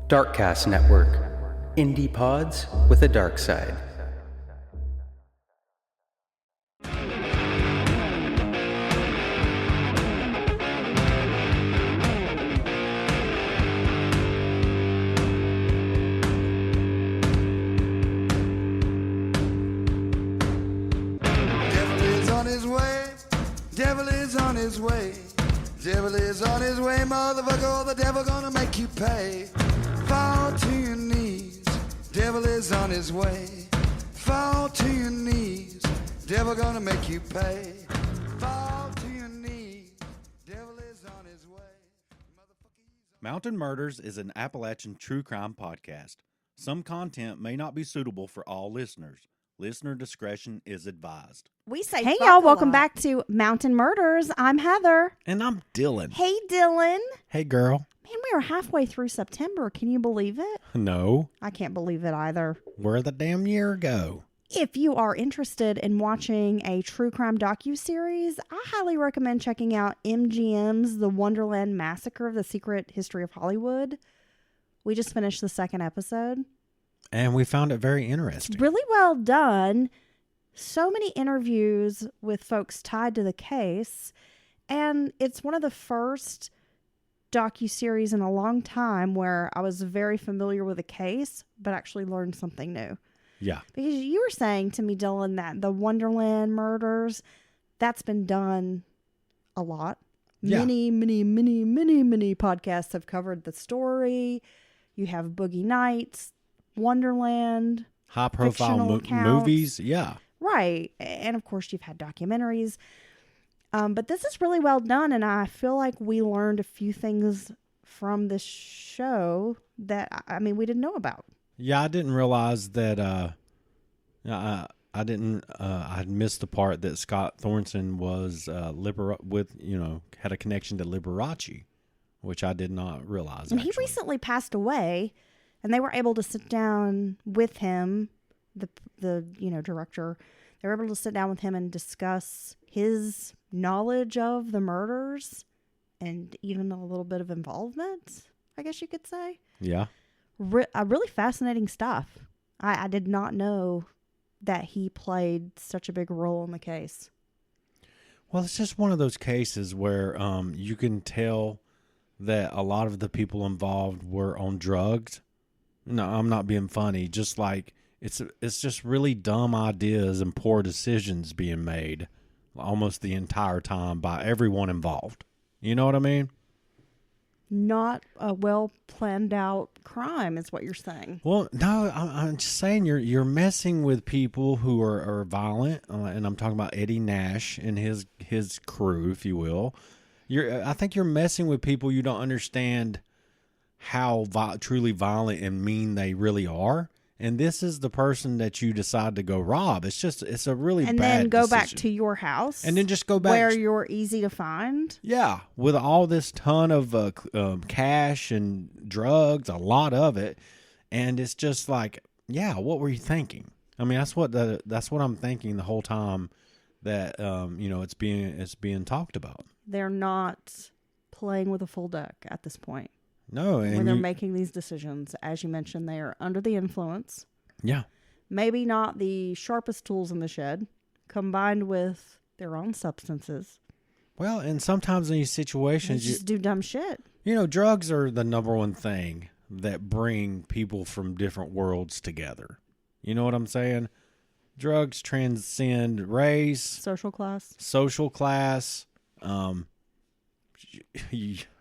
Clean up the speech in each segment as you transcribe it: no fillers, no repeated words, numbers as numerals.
Darkcast Network. Indie pods with a dark side. Devil is on his way. Devil is on his way, motherfucker. The devil gonna make you pay. Fall to your knees. Devil is on his way. Fall to your knees. Devil gonna make you pay. Fall to your knees. Devil is on his way. Mountain Murders is an Appalachian true crime podcast. Some content may not be suitable for all listeners. Listener discretion is advised. We say, hey y'all, welcome back to Mountain Murders. I'm Heather. And I'm Dylan. Hey Dylan. Hey girl. Man, we are halfway through September. Can you believe it? No. I can't believe it either. Where'd the damn year go? If you are interested in watching a true crime docuseries, I highly recommend checking out MGM's The Wonderland Massacre: The Secret History of Hollywood. We just finished the second episode. And we found it very interesting. It's really well done. So many interviews with folks tied to the case. And it's one of the first docuseries in a long time where I was very familiar with the case, but actually learned something new. Yeah. Because you were saying to me, Dylan, that the Wonderland murders, that's been done a lot. Yeah. Many podcasts have covered the story. You have Boogie Nights, Wonderland, high profile movies. Yeah. Right. And of course you've had documentaries. But this is really well done. And I feel like we learned a few things from this show that, I mean, we didn't know about. Yeah. I didn't realize that, I had missed the part that Scott Thornton was, had a connection to Liberace, which I did not realize. And he recently passed away. And they were able to sit down with him, the director. They were able to sit down with him and discuss his knowledge of the murders and even a little bit of involvement, I guess you could say. Yeah. Really fascinating stuff. I did not know that he played such a big role in the case. Well, it's just one of those cases where you can tell that a lot of the people involved were on drugs. No, I'm not being funny. Just like it's just really dumb ideas and poor decisions being made almost the entire time by everyone involved. You know what I mean? Not a well planned out crime is what you're saying. Well, no, I'm just saying you're messing with people who are violent, and I'm talking about Eddie Nash and his crew, if you will. I think you're messing with people you don't understand how truly violent and mean they really are. And this is the person that you decide to go rob. It's a really bad And then go decision. back to your house. And then just go back. Where you're easy to find. Yeah. With all this ton of cash and drugs, a lot of it. And it's just like, yeah, what were you thinking? I mean, that's what I'm thinking the whole time that, it's being talked about. They're not playing with a full deck at this point. No, when they're making these decisions, as you mentioned, they are under the influence. Yeah. Maybe not the sharpest tools in the shed, combined with their own substances. Well, and sometimes in these situations, they just do dumb shit. Drugs are the number one thing that bring people from different worlds together. You know what I'm saying? Drugs transcend race, social class.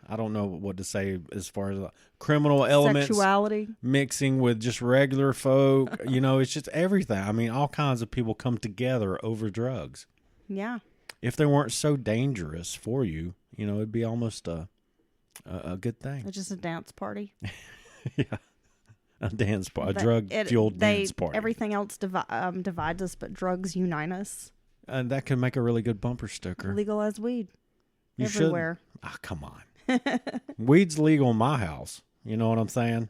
I don't know what to say as far as criminal elements, sexuality, mixing with just regular folk. It's just everything. I mean, all kinds of people come together over drugs. Yeah. If they weren't so dangerous for you, it'd be almost a good thing. It's just a dance party. Yeah. A drug-fueled dance party. Everything else divides us, but drugs unite us. And that could make a really good bumper sticker. Legalize weed. Everywhere. Oh, come on. Weed's legal in my house. You know what I'm saying?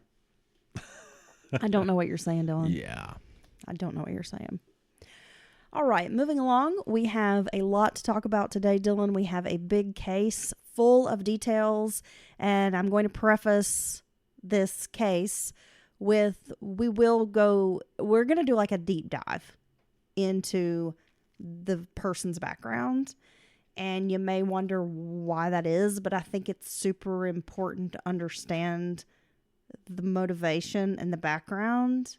I don't know what you're saying, Dylan. Yeah. I don't know what you're saying. All right, moving along. We have a lot to talk about today, Dylan. We have a big case full of details, and I'm going to preface this case we're going to do like a deep dive into the person's background. And you may wonder why that is, but I think it's super important to understand the motivation and the background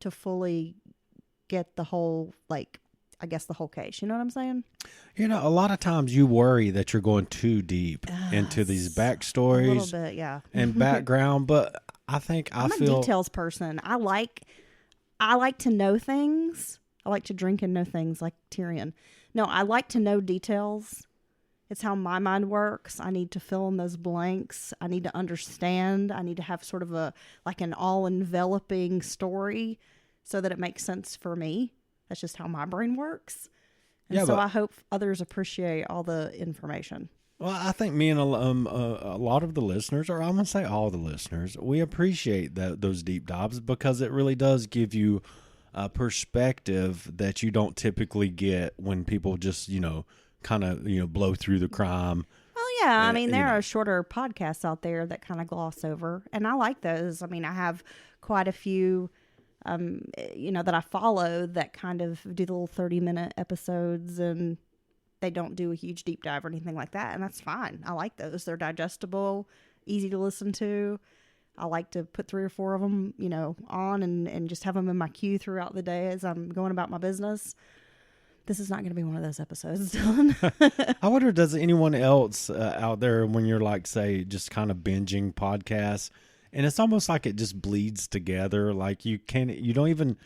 to fully get the whole, like, I guess the whole case. You know what I'm saying? You know, a lot of times you worry that you're going too deep into these backstories. A little bit, yeah. And background, but I think I'm a details person. I like to know things. I like to drink and know things like Tyrion. No, I like to know details. It's how my mind works. I need to fill in those blanks. I need to understand. I need to have sort of an all-enveloping story so that it makes sense for me. That's just how my brain works. And so I hope others appreciate all the information. Well, I think me and a lot of the listeners, or I'm going to say all the listeners, we appreciate those deep dives because it really does give you a perspective that you don't typically get when people just, kind of, blow through the crime. Well, yeah. I mean, there are shorter podcasts out there that kind of gloss over, and I like those. I mean, I have quite a few, that I follow that kind of do the little 30-minute episodes, and they don't do a huge deep dive or anything like that, and that's fine. I like those. They're digestible, easy to listen to. I like to put 3 or 4 of them, on and just have them in my queue throughout the day as I'm going about my business. This is not going to be one of those episodes, Dylan. I wonder, does anyone else out there, when you're like, say, just kind of binging podcasts, and it's almost like it just bleeds together. Like you don't even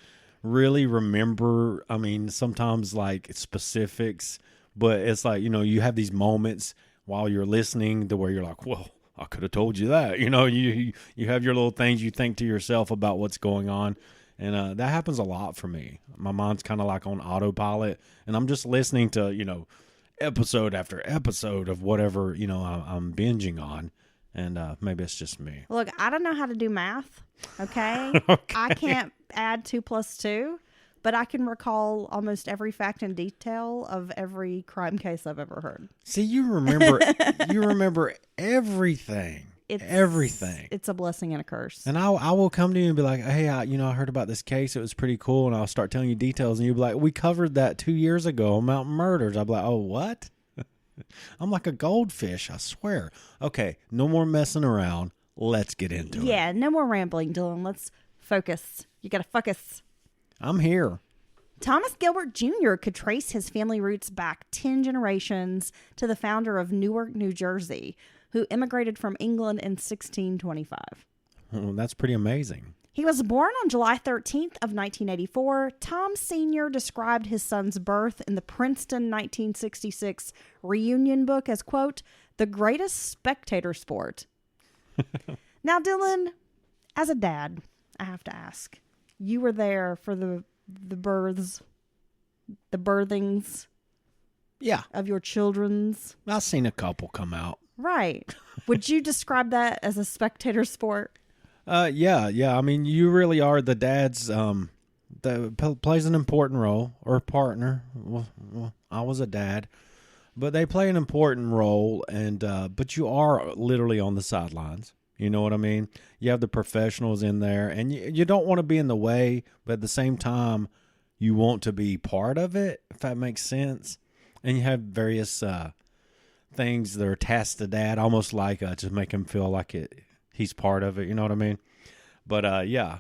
really remember. I mean, sometimes like specifics, but it's like, you have these moments while you're listening to where you're like, well, I could have told you that. You have your little things you think to yourself about what's going on. And that happens a lot for me. My mind's kind of like on autopilot, and I'm just listening to, episode after episode of whatever, I'm binging on. And maybe it's just me. Look, I don't know how to do math, okay? I can't add 2 + 2, but I can recall almost every fact and detail of every crime case I've ever heard. See, you remember everything. Everything. It's a blessing and a curse. And I will come to you and be like, hey, I heard about this case. It was pretty cool. And I'll start telling you details. And you'll be like, we covered that 2 years ago on Mountain Murders. I'll be like, oh, what? I'm like a goldfish, I swear. Okay, no more messing around. Let's get into it. Yeah, no more rambling, Dylan. Let's focus. You got to focus. I'm here. Thomas Gilbert Jr. could trace his family roots back 10 generations to the founder of Newark, New Jersey, who immigrated from England in 1625. Well, that's pretty amazing. He was born on July 13th of 1984. Tom Sr. described his son's birth in the Princeton 1966 reunion book as, quote, the greatest spectator sport. Now, Dylan, as a dad, I have to ask, you were there for the birthings of your children's. I've seen a couple come out. Right. Would you describe that as a spectator sport? Yeah. I mean, you really are the dad's, that plays an important role, or partner. Well, I was a dad, but they play an important role, and but you are literally on the sidelines. You know what I mean? You have the professionals in there, and you don't want to be in the way, but at the same time, you want to be part of it, if that makes sense. And you have various things that are tasked to dad, almost like to make him feel like he's part of it. You know what I mean? But yeah,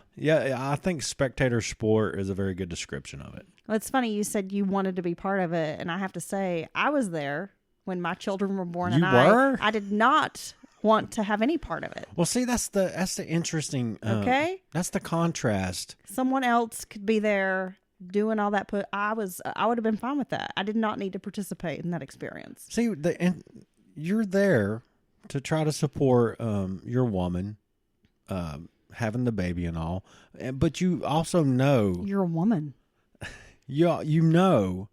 I think spectator sport is a very good description of it. Well, it's funny you said you wanted to be part of it, and I have to say I was there when my children were born. You were? I did not want to have any part of it. Well, see, that's the interesting. Okay, that's the contrast. Someone else could be there doing all that. I would have been fine with that. I did not need to participate in that experience. See, you're there to try to support your woman having the baby and all, but you also know you're a woman. You know,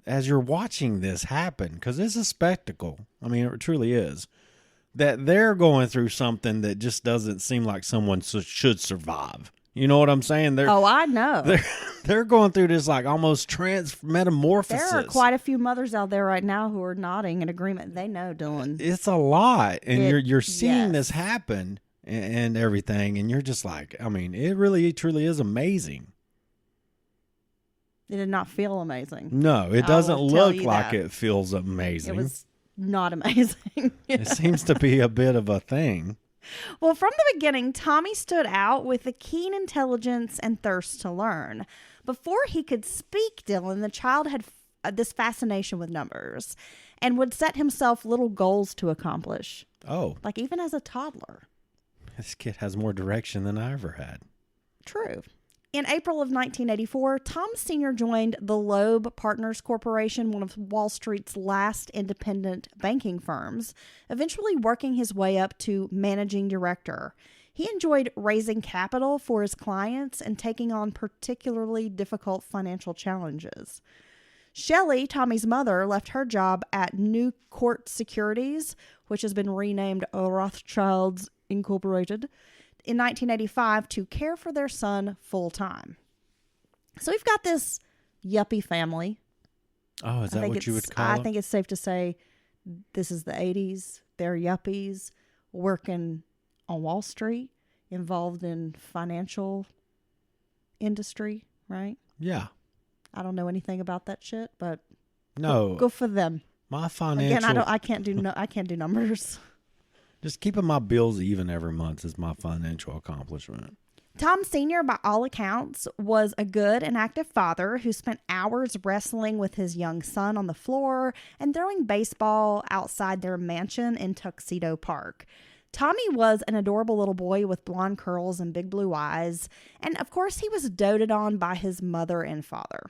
as you're watching this happen, because it's a spectacle. I mean, it truly is. That they're going through something that just doesn't seem like someone should survive. You know what I'm saying? I know. They're going through this like almost metamorphosis. There are quite a few mothers out there right now who are nodding in agreement. They know, Dylan. It's a lot, and you're seeing this happen, and everything. And you're just like, I mean, it really truly is amazing. It did not feel amazing. No, it I doesn't will tell look you like that. it feels amazing. It was not amazing. It seems to be a bit of a thing. Well, from the beginning, Tommy stood out with a keen intelligence and thirst to learn. Before he could speak, Dylan, the child had this fascination with numbers and would set himself little goals to accomplish. Oh, Like even as a toddler. this kid has more direction than I ever had. True. In April of 1984, Tom Sr. joined the Loeb Partners Corporation, one of Wall Street's last independent banking firms, eventually working his way up to managing director. He enjoyed raising capital for his clients and taking on particularly difficult financial challenges. Shelley, Tommy's mother, left her job at New Court Securities, which has been renamed Rothschilds Incorporated, in 1985 to care for their son full-time. So we've got this yuppie family. Oh, is that what you would call it? I think it's safe to say this is the 80s. They're yuppies working on Wall Street, involved in financial industry, right? Yeah. I don't know anything about that shit, but No. go for them. My financial... Again, I can't do numbers. Just keeping my bills even every month is my financial accomplishment. Tom Sr., by all accounts, was a good and active father who spent hours wrestling with his young son on the floor and throwing baseball outside their mansion in Tuxedo Park. Tommy was an adorable little boy with blonde curls and big blue eyes, and of course he was doted on by his mother and father.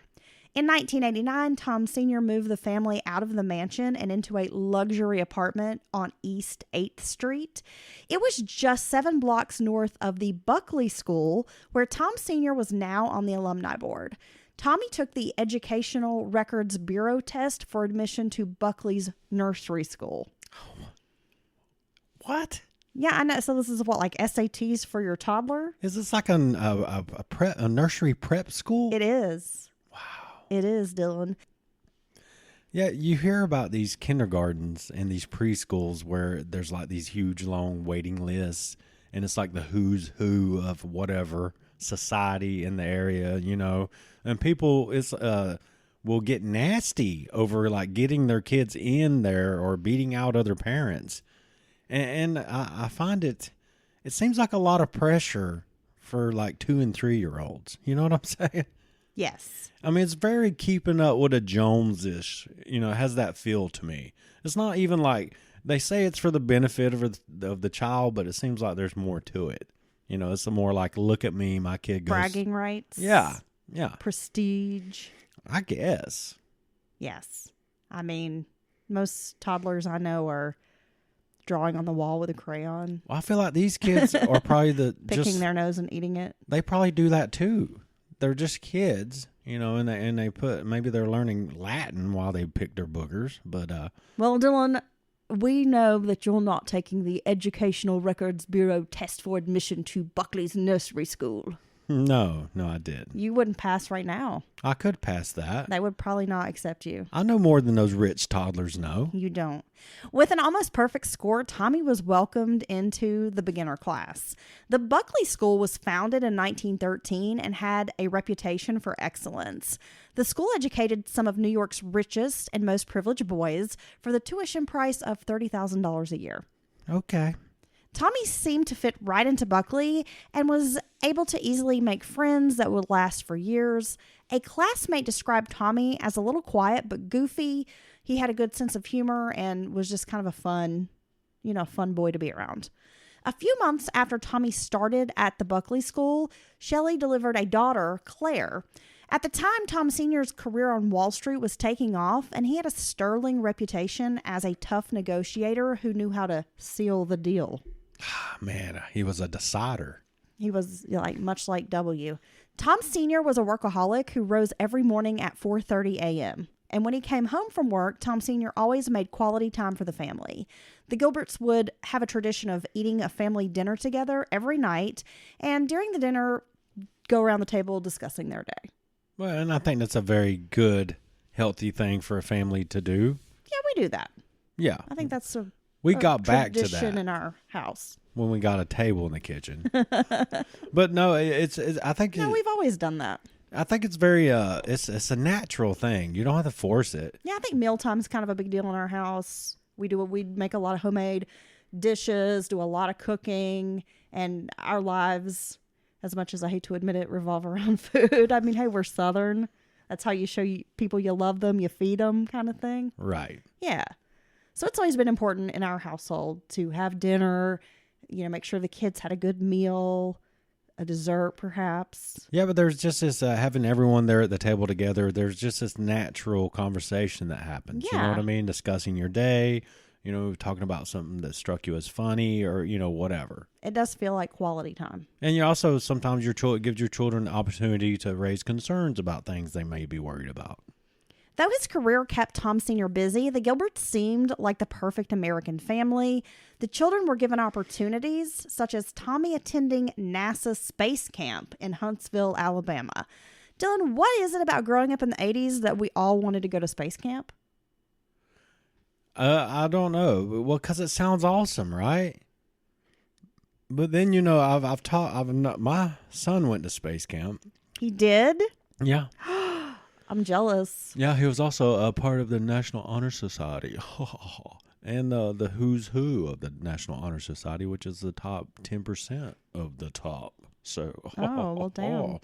In 1989, Tom Sr. moved the family out of the mansion and into a luxury apartment on East 8th Street. It was just 7 blocks north of the Buckley School, where Tom Sr. was now on the alumni board. Tommy took the Educational Records Bureau test for admission to Buckley's nursery school. What? Yeah, I know. So this is what, like SATs for your toddler? Is this like a nursery prep school? It is. It is, Dylan. Yeah, you hear about these kindergartens and these preschools where there's like these huge long waiting lists, and it's like the who's who of whatever society in the area, you know, and people will get nasty over like getting their kids in there or beating out other parents, and I find it seems like a lot of pressure for like 2 and 3 year olds. You know what I'm saying? Yes. I mean, it's very keeping up with a Jones-ish, you know, it has that feel to me. It's not even like, they say it's for the benefit of the child, but it seems like there's more to it. You know, it's more like, look at me, my kid goes. Bragging rights. Yeah. Prestige. I guess. Yes. I mean, most toddlers I know are drawing on the wall with a crayon. Well, I feel like these kids are probably picking their nose and eating it. They probably do that too. They're just kids, you know, and they put, maybe they're learning Latin while they pick their boogers, but Well, Dylan, we know that you're not taking the Educational Records Bureau test for admission to Buckley's nursery school. No, I did. You wouldn't pass right now. I could pass that. They would probably not accept you. I know more than those rich toddlers know. You don't. With an almost perfect score, Tommy was welcomed into the beginner class. The Buckley School was founded in 1913 and had a reputation for excellence. The school educated some of New York's richest and most privileged boys for the tuition price of $30,000 a year. Okay. Tommy seemed to fit right into Buckley and was able to easily make friends that would last for years. A classmate described Tommy as a little quiet but goofy. He had a good sense of humor and was just kind of a fun boy to be around. A few months after Tommy started at the Buckley School, Shelley delivered a daughter, Claire. At the time, Tom Sr.'s career on Wall Street was taking off, and he had a sterling reputation as a tough negotiator who knew how to seal the deal. Man, he was a decider. He was much like W. Tom Sr. was a workaholic who rose every morning at 4:30 a.m. And when he came home from work, Tom Sr. always made quality time for the family. The Gilberts would have a tradition of eating a family dinner together every night, and during the dinner, go around the table discussing their day. Well, and I think that's a very good, healthy thing for a family to do. Yeah, we do that. Yeah. I think that's We got back to tradition that. in our house. when we got a table in the kitchen. But no, it's I think No, we've always done that. I think it's very it's a natural thing. You don't have to force it. Yeah, I think mealtime is kind of a big deal in our house. We make a lot of homemade dishes, do a lot of cooking, and our lives, as much as I hate to admit it, revolve around food. I mean, hey, we're Southern. That's how you show people you love them, you feed them, kind of thing. Right. Yeah. So it's always been important in our household to have dinner, make sure the kids had a good meal, a dessert perhaps. Yeah, but there's just this having everyone there at the table together. There's just this natural conversation that happens. You know Yeah. what I mean? Discussing your day, talking about something that struck you as funny or, whatever. It does feel like quality time. And you also sometimes it gives your children the opportunity to raise concerns about things they may be worried about. Though his career kept Tom Sr. busy, the Gilberts seemed like the perfect American family. The children were given opportunities, such as Tommy attending NASA Space Camp in Huntsville, Alabama. Dylan, what is it about growing up in the 80s that we all wanted to go to space camp? I don't know. Well, because it sounds awesome, right? But then, my son went to space camp. He did? Yeah. I'm jealous. Yeah, he was also a part of the National Honor Society. And the who's who of the National Honor Society, which is the top 10% of the top. So, Oh, well, damn.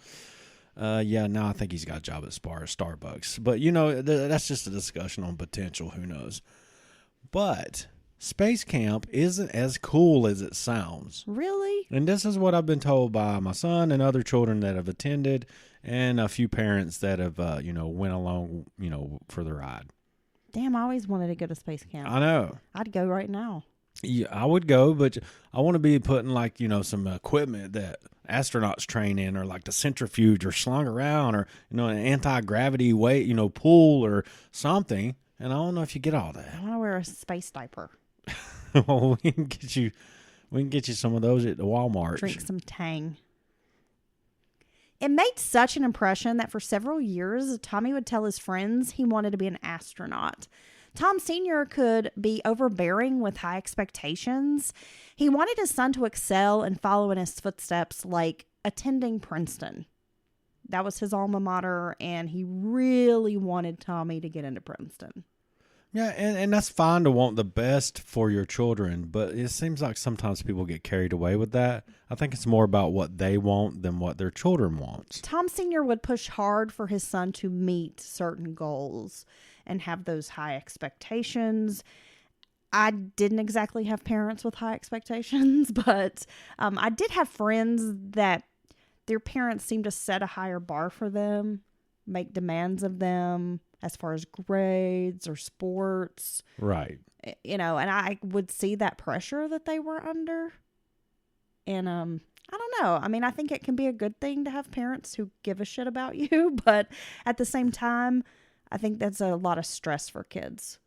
Yeah, now I think he's got a job at Starbucks. But, that's just a discussion on potential. Who knows? But space camp isn't as cool as it sounds. Really? And this is what I've been told by my son and other children that have attended and a few parents that have, went along, for the ride. Damn, I always wanted to go to space camp. I know. I'd go right now. Yeah, I would go, but I want to be putting some equipment that astronauts train in, or like the centrifuge, or slung around, or an anti-gravity weight, pool or something. And I don't know if you get all that. I want to wear a space diaper. Well, we can get you some of those at the Walmart. Drink some Tang. It made such an impression that for several years, Tommy would tell his friends he wanted to be an astronaut. Tom Sr. could be overbearing with high expectations. He wanted his son to excel and follow in his footsteps, like attending Princeton. That was his alma mater, and he really wanted Tommy to get into Princeton. Yeah, and that's fine to want the best for your children, but it seems like sometimes people get carried away with that. I think it's more about what they want than what their children want. Tom Sr. would push hard for his son to meet certain goals and have those high expectations. I didn't exactly have parents with high expectations, but I did have friends that their parents seemed to set a higher bar for them, make demands of them as far as grades or sports. Right. And I would see that pressure that they were under. And I don't know. I mean, I think it can be a good thing to have parents who give a shit about you, but at the same time, I think that's a lot of stress for kids.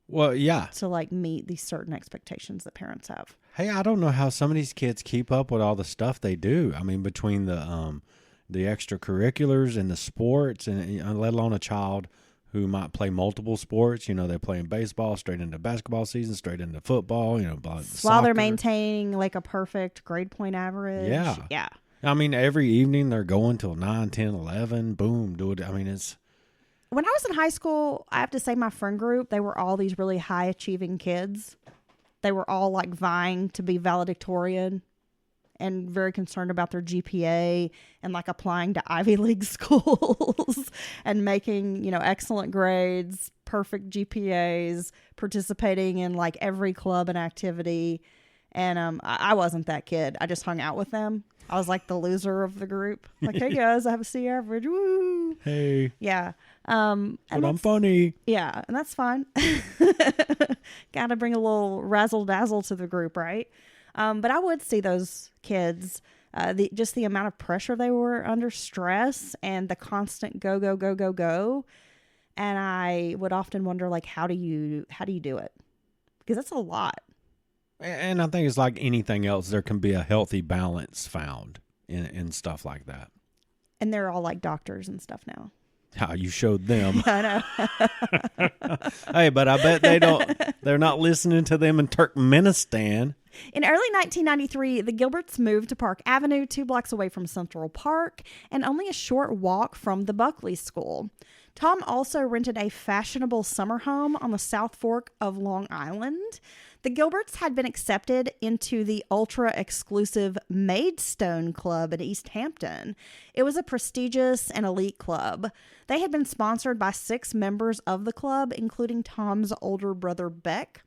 Well, yeah. To meet these certain expectations that parents have. Hey, I don't know how some of these kids keep up with all the stuff they do. I mean, between the extracurriculars and the sports, and let alone a child who might play multiple sports. They're playing baseball, straight into basketball season, straight into football, while they're maintaining a perfect grade point average. Yeah. Yeah. I mean, every evening they're going till 9, 10, 11, boom, do it. I mean, it's... When I was in high school, I have to say my friend group, they were all these really high achieving kids. They were all vying to be valedictorian and very concerned about their GPA and applying to Ivy League schools and making, excellent grades, perfect GPAs, participating in every club and activity. And I wasn't that kid. I just hung out with them. I was the loser of the group. Hey guys, I have a C average. Woo! Hey. Yeah. But I'm funny. Yeah, and that's fine. Got to bring a little razzle dazzle to the group, right? But I would see those kids, the amount of pressure they were under, stress, and the constant go, go, go, go, go. And I would often wonder, how do you do it? Because that's a lot. And I think it's like anything else. There can be a healthy balance found in stuff like that. And they're all doctors and stuff now. How you showed them. I know. Hey, but I bet they're not listening to them in Turkmenistan. In early 1993, the Gilberts moved to Park Avenue, 2 blocks away from Central Park, and only a short walk from the Buckley School. Tom also rented a fashionable summer home on the South Fork of Long Island. The Gilberts had been accepted into the ultra-exclusive Maidstone Club in East Hampton. It was a prestigious and elite club. They had been sponsored by 6 members of the club, including Tom's older brother, Beck.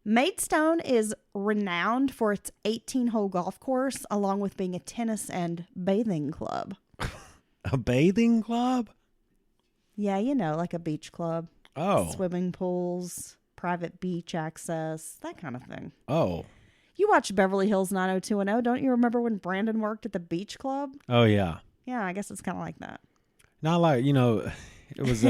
Maidstone is renowned for its 18-hole golf course, along with being a tennis and bathing club. A bathing club? Yeah, like a beach club. Oh. Swimming pools, private beach access, that kind of thing. Oh. You watched Beverly Hills 90210. Don't you remember when Brandon worked at the beach club? Oh, yeah. Yeah, I guess it's kind of like that. Not like, it was...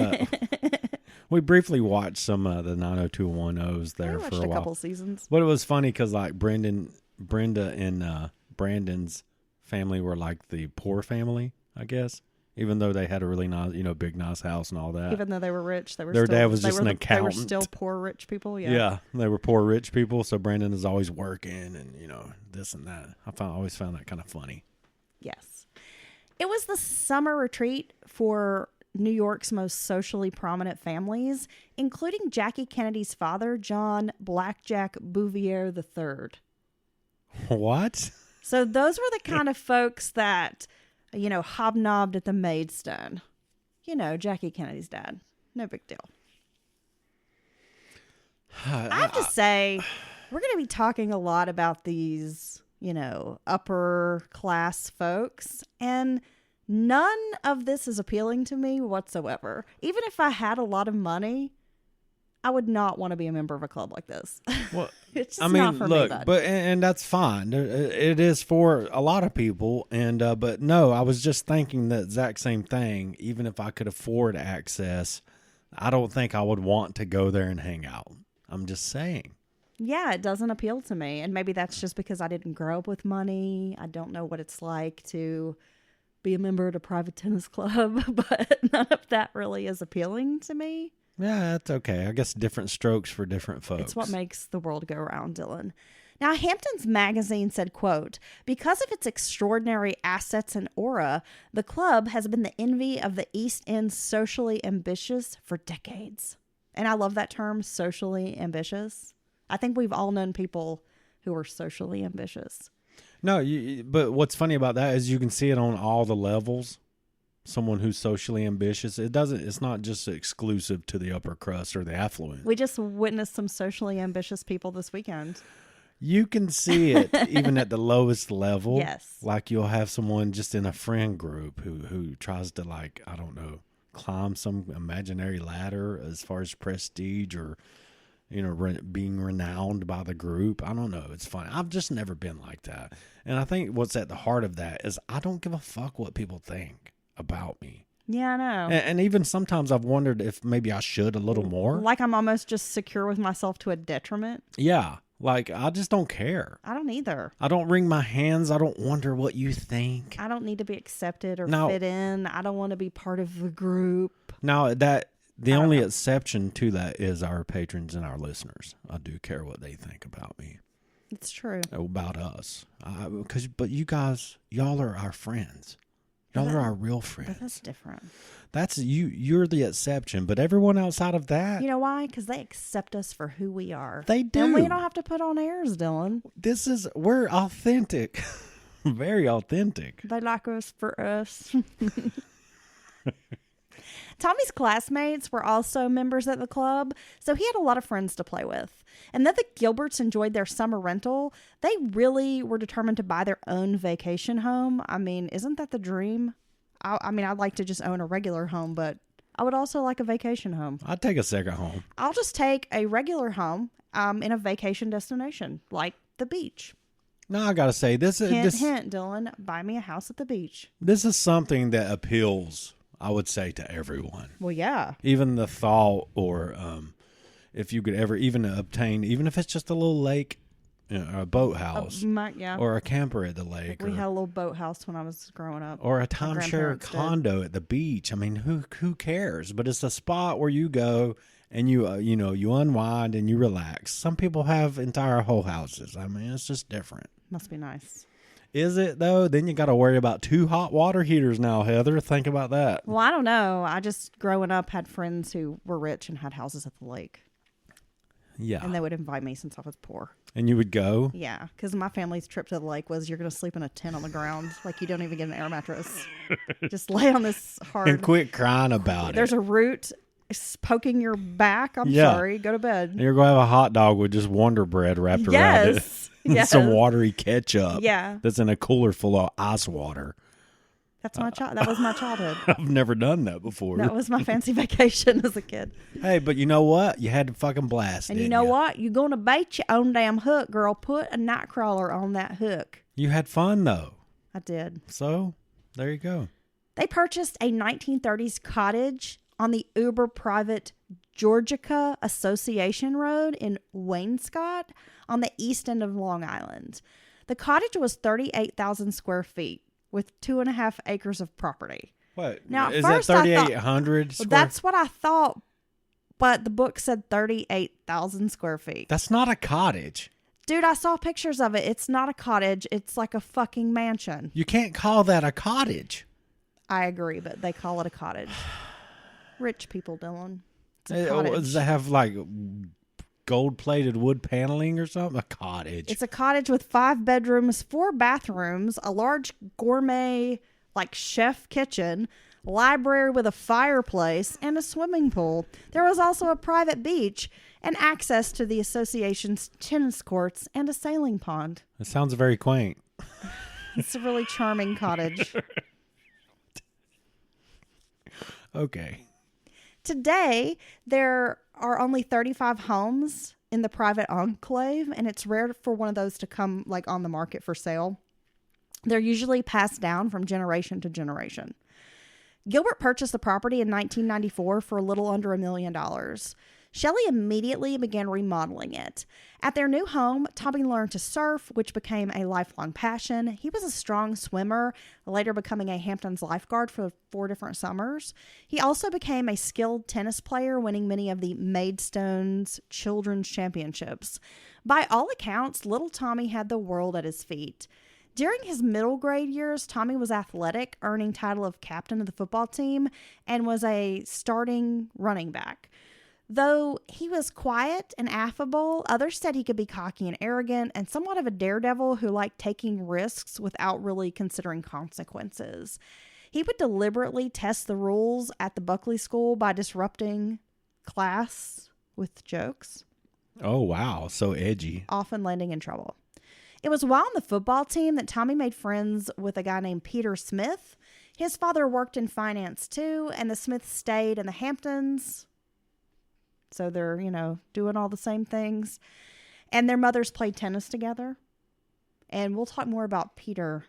We briefly watched some of the 90210s there for a while. I watched a couple seasons. But it was funny because like Brenda and Brandon's family were like the poor family, I guess. Even though they had a really nice, big nice house and all that. Even though they were rich, their dad was just an accountant. They were still poor rich people. Yeah. Yeah, they were poor rich people. So Brandon is always working and this and that. Always found that kind of funny. Yes, it was the summer retreat for New York's most socially prominent families, including Jackie Kennedy's father, John Blackjack Bouvier III. What? So those were the kind of folks that, hobnobbed at the Maidstone. Jackie Kennedy's dad. No big deal. I have to say, we're going to be talking a lot about these, upper class folks, and none of this is appealing to me whatsoever. Even if I had a lot of money, I would not want to be a member of a club like this. Well, it's just not for me, bud. But and that's fine. It is for a lot of people. And but no, I was just thinking the exact same thing. Even if I could afford access, I don't think I would want to go there and hang out. I'm just saying. Yeah, it doesn't appeal to me. And maybe that's just because I didn't grow up with money. I don't know what it's like to be a member at a private tennis club, but none of that really is appealing to me. Yeah, that's okay. I guess different strokes for different folks. It's what makes the world go round, Dylan. Now, Hampton's magazine said, quote, because of its extraordinary assets and aura, the club has been the envy of the East End's socially ambitious for decades. And I love that term, socially ambitious. I think we've all known people who are socially ambitious. No, but what's funny about that is you can see it on all the levels. Someone who's socially ambitious, it's not just exclusive to the upper crust or the affluent. We just witnessed some socially ambitious people this weekend. You can see it even at the lowest level. Yes. Like you'll have someone just in a friend group who tries to climb some imaginary ladder as far as prestige or being renowned by the group. I don't know. It's funny. I've just never been like that. And I think what's at the heart of that is I don't give a fuck what people think about me. Yeah, I know. And even sometimes I've wondered if maybe I should a little more. Like I'm almost just secure with myself to a detriment. Yeah. Like I just don't care. I don't either. I don't wring my hands. I don't wonder what you think. I don't need to be accepted or fit in. I don't want to be part of the group. Now the only exception to that is our patrons and our listeners. I do care what they think about me. It's true. About us. But you guys, y'all are our friends. Y'all are our real friends. But that's different. That's you're the exception, but everyone outside of that. You know why? Because they accept us for who we are. They do. And we don't have to put on airs, Dylan. We're authentic. Very authentic. They like us for us. Tommy's classmates were also members at the club, so he had a lot of friends to play with. And though the Gilberts enjoyed their summer rental, they really were determined to buy their own vacation home. I mean, isn't that the dream? I'd like to just own a regular home, but I would also like a vacation home. I'd take a second home. I'll just take a regular home in a vacation destination, like the beach. No, I gotta say, hint, Dylan, buy me a house at the beach. This is something that appeals, I would say, to everyone. Well, yeah. Even the thought, or if you could ever even obtain, even if it's just a little lake, a boathouse, yeah, or a camper at the lake. We had a little boathouse when I was growing up. Or a timeshare condo at the beach. I mean, who cares? But it's a spot where you go and you unwind and you relax. Some people have entire whole houses. I mean, it's just different. Must be nice. Is it though? Then you got to worry about 2 hot water heaters now, Heather. Think about that. Well, I don't know. I just, growing up, had friends who were rich and had houses at the lake. Yeah. And they would invite me since I was poor. And you would go? Yeah, because my family's trip to the lake was you're going to sleep in a tent on the ground. Like, you don't even get an air mattress. Just lay on this hard. And quit crying about it. There's a root poking your back. I'm Yeah. sorry. Go to bed. And you're going to have a hot dog with just Wonder Bread wrapped around it. Yes. And Yes. some watery ketchup. Yeah. That's in a cooler full of ice water. That's my that was my childhood. I've never done that before. That was my fancy vacation as a kid. Hey, but you know what? You had to fucking blast. And you didn't know what? You're going to bait your own damn hook, girl. Put a night crawler on that hook. You had fun though. I did. So there you go. They purchased a 1930s cottage on the uber private Georgica Association Road in Wainscott on the east end of Long Island. The cottage was 38,000 square feet with 2.5 acres of property. What? Now, at is first that I thought- 3,800 Well, square? that's what I thought, but the book said 38,000 square feet. That's not a cottage. Dude, I saw pictures of it. It's not a cottage. It's like a fucking mansion. You can't call that a cottage. I agree, but they call it a cottage. Rich people, Dylan. It's a Does cottage. it have like gold-plated wood paneling or something? A cottage. It's a cottage with 5 bedrooms, 4 bathrooms, a large gourmet, like chef kitchen, library with a fireplace, and a swimming pool. There was also a private beach and access to the association's tennis courts and a sailing pond. It sounds very quaint. It's a really charming cottage. Okay. Today, there are only 35 homes in the private enclave, and it's rare for one of those to come like on the market for sale. They're usually passed down from generation to generation. Gilbert purchased the property in 1994 for a little under $1 million. Shelley immediately began remodeling it. At their new home, Tommy learned to surf, which became a lifelong passion. He was a strong swimmer, later becoming a Hamptons lifeguard for 4 different summers. He also became a skilled tennis player, winning many of the Maidstone's Children's Championships. By all accounts, little Tommy had the world at his feet. During his middle grade years, Tommy was athletic, earning title of captain of the football team, and was a starting running back. Though he was quiet and affable, others said he could be cocky and arrogant and somewhat of a daredevil who liked taking risks without really considering consequences. He would deliberately test the rules at the Buckley School by disrupting class with jokes, Oh, wow. So edgy. often landing in trouble. It was while on the football team that Tommy made friends with a guy named Peter Smith. His father worked in finance too, and the Smiths stayed in the Hamptons. So they're, doing all the same things. And their mothers played tennis together. And we'll talk more about Peter.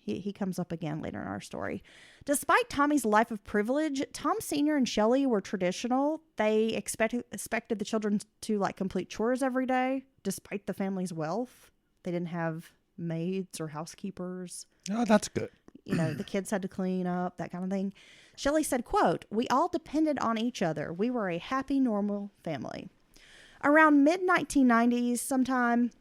He comes up again later in our story. Despite Tommy's life of privilege, Tom Sr. and Shelley were traditional. They expected the children to complete chores every day, despite the family's wealth. They didn't have maids or housekeepers. Oh, that's good. The kids had to clean up, that kind of thing. Shelley said, quote, "We all depended on each other. We were a happy, normal family." Around mid-1990s, sometime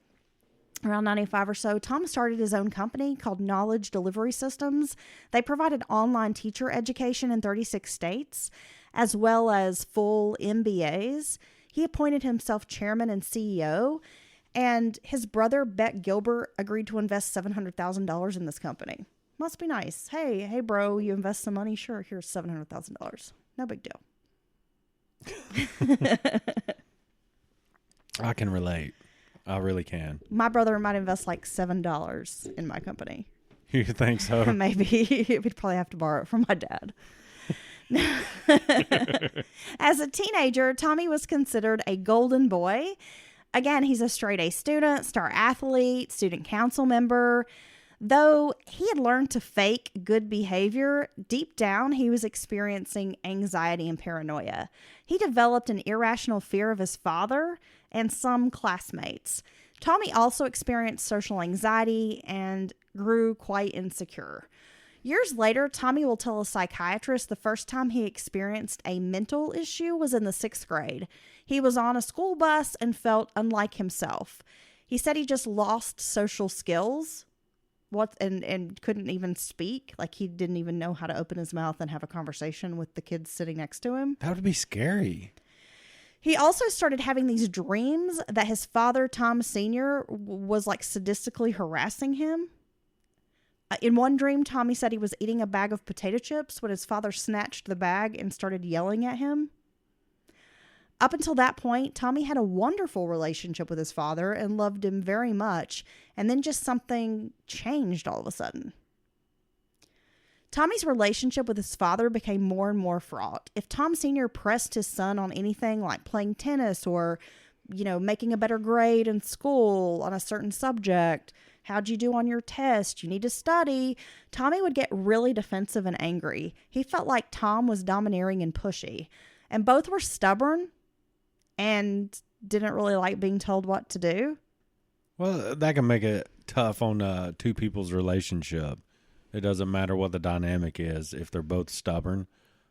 around 95 or so, Tom started his own company called Knowledge Delivery Systems. They provided online teacher education in 36 states, as well as full MBAs. He appointed himself chairman and CEO, and his brother, Beck Gilbert, agreed to invest $700,000 in this company. Must be nice. Hey, bro, you invest some money? Sure, here's $700,000. No big deal. I can relate. I really can. My brother might invest like $7 in my company. You think so? Maybe. We'd probably have to borrow it from my dad. As a teenager, Tommy was considered a golden boy. Again, he's a straight A student, star athlete, student council member. Though he had learned to fake good behavior, deep down he was experiencing anxiety and paranoia. He developed an irrational fear of his father and some classmates. Tommy also experienced social anxiety and grew quite insecure. Years later, Tommy will tell a psychiatrist the first time he experienced a mental issue was in the 6th grade. He was on a school bus and felt unlike himself. He said he just lost social skills and couldn't even speak. Like, he didn't even know how to open his mouth and have a conversation with the kids sitting next to him. That would be scary. He also started having these dreams that his father, Tom Sr., was like sadistically harassing him. In one dream, Tommy said he was eating a bag of potato chips when his father snatched the bag and started yelling at him. Up until that point, Tommy had a wonderful relationship with his father and loved him very much, and then just something changed all of a sudden. Tommy's relationship with his father became more and more fraught. If Tom Sr. pressed his son on anything like playing tennis or, making a better grade in school on a certain subject, how'd you do on your test? You need to study. Tommy would get really defensive and angry. He felt like Tom was domineering and pushy. And both were stubborn and didn't really like being told what to do. Well, that can make it tough on two people's relationship. It doesn't matter what the dynamic is if they're both stubborn,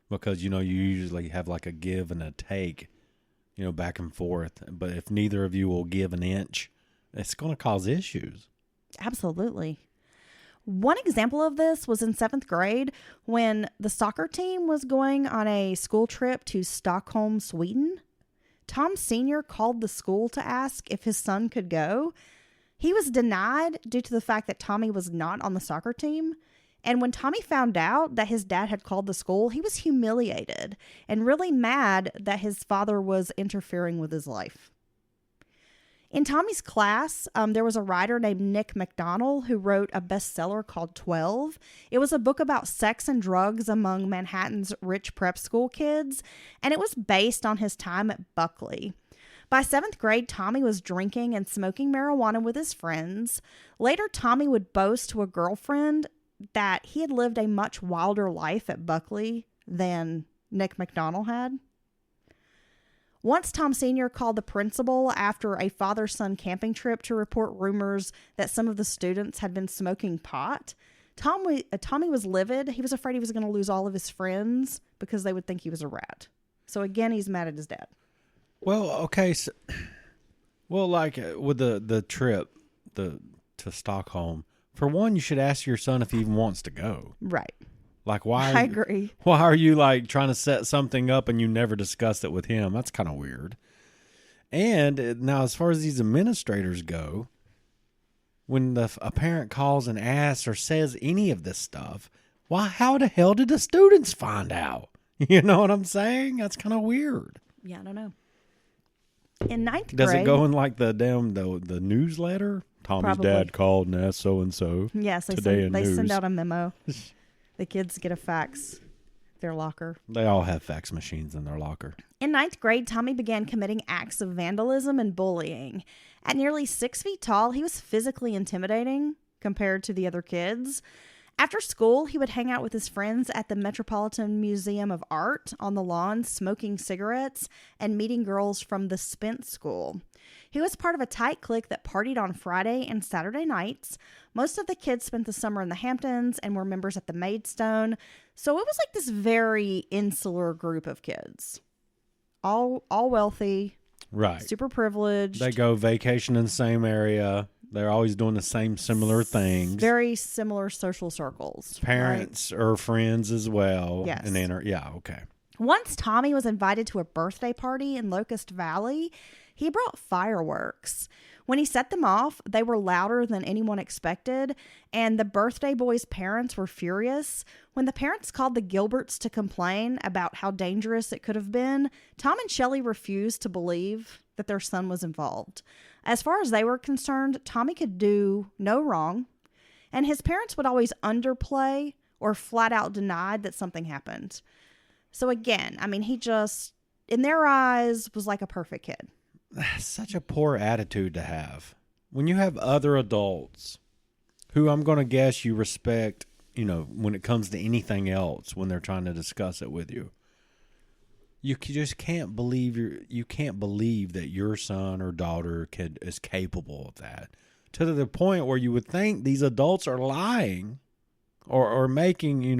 because, you usually have like a give and a take, back and forth. But if neither of you will give an inch, it's going to cause issues. Absolutely. One example of this was in 7th grade when the soccer team was going on a school trip to Stockholm, Sweden. Tom Sr. called the school to ask if his son could go. He was denied due to the fact that Tommy was not on the soccer team. And when Tommy found out that his dad had called the school, he was humiliated and really mad that his father was interfering with his life. In Tommy's class, there was a writer named Nick McDonald who wrote a bestseller called 12. It was a book about sex and drugs among Manhattan's rich prep school kids, and it was based on his time at Buckley. By 7th grade, Tommy was drinking and smoking marijuana with his friends. Later, Tommy would boast to a girlfriend that he had lived a much wilder life at Buckley than Nick McDonald had. Once Tom Sr. called the principal after a father-son camping trip to report rumors that some of the students had been smoking pot. Tommy was livid. He was afraid he was going to lose all of his friends because they would think he was a rat. So again, he's mad at his dad. Well, okay. So, like with the trip to Stockholm, for one, you should ask your son if he even wants to go. Right. Like, why? I agree. Why are you like trying to set something up and you never discussed it with him? That's kind of weird. And now, as far as these administrators go, when a parent calls and asks or says any of this stuff, why? How the hell did the students find out? You know what I'm saying? That's kind of weird. Yeah, I don't know. In 9th grade, does it go in like the newsletter? Tommy's Probably. dad called and asked so and so. Yes, they send out a memo. The kids get a fax, their locker. They all have fax machines in their locker. In 9th grade, Tommy began committing acts of vandalism and bullying. At nearly 6 feet tall, he was physically intimidating compared to the other kids. After school, he would hang out with his friends at the Metropolitan Museum of Art on the lawn, smoking cigarettes and meeting girls from the Spence School. He was part of a tight clique that partied on Friday and Saturday nights. Most of the kids spent the summer in the Hamptons and were members at the Maidstone. So it was like this very insular group of kids. All wealthy. Right. Super privileged. They go vacation in the same area. They're always doing the same similar things. Very similar social circles. Parents or friends as well. Yes. And okay. Once Tommy was invited to a birthday party in Locust Valley, he brought fireworks. When he set them off, they were louder than anyone expected, and the birthday boy's parents were furious. When the parents called the Gilberts to complain about how dangerous it could have been, Tom and Shelley refused to believe that their son was involved. As far as they were concerned, Tommy could do no wrong, and his parents would always underplay or flat out denied that something happened. So again, I mean, he just, in their eyes, was like a perfect kid. Such a poor attitude to have. When you have other adults who I'm going to guess you respect, when it comes to anything else, when they're trying to discuss it with you, you just can't believe that your son or daughter is capable of that, to the point where you would think these adults are lying or making,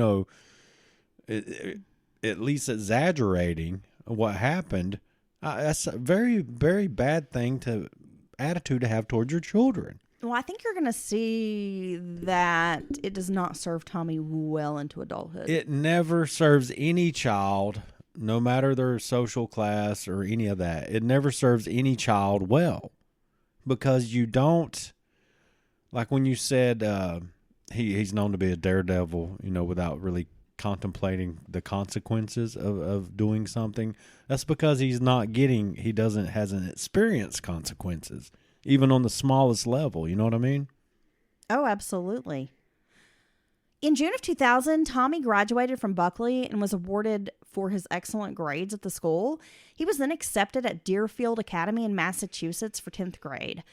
at least exaggerating what happened. That's a very, very bad attitude to have towards your children. Well, I think you're going to see that it does not serve Tommy well into adulthood. It never serves any child, no matter their social class or any of that. It never serves any child well, because you don't, like when you said he's known to be a daredevil, without really contemplating the consequences of doing something. That's because he hasn't experienced consequences, even on the smallest level. You know what I mean? Oh, absolutely. In June of 2000, Tommy graduated from Buckley and was awarded for his excellent grades at the school. He was then accepted at Deerfield Academy in Massachusetts for 10th grade.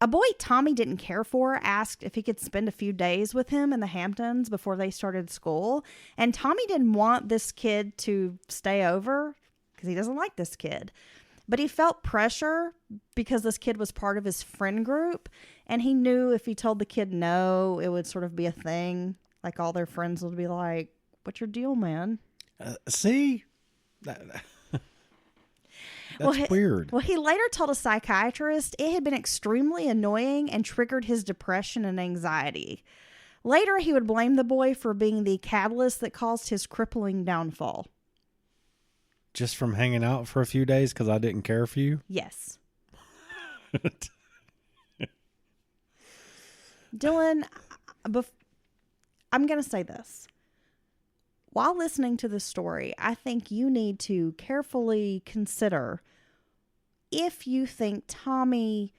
A boy Tommy didn't care for asked if he could spend a few days with him in the Hamptons before they started school. And Tommy didn't want this kid to stay over because he doesn't like this kid. But he felt pressure because this kid was part of his friend group. And he knew if he told the kid no, it would sort of be a thing. Like all their friends would be like, "What's your deal, man?" See? That's weird. Well, he later told a psychiatrist it had been extremely annoying and triggered his depression and anxiety. Later, he would blame the boy for being the catalyst that caused his crippling downfall. Just from hanging out for a few days because I didn't care for you? Yes. Dylan, I'm going to say this. While listening to this story, I think you need to carefully consider if you think Tommy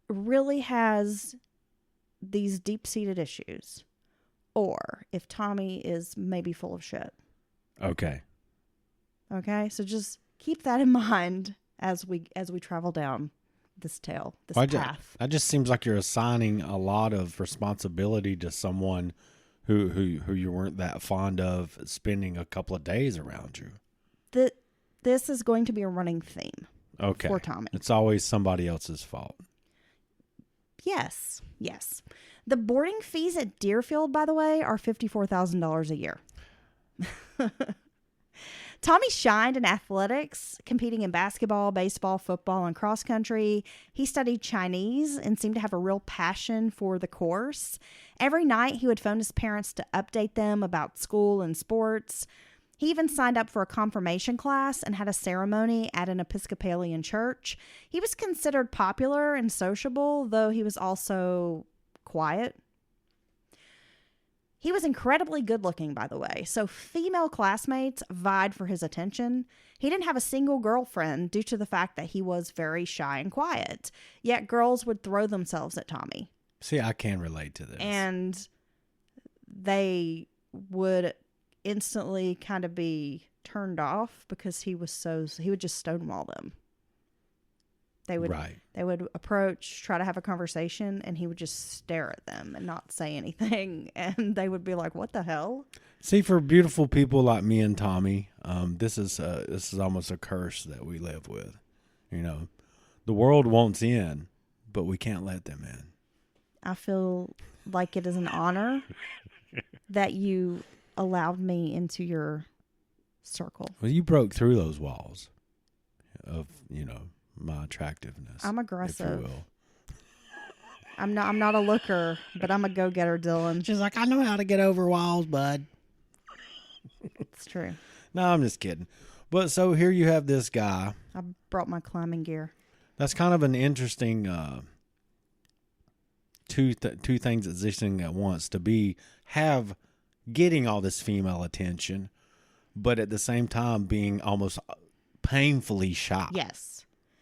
really has these deep-seated issues, or if Tommy is maybe full of shit. Okay. Okay, so just keep that in mind as we travel down this path. That just seems like you're assigning a lot of responsibility to someone who you weren't that fond of spending a couple of days around you. This is going to be a running theme. Okay. For Tommy. It's always somebody else's fault. Yes. The boarding fees at Deerfield, by the way, are $54,000 a year. Tommy shined in athletics, competing in basketball, baseball, football, and cross country. He studied Chinese and seemed to have a real passion for the course. Every night, he would phone his parents to update them about school and sports. He even signed up for a confirmation class and had a ceremony at an Episcopalian church. He was considered popular and sociable, though he was also quiet. He was incredibly good looking, by the way, so female classmates vied for his attention. He didn't have a single girlfriend due to the fact that he was very shy and quiet, yet girls would throw themselves at Tommy. See, I can relate to this. And they would instantly kind of be turned off because he would just stonewall them. They would approach, try to have a conversation, and he would just stare at them and not say anything. And they would be like, "What the hell?" See, for beautiful people like me and Tommy, this is almost a curse that we live with. The world wants in, but we can't let them in. I feel like it is an honor that you allowed me into your circle. Well, you broke through those walls of, my attractiveness. I'm aggressive. If you will. I'm not a looker, but I'm a go-getter, Dylan. She's like, I know how to get over walls, bud. It's true. No, I'm just kidding. But so here you have this guy. I brought my climbing gear. That's kind of an interesting two things existing at once, to have getting all this female attention, but at the same time being almost painfully shy. Yes.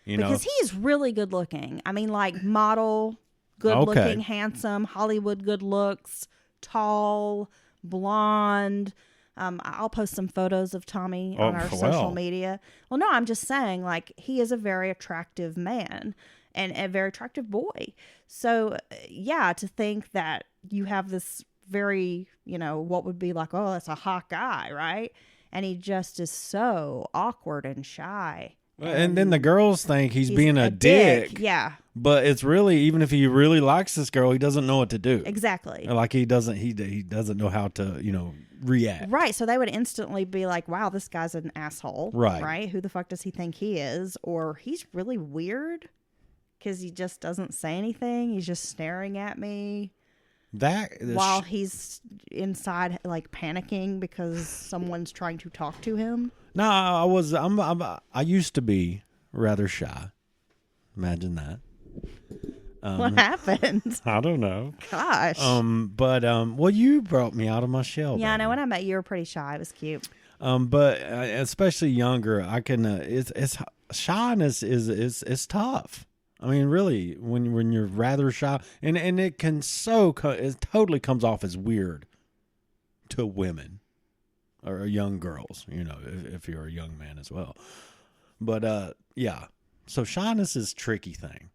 Because he is really good looking. I mean, like model, good looking, handsome, Hollywood good looks, tall, blonde. I'll post some photos of Tommy on our social media. Well, no, I'm just saying, like, he is a very attractive man and a very attractive boy. So, yeah, to think that you have this very, what would be like, oh, that's a hot guy, right? And he just is so awkward and shy. And then the girls think he's being a dick. Yeah. But it's really, even if he really likes this girl, he doesn't know what to do. Exactly. Like he doesn't know how to, react. Right. So they would instantly be like, wow, this guy's an asshole. Right. Right. Who the fuck does he think he is? Or he's really weird because he just doesn't say anything. He's just staring at me while he's inside, like panicking because someone's trying to talk to him. No, I used to be rather shy. Imagine that. What happened? I don't know. Gosh. Well, you brought me out of my shell. Yeah, I baby. know. When I met you, you were pretty shy. It was cute. But especially younger, I can. It's shyness is tough. I mean, really, when you're rather shy, and it can it totally comes off as weird to women or young girls. If you're a young man as well. But yeah, so shyness is a tricky thing.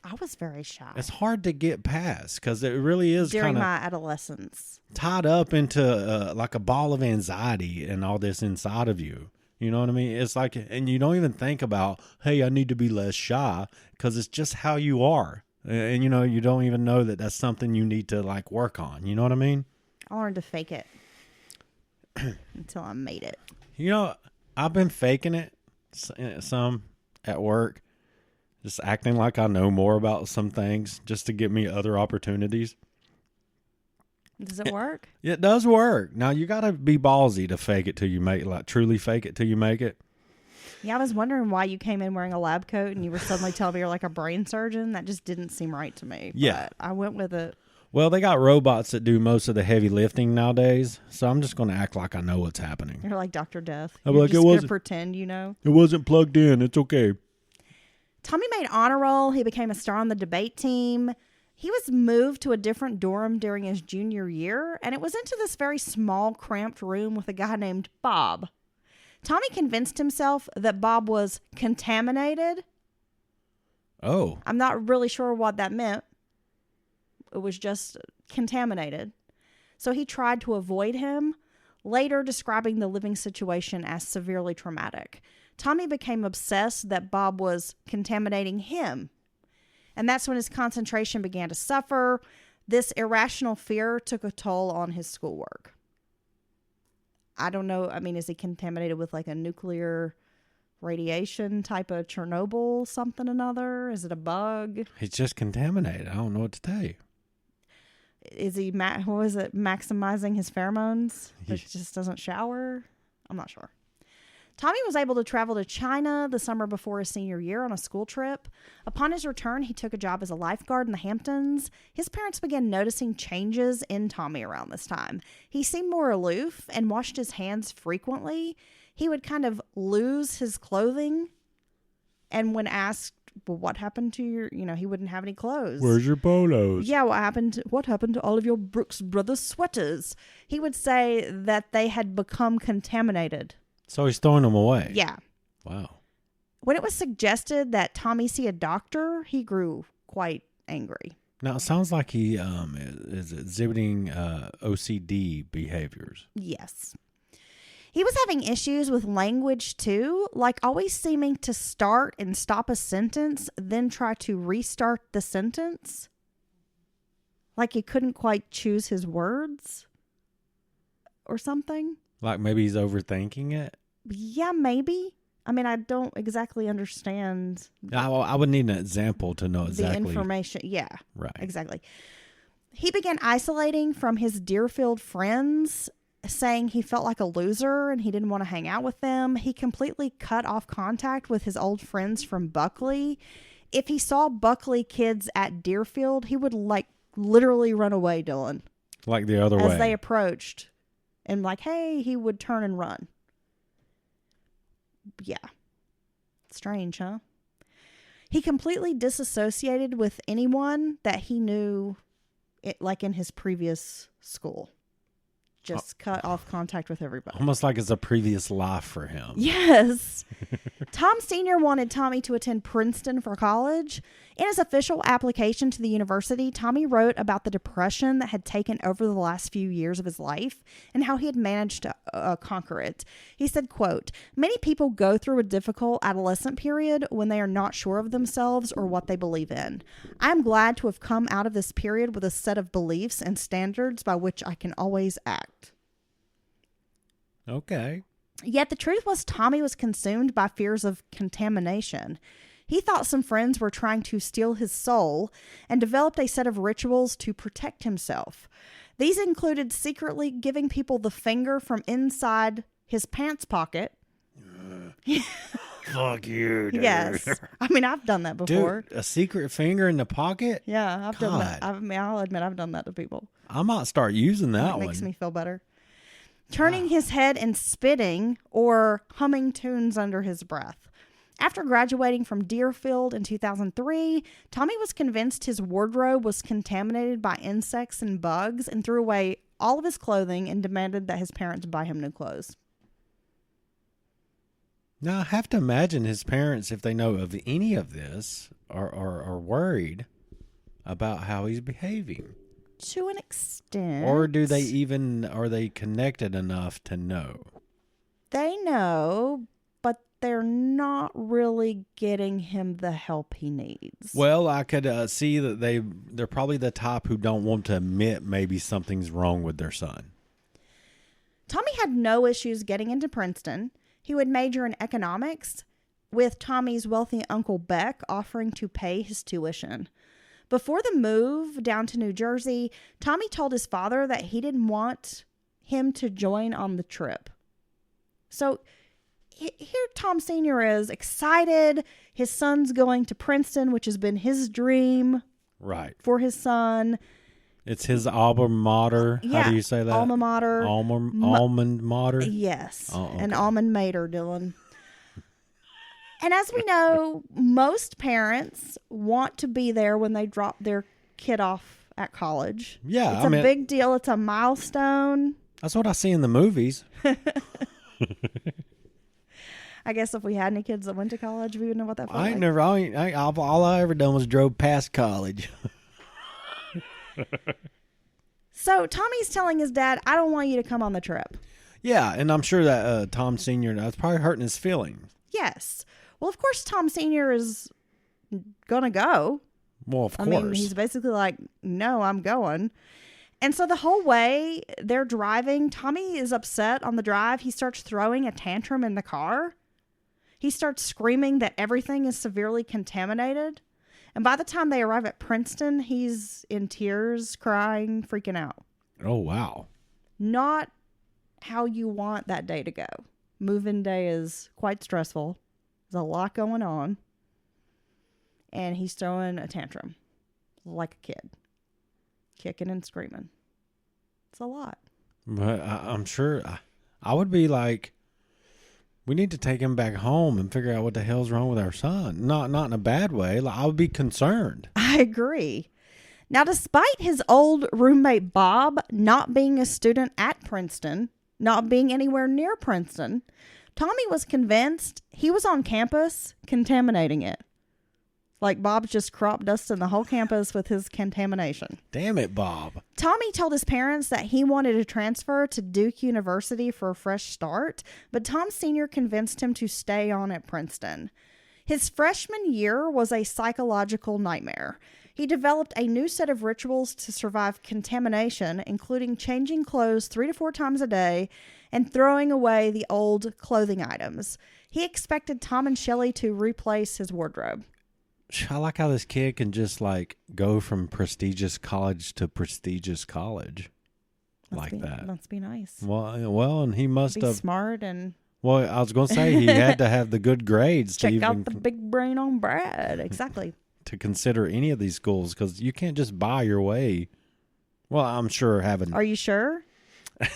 I was very shy. It's hard to get past because it really is during kind of my adolescence. Tied up into like a ball of anxiety and all this inside of you. You know what I mean? It's like, and you don't even think about, hey, I need to be less shy because it's just how you are. And, you don't even know that that's something you need to like work on. You know what I mean? I learned to fake it until I made it. I've been faking it some at work. Just acting like I know more about some things just to get me other opportunities. Does it work? It does work. Now, you got to be ballsy to fake it till you make it, like truly fake it till you make it. Yeah, I was wondering why you came in wearing a lab coat and you were suddenly telling me you're like a brain surgeon. That just didn't seem right to me. Yeah. But I went with it. Well, they got robots that do most of the heavy lifting nowadays, so I'm just going to act like I know what's happening. You're like Dr. Death. I'm You're like, just going to pretend you know. It wasn't plugged in. It's okay. Tommy made honor roll. He became a star on the debate team. He was moved to a different dorm during his junior year, and it was into this very small, cramped room with a guy named Bob. Tommy convinced himself that Bob was contaminated. Oh. I'm not really sure what that meant. It was just contaminated. So he tried to avoid him, later describing the living situation as severely traumatic. Tommy became obsessed that Bob was contaminating him. And that's when his concentration began to suffer. This irrational fear took a toll on his schoolwork. I don't know. I mean, is he contaminated with like a nuclear radiation type of Chernobyl something another? Is it a bug? He's just contaminated. I don't know what to tell you. Is he, maximizing his pheromones? He just doesn't shower? I'm not sure. Tommy was able to travel to China the summer before his senior year on a school trip. Upon his return, he took a job as a lifeguard in the Hamptons. His parents began noticing changes in Tommy around this time. He seemed more aloof and washed his hands frequently. He would kind of lose his clothing. And when asked, well, what happened to your, he wouldn't have any clothes. Where's your polos? Yeah, what happened to all of your Brooks Brothers sweaters? He would say that they had become contaminated. So he's throwing them away. Yeah. Wow. When it was suggested that Tommy see a doctor, he grew quite angry. Now, it sounds like he is exhibiting OCD behaviors. Yes. He was having issues with language too, like always seeming to start and stop a sentence, then try to restart the sentence. Like he couldn't quite choose his words or something. Like maybe he's overthinking it? Yeah, maybe. I mean, I don't exactly understand. I would need an example to know exactly. The information. Yeah. Right. Exactly. He began isolating from his Deerfield friends, saying he felt like a loser and he didn't want to hang out with them. He completely cut off contact with his old friends from Buckley. If he saw Buckley kids at Deerfield, he would like literally run away, Dylan. Like the other way. As they approached. And like, hey, he would turn and run. Yeah. Strange, huh? He completely disassociated with anyone that he knew, like in his previous school. just cut off contact with everybody. Almost like it's a previous life for him. Yes. Tom Sr. wanted Tommy to attend Princeton for college. In his official application to the university, Tommy wrote about the depression that had taken over the last few years of his life and how he had managed to conquer it. He said, quote, "Many people go through a difficult adolescent period when they are not sure of themselves or what they believe in. I am glad to have come out of this period with a set of beliefs and standards by which I can always act." Okay. Yet the truth was Tommy was consumed by fears of contamination. He thought some friends were trying to steal his soul and developed a set of rituals to protect himself. These included secretly giving people the finger from inside his pants pocket. Fuck you, dude. Yes. I mean, I've done that before. Dude, a secret finger in the pocket? Yeah, I've done that. God. I'll admit I've done that to people. I might start using that It one. makes me feel better. Turning his head and spitting or humming tunes under his breath. After graduating from Deerfield in 2003, Tommy was convinced his wardrobe was contaminated by insects and bugs and threw away all of his clothing and demanded that his parents buy him new clothes. Now, I have to imagine his parents, if they know of any of this, are worried about how he's behaving. To an extent. Or are they connected enough to know? They know, but they're not really getting him the help he needs. Well, I could see that they're probably the type who don't want to admit maybe something's wrong with their son. Tommy had no issues getting into Princeton. He would major in economics, with Tommy's wealthy Uncle Beck offering to pay his tuition. Before the move down to New Jersey, Tommy told his father that he didn't want him to join on the trip. So here Tom Sr. is excited. His son's going to Princeton, which has been his dream Right. for his son. It's his alma mater. Yeah, How do you say that? alma mater. Almond mater? Yes, Oh, okay. an almond mater, Dylan. And as we know, most parents want to be there when they drop their kid off at college. Yeah, It's a big deal. It's a milestone. That's what I see in the movies. I guess if we had any kids that went to college, we would know what that felt like. All I ever done was drove past college. So Tommy's telling his dad, "I don't want you to come on the trip." Yeah, and I'm sure that Tom Sr., that's probably hurting his feelings. Yes. Well, of course, Tom Sr. is going to go. Well, of I course. mean, he's basically like, "No, I'm going." And so the whole way they're driving, Tommy is upset on the drive. He starts throwing a tantrum in the car. He starts screaming that everything is severely contaminated. And by the time they arrive at Princeton, he's in tears, crying, freaking out. Oh, wow. Not how you want that day to go. Move-in day is quite stressful. There's a lot going on. And he's throwing a tantrum like a kid. Kicking and screaming. It's a lot. But I'm sure I would be like, we need to take him back home and figure out what the hell's wrong with our son. Not in a bad way. Like, I would be concerned. I agree. Now, despite his old roommate Bob not being a student at Princeton, not being anywhere near Princeton, Tommy was convinced he was on campus contaminating it. Like Bob's just crop dusting the whole campus with his contamination. Damn it, Bob. Tommy told his parents that he wanted to transfer to Duke University for a fresh start, but Tom Sr. convinced him to stay on at Princeton. His freshman year was a psychological nightmare. He developed a new set of rituals to survive contamination, including changing clothes 3 to 4 times a day and throwing away the old clothing items. He expected Tom and Shelley to replace his wardrobe. I like how this kid can just like go from prestigious college to prestigious college that. Must be nice. Well, and he must Be have. smart and Well, I was going to say he had to have the good grades to check out even the big brain on Brad. Exactly. to consider any of these schools, because you can't just buy your way. Well, I'm sure having. Are you sure?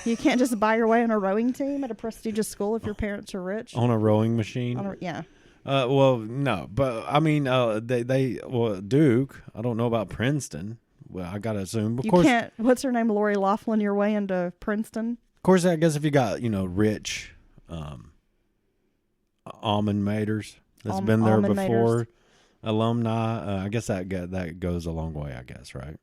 You can't just buy your way on a rowing team at a prestigious school if your parents are rich? On a rowing machine? Yeah. Well, no, but I mean, Duke. I don't know about Princeton. Well, I gotta assume. Of You course, can't. What's her name? Lori Loughlin. Your way into Princeton. of course. I guess if you got rich, almond maters that's been there almond before, maters. alumni. I guess that goes a long way. I guess, right?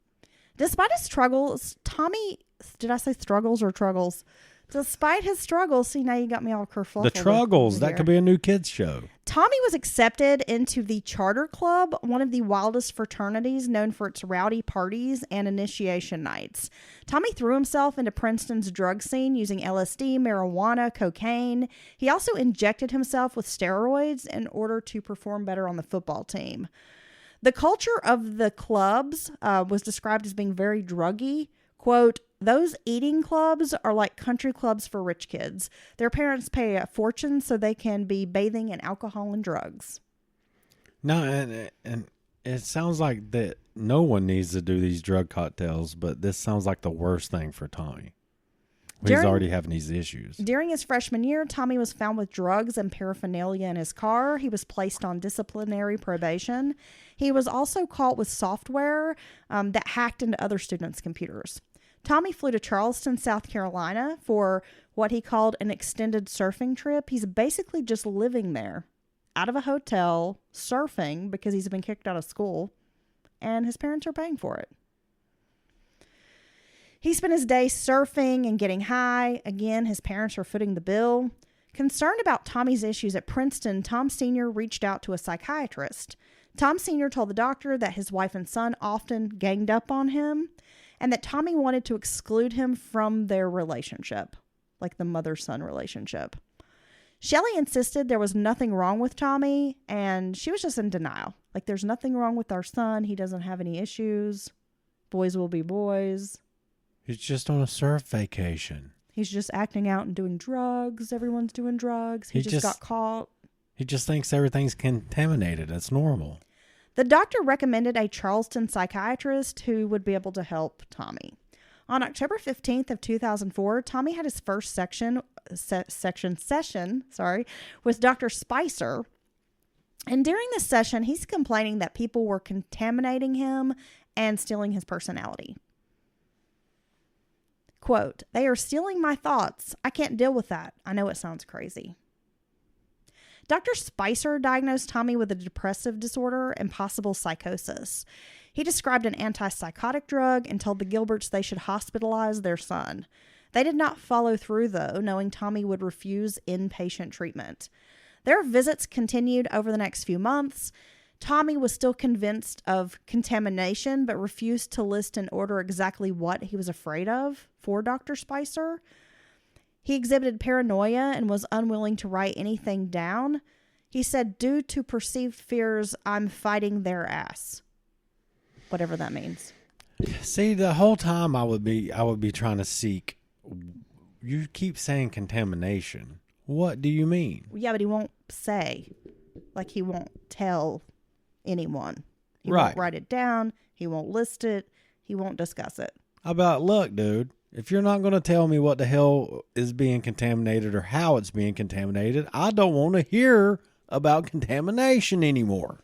Despite his struggles, Tommy. Did I say struggles or truggles? Despite his struggles, see, now you got me all kerfuffled. The Truggles. That could be a new kids show. Tommy was accepted into the Charter Club, one of the wildest fraternities known for its rowdy parties and initiation nights. Tommy threw himself into Princeton's drug scene using LSD, marijuana, cocaine. He also injected himself with steroids in order to perform better on the football team. The culture of the clubs was described as being very druggy. Quote, those eating clubs are like country clubs for rich kids. Their parents pay a fortune so they can be bathing in alcohol and drugs. No, and it sounds like that no one needs to do these drug cocktails, but this sounds like the worst thing for Tommy. He's already having these issues. During his freshman year, Tommy was found with drugs and paraphernalia in his car. He was placed on disciplinary probation. He was also caught with software that hacked into other students' computers. Tommy flew to Charleston, South Carolina for what he called an extended surfing trip. He's basically just living there out of a hotel, surfing because he's been kicked out of school, and his parents are paying for it. He spent his day surfing and getting high. Again, his parents are footing the bill. Concerned about Tommy's issues at Princeton, Tom Sr. reached out to a psychiatrist. Tom Sr. told the doctor that his wife and son often ganged up on him, and that Tommy wanted to exclude him from their relationship, like the mother-son relationship. Shelley insisted there was nothing wrong with Tommy, and she was just in denial. Like, there's nothing wrong with our son. He doesn't have any issues. Boys will be boys. He's just on a surf vacation. He's just acting out and doing drugs. Everyone's doing drugs. He just got caught. He just thinks everything's contaminated. That's normal. The doctor recommended a Charleston psychiatrist who would be able to help Tommy. On October 15th of 2004, Tommy had his first session with Dr. Spicer. And during this session, he's complaining that people were contaminating him and stealing his personality. Quote, they are stealing my thoughts. I can't deal with that. I know it sounds crazy. Dr. Spicer diagnosed Tommy with a depressive disorder and possible psychosis. He described an antipsychotic drug and told the Gilberts they should hospitalize their son. They did not follow through, though, knowing Tommy would refuse inpatient treatment. Their visits continued over the next few months. Tommy was still convinced of contamination, but refused to list and order exactly what he was afraid of for Dr. Spicer. He exhibited paranoia and was unwilling to write anything down. He said, due to perceived fears, I'm fighting their ass. Whatever that means. See, the whole time I would be trying to seek. You keep saying contamination. What do you mean? Yeah, but he won't say. Like, he won't tell anyone. He Right. won't write it down. He won't list it. He won't discuss it. About, look, dude, if you're not going to tell me what the hell is being contaminated or how it's being contaminated, I don't want to hear about contamination anymore.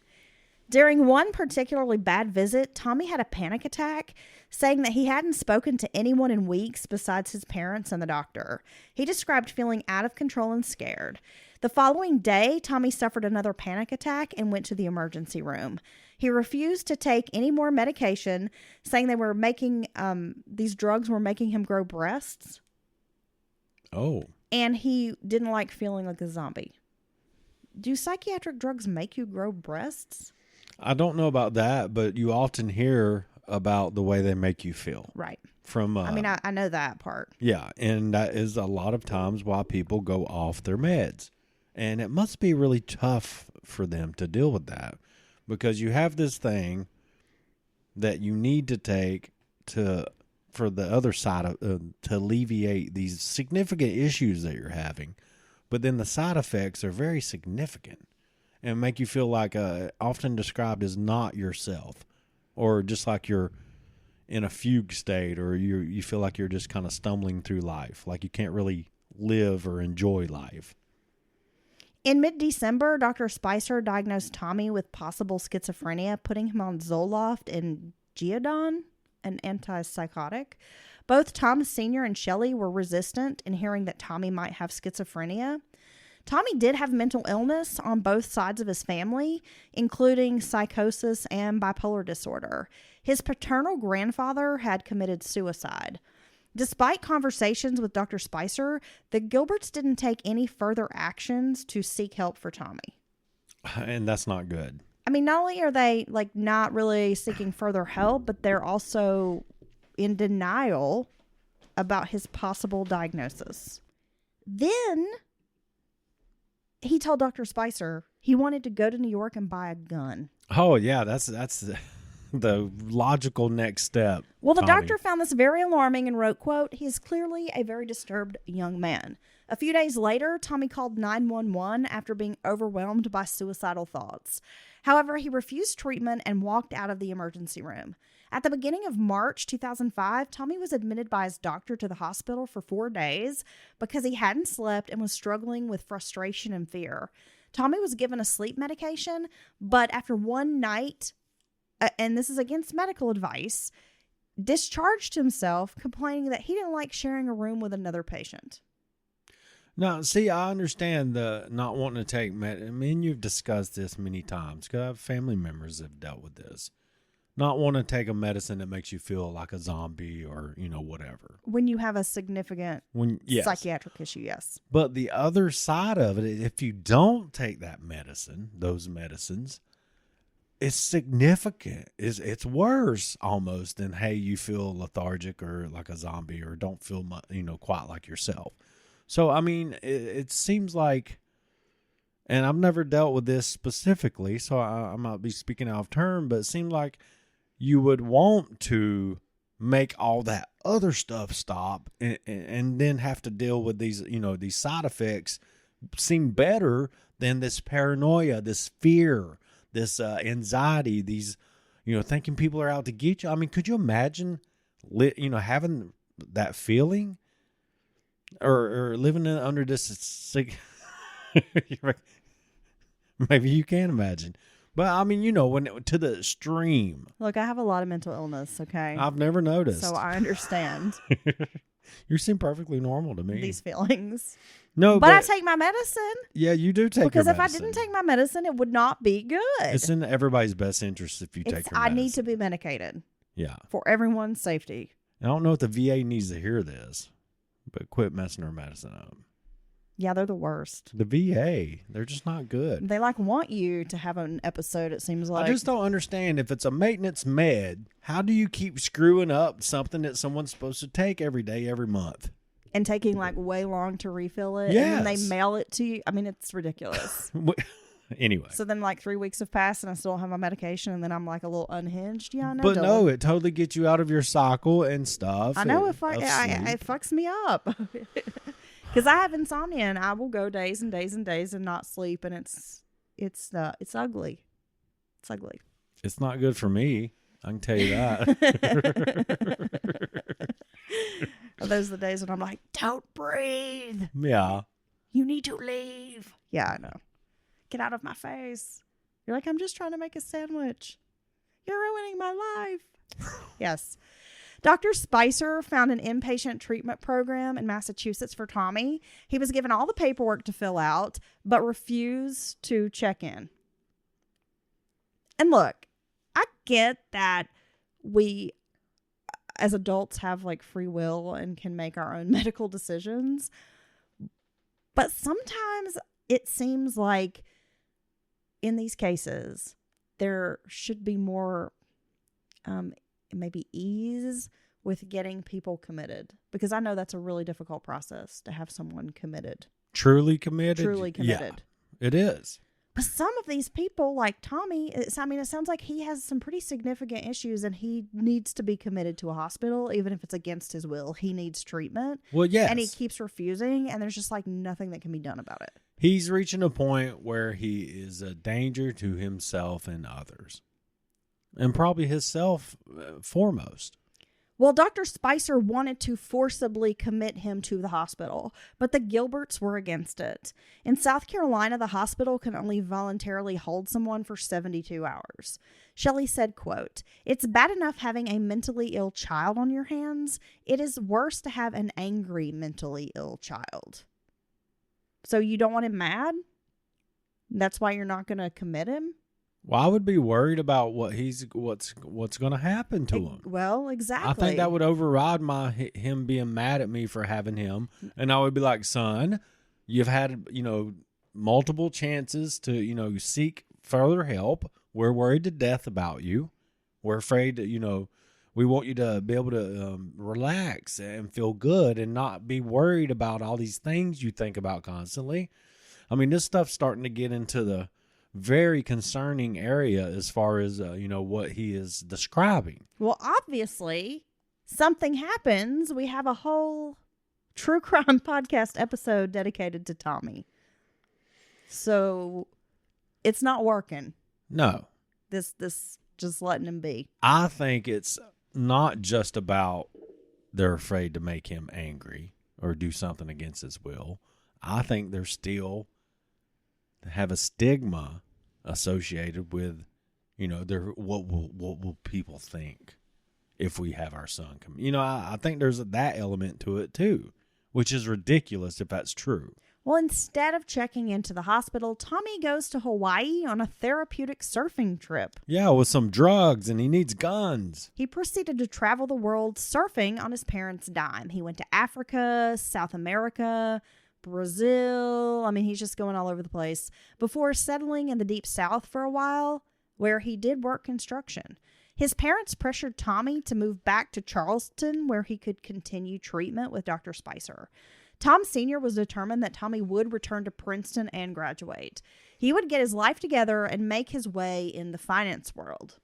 During one particularly bad visit, Tommy had a panic attack, saying that he hadn't spoken to anyone in weeks besides his parents and the doctor. He described feeling out of control and scared. The following day, Tommy suffered another panic attack and went to the emergency room. He refused to take any more medication, saying they were making these drugs were making him grow breasts. Oh. And he didn't like feeling like a zombie. Do psychiatric drugs make you grow breasts? I don't know about that, but you often hear about the way they make you feel. Right. From I know that part. Yeah, and that is a lot of times why people go off their meds. And it must be really tough for them to deal with that, because you have this thing that you need to take for the other side of to alleviate these significant issues that you're having, but then the side effects are very significant and make you feel like often described as not yourself, or just like you're in a fugue state, or you feel like you're just kind of stumbling through life, like you can't really live or enjoy life. In mid-December, Dr. Spicer diagnosed Tommy with possible schizophrenia, putting him on Zoloft and Geodon. an antipsychotic. Both Thomas Sr. and Shelley were resistant in hearing that Tommy might have schizophrenia. Tommy did have mental illness on both sides of his family, including psychosis and bipolar disorder. His paternal grandfather had committed suicide. Despite conversations with Dr. Spicer, the Gilberts didn't take any further actions to seek help for Tommy. And that's not good. I mean, not only are they like not really seeking further help, but they're also in denial about his possible diagnosis. Then he told Dr. Spicer he wanted to go to New York and buy a gun. Oh, yeah, that's the logical next step. Well, the Tommy. doctor found this very alarming and wrote, quote, "He is clearly a very disturbed young man." A few days later, Tommy called 911 after being overwhelmed by suicidal thoughts. However, he refused treatment and walked out of the emergency room. At the beginning of March 2005, Tommy was admitted by his doctor to the hospital for 4 days because he hadn't slept and was struggling with frustration and fear. Tommy was given a sleep medication, but after one night, and this is against medical advice, discharged himself, complaining that he didn't like sharing a room with another patient. Now, see, I understand the not wanting to take I mean, you've discussed this many times because I have family members that have dealt with this. Not want to take a medicine that makes you feel like a zombie or, whatever. When you have a significant Yes. psychiatric issue, yes. But the other side of it, if you don't take that medicine, those medicines, it's significant. It's worse almost than, hey, you feel lethargic or like a zombie or don't feel, quite like yourself. So, I mean, it seems like, and I've never dealt with this specifically, so I might be speaking out of turn, but it seemed like you would want to make all that other stuff stop and then have to deal with these, these side effects seem better than this paranoia, this fear, this anxiety, these, thinking people are out to get you. I mean, could you imagine, having that feeling or living under this maybe you can imagine. But I mean, when to the extreme. Look, I have a lot of mental illness, okay? I've never noticed. So I understand You seem perfectly normal to me. these feelings. No, but I take my medicine. Yeah, you do take because your if I medicine. didn't take my medicine, it would not be good. It's in everybody's best interest if you take your medicine. I need to be medicated. Yeah. For everyone's safety. I don't know if the VA needs to hear this, but quit messing their medicine up. Yeah, they're the worst. The VA, they're just not good. They want you to have an episode, it seems like. I just don't understand, if it's a maintenance med, how do you keep screwing up something that someone's supposed to take every day, every month? And taking way long to refill it. Yes. And then they mail it to you. I mean, it's ridiculous. Anyway. So then 3 weeks have passed and I still don't have my medication and then I'm a little unhinged. Yeah, I know. But Dylan. no, it totally gets you out of your cycle and stuff. I know of it sleep. fucks me up. Because I have insomnia and I will go days and days and days and not sleep, and it's ugly. It's ugly. It's not good for me. I can tell you that. Are those the days when I'm like, don't breathe. Yeah. You need to leave. Yeah, I know. Get out of my face. You're like, I'm just trying to make a sandwich. You're ruining my life. Yes. Dr. Spicer found an inpatient treatment program in Massachusetts for Tommy. He was given all the paperwork to fill out, but refused to check in. And look, I get that we, as adults, have free will and can make our own medical decisions. But sometimes it seems like in these cases, there should be more maybe ease with getting people committed, because I know that's a really difficult process to have someone committed. Truly committed? Truly committed. Yeah, it is. But some of these people, like Tommy, it sounds like he has some pretty significant issues and he needs to be committed to a hospital, even if it's against his will. He needs treatment. Well, yes. And he keeps refusing, and there's just nothing that can be done about it. He's reaching a point where he is a danger to himself and others. And probably himself foremost. Well, Dr. Spicer wanted to forcibly commit him to the hospital, but the Gilberts were against it. In South Carolina, the hospital can only voluntarily hold someone for 72 hours. Shelley said, quote, "It's bad enough having a mentally ill child on your hands. It is worse to have an angry mentally ill child." So you don't want him mad? That's why you're not going to commit him? Well, I would be worried about what's going to happen to him. Well, exactly. I think that would override him being mad at me for having him, and I would be like, "Son, you've had multiple chances to seek further help. We're worried to death about you. We're afraid that we want you to be able to relax and feel good and not be worried about all these things you think about constantly." I mean, this stuff's starting to get into the very concerning area as far as what he is describing. Well, obviously, something happens. We have a whole true crime podcast episode dedicated to Tommy. So it's not working. No. This just letting him be. I think it's not just about they're afraid to make him angry or do something against his will. I think they're still have a stigma associated with, what will people think if we have our son come? I think there's that element to it too, which is ridiculous if that's true. Well, instead of checking into the hospital, Tommy goes to Hawaii on a therapeutic surfing trip. Yeah, with some drugs, and he needs guns. He proceeded to travel the world surfing on his parents' dime. He went to Africa, South America, Brazil. I mean, he's just going all over the place before settling in the deep South for a while, where he did work construction. His parents pressured Tommy to move back to Charleston, where he could continue treatment with Dr. Spicer. Tom Sr. was determined that Tommy would return to Princeton and graduate. He would get his life together and make his way in the finance world.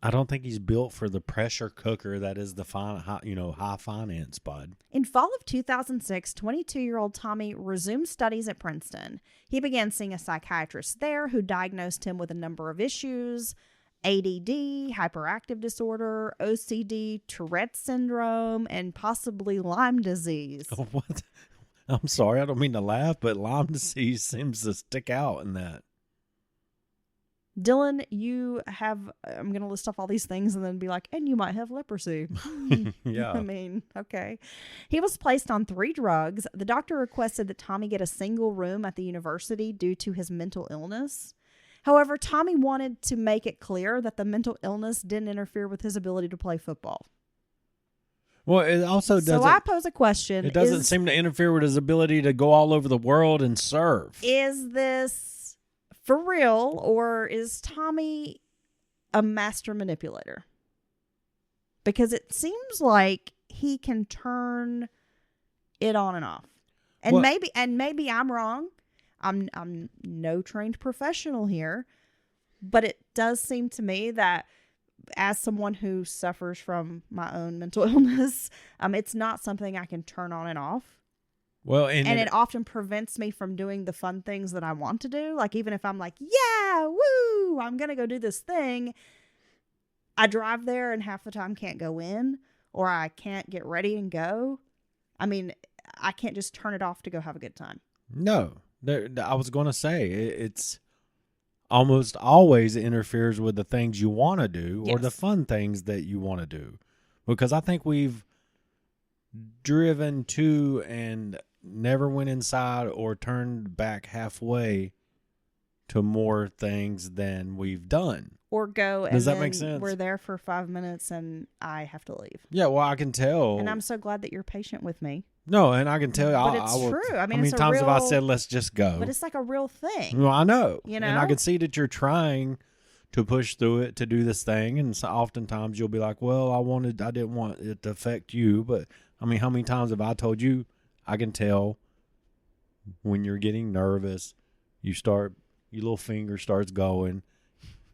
I don't think he's built for the pressure cooker that is the high finance, bud. In fall of 2006, 22-year-old Tommy resumed studies at Princeton. He began seeing a psychiatrist there who diagnosed him with a number of issues: ADD, hyperactive disorder, OCD, Tourette's syndrome, and possibly Lyme disease. Oh, what? I'm sorry, I don't mean to laugh, but Lyme disease seems to stick out in that. Dylan, I'm going to list off all these things and then be like, and you might have leprosy. Yeah. I mean, okay. He was placed on 3 drugs. The doctor requested that Tommy get a single room at the university due to his mental illness. However, Tommy wanted to make it clear that the mental illness didn't interfere with his ability to play football. Well, it also doesn't. So I pose a question. It doesn't seem to interfere with his ability to go all over the world and serve. Is this for real, or is Tommy a master manipulator? Because it seems like he can turn it on and off. And well, maybe I'm wrong. I'm no trained professional here, but it does seem to me that as someone who suffers from my own mental illness, it's not something I can turn on and off. Well, and it often prevents me from doing the fun things that I want to do. Like, even if I'm like, yeah, woo, I'm going to go do this thing, I drive there and half the time can't go in, or I can't get ready and go. I mean, I can't just turn it off to go have a good time. No, I was going to say it's almost always interferes with the things you want to do, yes, or the fun things that you want to do. Because I think we've driven to and never went inside or turned back halfway to more things than we've done. Or go and does that make sense? We're there for 5 minutes and I have to leave. Yeah, well, I can tell. And I'm so glad that you're patient with me. No, and I can tell you. But it's true. I mean, how many times have I said, let's just go? But it's like a real thing. Well, I know. You know? And I can see that you're trying to push through it, to do this thing. And so oftentimes you'll be like, well, I didn't want it to affect you. But I mean, how many times have I told you? I can tell when you're getting nervous, your little finger starts going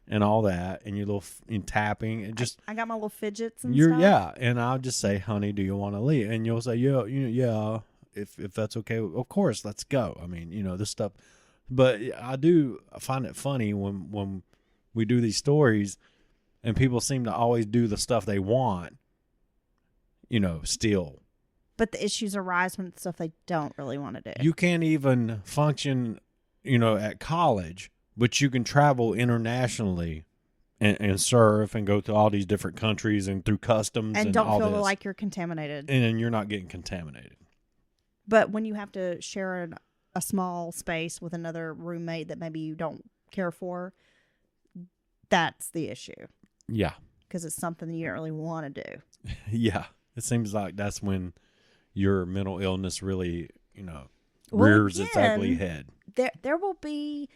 and all that, and your little tapping, and just I got my little fidgets and stuff. Yeah, and I'll just say, honey, do you want to leave? And you'll say, yeah, if that's okay, of course, let's go. I mean, this stuff. But I find it funny when we do these stories, and people seem to always do the stuff they want, still. But the issues arise when it's stuff they don't really want to do. You can't even function, at college, but you can travel internationally and surf and go to all these different countries and through customs and don't all feel this. like you're contaminated. And then you're not getting contaminated. But when you have to share a small space with another roommate that maybe you don't care for, that's the issue. Yeah. Because it's something you don't really want to do. Yeah. It seems like that's when your mental illness really, rears its ugly head. There will be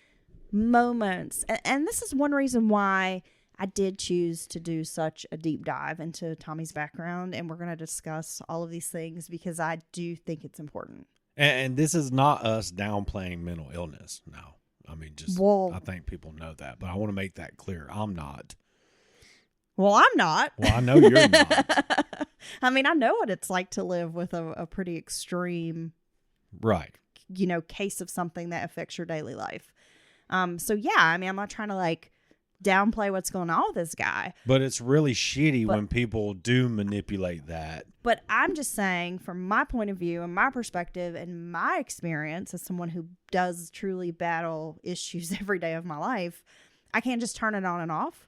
moments, and this is one reason why I did choose to do such a deep dive into Tommy's background, and we're going to discuss all of these things because I do think it's important. And this is not us downplaying mental illness. No. I mean, I think people know that, but I want to make that clear. I'm not. Well, I'm not. Well, I know you're not. I mean, I know what it's like to live with a pretty extreme, right, case of something that affects your daily life. So yeah, I mean, I'm not trying to downplay what's going on with this guy. But it's really shitty when people do manipulate that. But I'm just saying, from my point of view and my perspective and my experience as someone who does truly battle issues every day of my life, I can't just turn it on and off.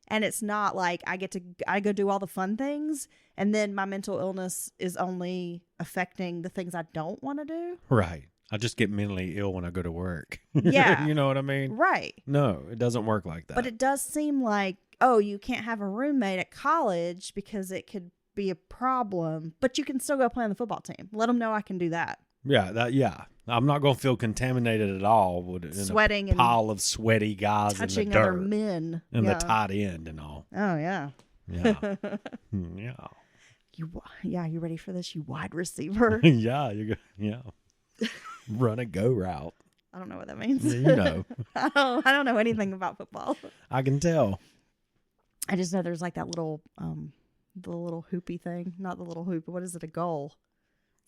And it's not like I go do all the fun things and then my mental illness is only affecting the things I don't want to do. Right. I just get mentally ill when I go to work. Yeah. You know what I mean? Right. No, it doesn't work like that. But it does seem like, oh, you can't have a roommate at college because it could be a problem, but you can still go play on the football team. Let them know I can do that. Yeah. I'm not going to feel contaminated at all with sweating a pile of sweaty guys touching in the dirt. other men. And the tight end and all. Oh, yeah. Yeah. Yeah. You ready for this, you wide receiver? Yeah. Run a go route. I don't know what that means. I don't know anything about football. I can tell. I just know there's that little the little hoopy thing. Not the little hoop. What is it? A goal.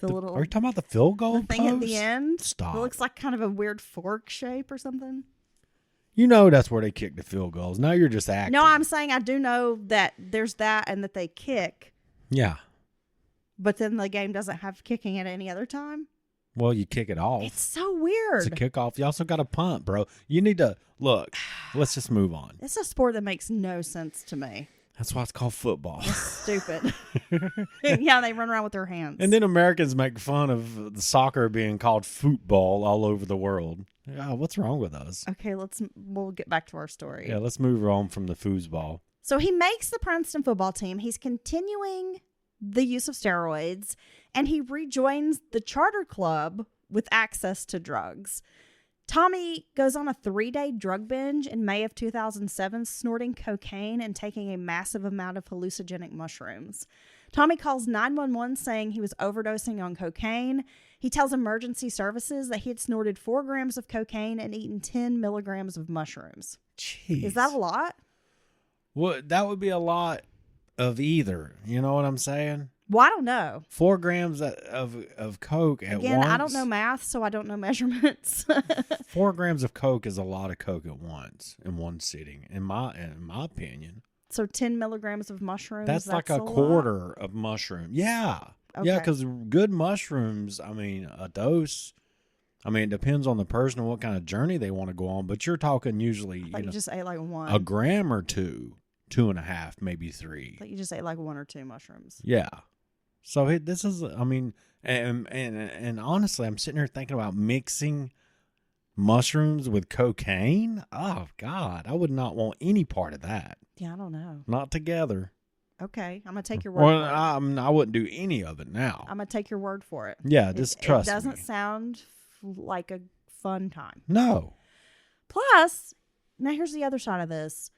Are you talking about the field goal thing post? at the end? Stop. It looks like kind of a weird fork shape or something. That's where they kick the field goals. Now you're just acting. No, I'm saying I do know that there's that and that they kick. Yeah. But then the game doesn't have kicking at any other time. Well, you kick it off. It's so weird. It's a kickoff. You also got to punt, bro. You need to look. Let's just move on. It's a sport that makes no sense to me. That's why it's called football. It's stupid. Yeah, they run around with their hands. And then Americans make fun of the soccer being called football all over the world. Yeah, what's wrong with us? Okay, we'll get back to our story. Yeah, let's move on from the foosball. So he makes the Princeton football team. He's continuing the use of steroids, and he rejoins the charter club with access to drugs. Tommy goes on a 3-day drug binge in May of 2007, snorting cocaine and taking a massive amount of hallucinogenic mushrooms. Tommy calls 911 saying he was overdosing on cocaine. He tells emergency services that he had snorted 4 grams of cocaine and eaten 10 milligrams of mushrooms. Jeez. Is that a lot? Well, that would be a lot of either. You know what I'm saying? Well, I don't know. 4 grams of coke at once. Again, I don't know math, so I don't know measurements. 4 grams of coke is a lot of coke at once in one sitting, in my opinion. So 10 milligrams of mushrooms. That's like a quarter of mushroom. Yeah. Okay. Yeah, because good mushrooms, I mean, a dose, I mean, it depends on the person and what kind of journey they want to go on, but you're talking usually, you just ate like 1. a gram or 2, 2.5, maybe 3. Like you just ate like 1 or 2 mushrooms. Yeah. So this is, I mean, and honestly, I'm sitting here thinking about mixing mushrooms with cocaine. Oh, God, I would not want any part of that. Yeah, I don't know. Not together. Okay, I'm going to take your word for it. I wouldn't do any of it now. I'm going to take your word for it. Yeah, just trust me. It doesn't sound like a fun time. No. Plus, now here's the other side of this.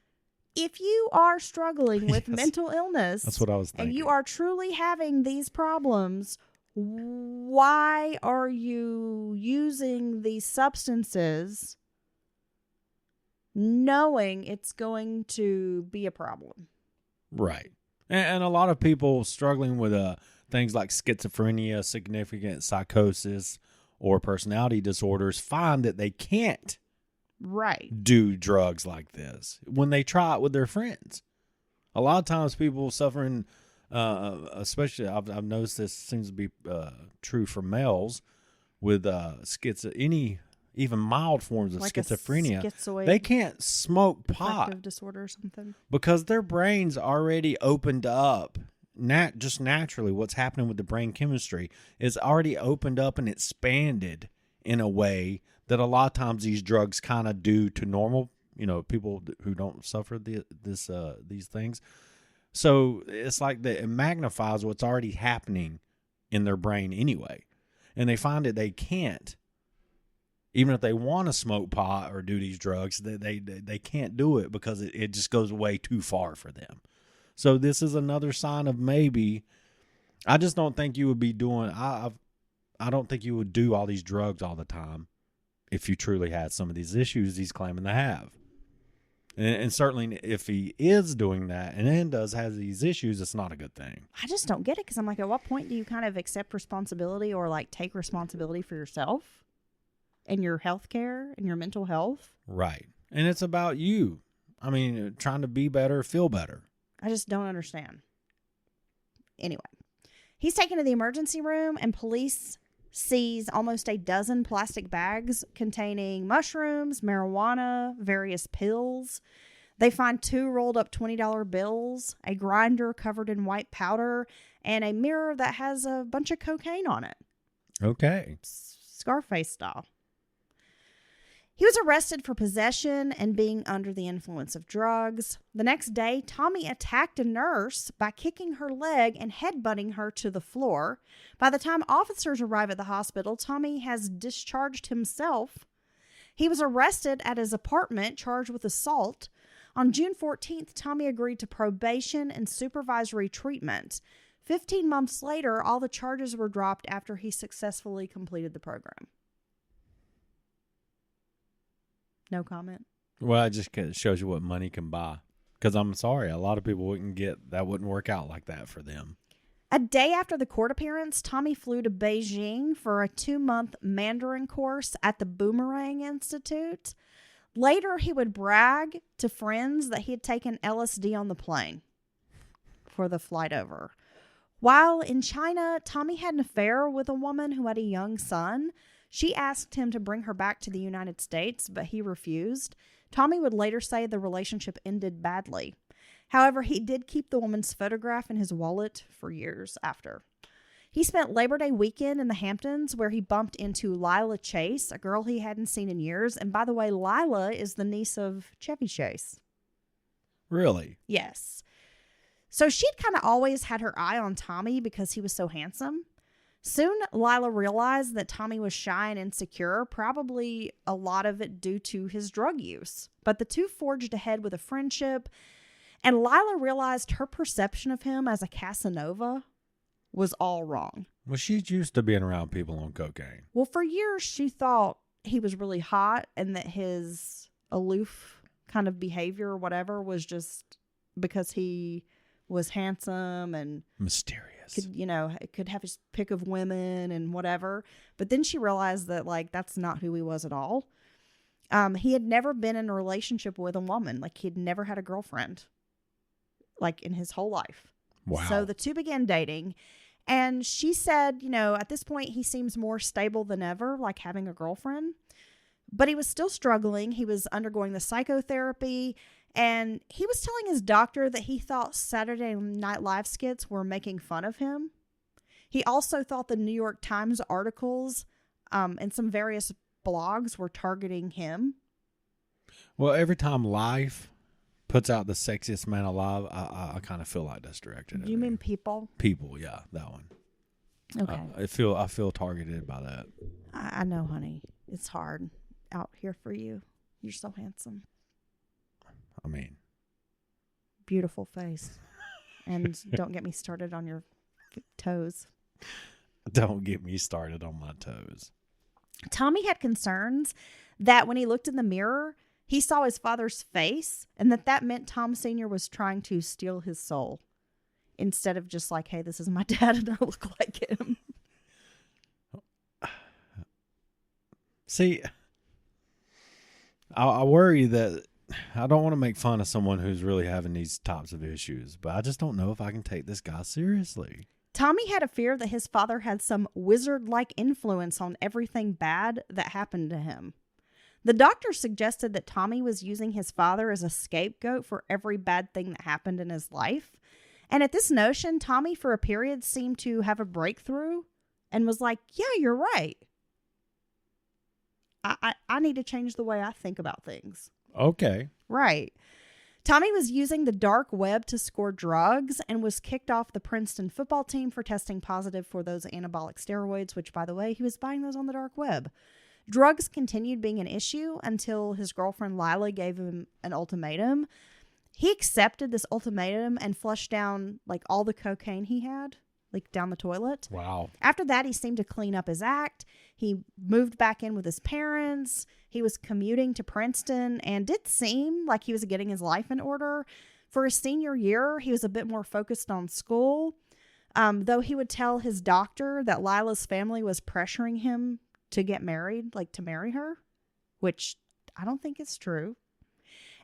If you are struggling with mental illness, that's what I was thinking, and you are truly having these problems, why are you using these substances knowing it's going to be a problem? Right. And a lot of people struggling with things like schizophrenia, significant psychosis, or personality disorders find that they can't right do drugs like this when they try it with their friends. A lot of times people suffering, especially I've noticed this seems to be true for males with even mild forms of Like schizophrenia. a schizoid They can't smoke pot affective disorder or something. because their brain's already opened up. Just naturally, what's happening with the brain chemistry is already opened up and expanded in a way that a lot of times these drugs kind of do to normal, people who don't suffer these things. So it's like that it magnifies what's already happening in their brain anyway, and they find that they can't, even if they want to smoke pot or do these drugs, they can't do it because it just goes way too far for them. So this is another sign of maybe. I just don't think you would be doing. I don't think you would do all these drugs all the time if you truly had some of these issues he's claiming to have. And certainly if he is doing that and then has these issues, it's not a good thing. I just don't get it because I'm like, at what point do you kind of accept responsibility or like take responsibility for yourself and your health care and your mental health? Right. And it's about you. I mean, trying to be better, feel better. I just don't understand. Anyway, he's taken to the emergency room and police seize almost a dozen plastic bags containing mushrooms, marijuana, various pills. They find 2 rolled up $20 bills, a grinder covered in white powder, and a mirror that has a bunch of cocaine on it. Okay. Scarface style. He was arrested for possession and being under the influence of drugs. The next day, Tommy attacked a nurse by kicking her leg and headbutting her to the floor. By the time officers arrive at the hospital, Tommy has discharged himself. He was arrested at his apartment, charged with assault. On June 14th, Tommy agreed to probation and supervisory treatment. 15 months later, all the charges were dropped after he successfully completed the program. No comment. Well, it just shows you what money can buy. Because I'm sorry, a lot of people wouldn't work out like that for them. A day after the court appearance, Tommy flew to Beijing for a 2-month Mandarin course at the Boomerang Institute. Later, he would brag to friends that he had taken LSD on the plane for the flight over. While in China, Tommy had an affair with a woman who had a young son. She asked him to bring her back to the United States, but he refused. Tommy would later say the relationship ended badly. However, he did keep the woman's photograph in his wallet for years after. He spent Labor Day weekend in the Hamptons where he bumped into Lila Chase, a girl he hadn't seen in years. And by the way, Lila is the niece of Chevy Chase. Really? Yes. So she'd kind of always had her eye on Tommy because he was so handsome. Soon, Lila realized that Tommy was shy and insecure, probably a lot of it due to his drug use. But the two forged ahead with a friendship, and Lila realized her perception of him as a Casanova was all wrong. Well, she's used to being around people on cocaine. Well, for years, she thought he was really hot and that his aloof kind of behavior or whatever was just because he was handsome and mysterious. Could have his pick of women and whatever. But then she realized that, that's not who he was at all. He had never been in a relationship with a woman. He'd never had a girlfriend, in his whole life. Wow. So the two began dating. And she said, at this point, he seems more stable than ever, having a girlfriend. But he was still struggling. He was undergoing the psychotherapy. And he was telling his doctor that he thought Saturday Night Live skits were making fun of him. He also thought the New York Times articles and some various blogs were targeting him. Well, every time Life puts out the sexiest man alive, I kind of feel like that's directed at Do you me. mean People? People, yeah, that one. Okay. I feel targeted by that. I know, honey. It's hard out here for you. You're so handsome. I mean, beautiful face. And don't get me started on your toes. Don't get me started on my toes. Tommy had concerns that when he looked in the mirror, he saw his father's face and that meant Tom Sr. was trying to steal his soul instead of just hey, this is my dad and I look like him. See, I worry that I don't want to make fun of someone who's really having these types of issues, but I just don't know if I can take this guy seriously. Tommy had a fear that his father had some wizard-like influence on everything bad that happened to him. The doctor suggested that Tommy was using his father as a scapegoat for every bad thing that happened in his life. And at this notion, Tommy, for a period, seemed to have a breakthrough and was like, yeah, you're right. I need to change the way I think about things. Okay. Right. Tommy was using the dark web to score drugs and was kicked off the Princeton football team for testing positive for those anabolic steroids, which, by the way, he was buying those on the dark web. Drugs continued being an issue until his girlfriend Lila gave him an ultimatum. He accepted this ultimatum and flushed down like all the cocaine he had, like down the toilet. Wow. After that, he seemed to clean up his act. He moved back in with his parents. He was commuting to Princeton and did seem like he was getting his life in order. For his senior year, he was a bit more focused on school, though he would tell his doctor that Lila's family was pressuring him to get married, like to marry her, which I don't think is true,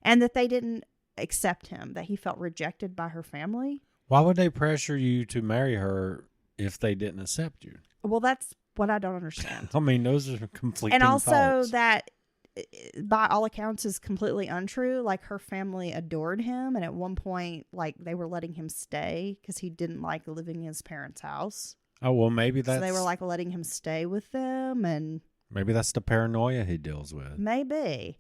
and that they didn't accept him, that he felt rejected by her family. Why would they pressure you to marry her if they didn't accept you? Well, that's what I don't understand. I mean, those are conflicting And also thoughts. that, by all accounts, is completely untrue. Like, her family adored him, and at one point, like, they were letting him stay because he didn't like living in his parents' house. Oh, well, maybe that's... So they were, like, letting him stay with them, and... Maybe that's the paranoia he deals with. Maybe.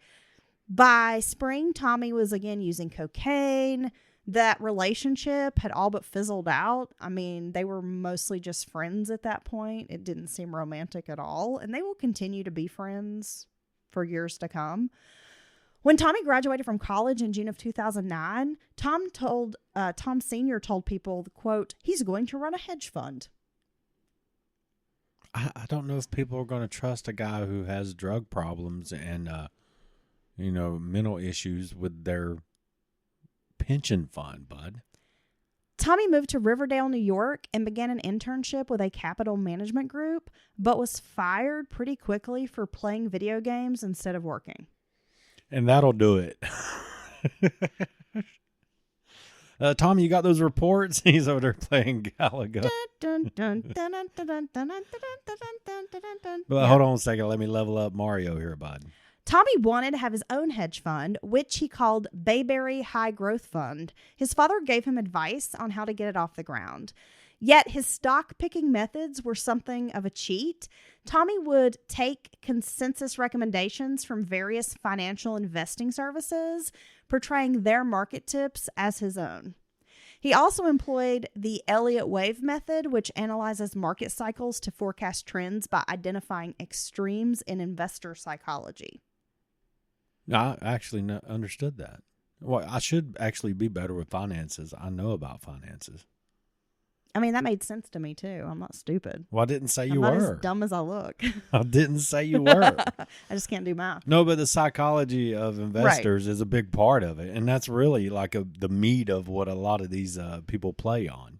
By spring, Tommy was again using cocaine. That relationship had all but fizzled out. I mean, they were mostly just friends at that point. It didn't seem romantic at all. And they will continue to be friends for years to come. When Tommy graduated from college in June of 2009, Tom Sr. told people, quote, he's going to run a hedge fund. I don't know if people are going to trust a guy who has drug problems and, mental issues with their pension fund, bud. Tommy moved to Riverdale, New York, and began an internship with a capital management group, but was fired pretty quickly for playing video games instead of working. And that'll do it. Tommy, you got those reports? He's over there playing Galaga. But hold on a second. Let me level up Mario here, bud. Tommy wanted to have his own hedge fund, which he called Bayberry High Growth Fund. His father gave him advice on how to get it off the ground. Yet his stock picking methods were something of a cheat. Tommy would take consensus recommendations from various financial investing services, portraying their market tips as his own. He also employed the Elliott Wave method, which analyzes market cycles to forecast trends by identifying extremes in investor psychology. I actually understood that. Well, I should actually be better with finances. I know about finances. I mean, that made sense to me, too. I'm not stupid. Well, I didn't say I'm you were. not as dumb as I look. I didn't say you were. I just can't do math. No, but the psychology of investors is a big part of it. And that's really like the meat of what a lot of these people play on.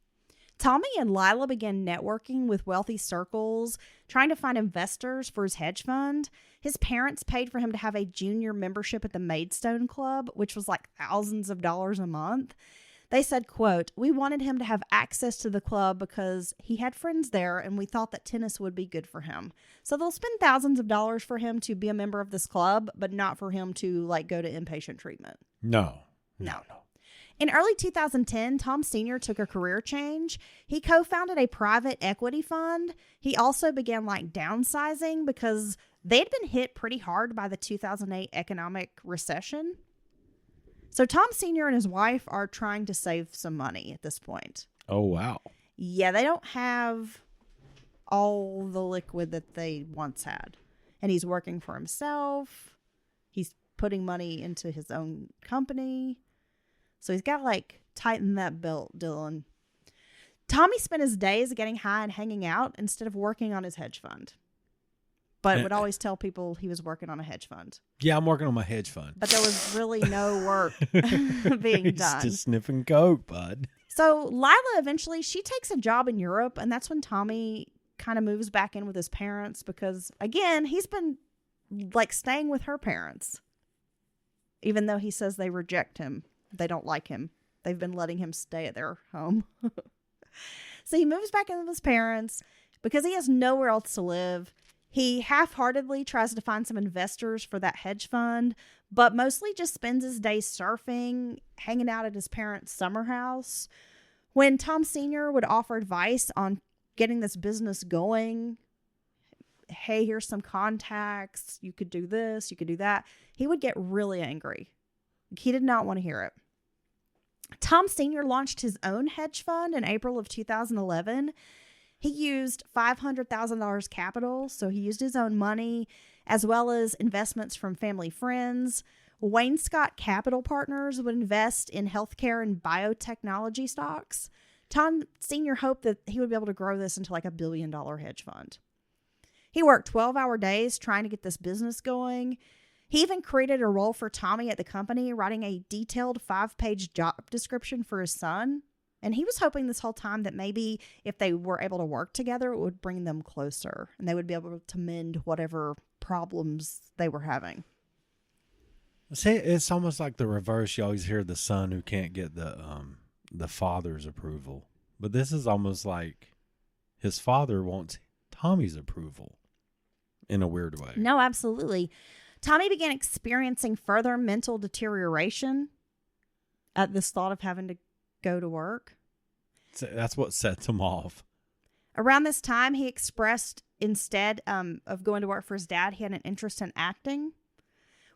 Tommy and Lila began networking with wealthy circles, trying to find investors for his hedge fund. His parents paid for him to have a junior membership at the Maidstone Club, which was like thousands of dollars a month. They said, quote, we wanted him to have access to the club because he had friends there and we thought that tennis would be good for him. So they'll spend thousands of dollars for him to be a member of this club, but not for him to like go to inpatient treatment. No. In early 2010, Tom Sr. took a career change. He co-founded a private equity fund. He also began like downsizing because they had been hit pretty hard by the 2008 economic recession. So Tom Sr. and his wife are trying to save some money at this point. Oh, wow. Yeah, they don't have all the liquid that they once had. And he's working for himself. He's putting money into his own company. So he's got to like tighten that belt, Dylan. Tommy spent his days getting high and hanging out instead of working on his hedge fund. But would always tell people he was working on a hedge fund. Yeah, I'm working on my hedge fund. But there was really no work being done. Just sniffing coke, bud. So Lila eventually, she takes a job in Europe. And that's when Tommy kind of moves back in with his parents. Because, again, he's been like staying with her parents. even though he says they reject him. They don't like him. They've been letting him stay at their home. So he moves back in with his parents because he has nowhere else to live. He half-heartedly tries to find some investors for that hedge fund, but mostly just spends his days surfing, hanging out at his parents' summer house. When Tom Sr. would offer advice on getting this business going, hey, here's some contacts, you could do this, you could do that, he would get really angry. He did not want to hear it. Tom Sr. launched his own hedge fund in April of 2011. He used $500,000 capital, so he used his own money, as well as investments from family friends. Wayne Scott Capital Partners would invest in healthcare and biotechnology stocks. Tom Sr. hoped that he would be able to grow this into like $1 billion hedge fund. He worked 12-hour days trying to get this business going. He even created a role for Tommy at the company, writing a detailed 5-page job description for his son. And he was hoping this whole time that maybe if they were able to work together, it would bring them closer and they would be able to mend whatever problems they were having. See, it's almost like the reverse. You always hear the son who can't get the father's approval. But this is almost like his father wants Tommy's approval in a weird way. No, absolutely. Tommy began experiencing further mental deterioration at this thought of having to go to work. So that's what sets him off. Around this time, he expressed instead of going to work for his dad, he had an interest in acting.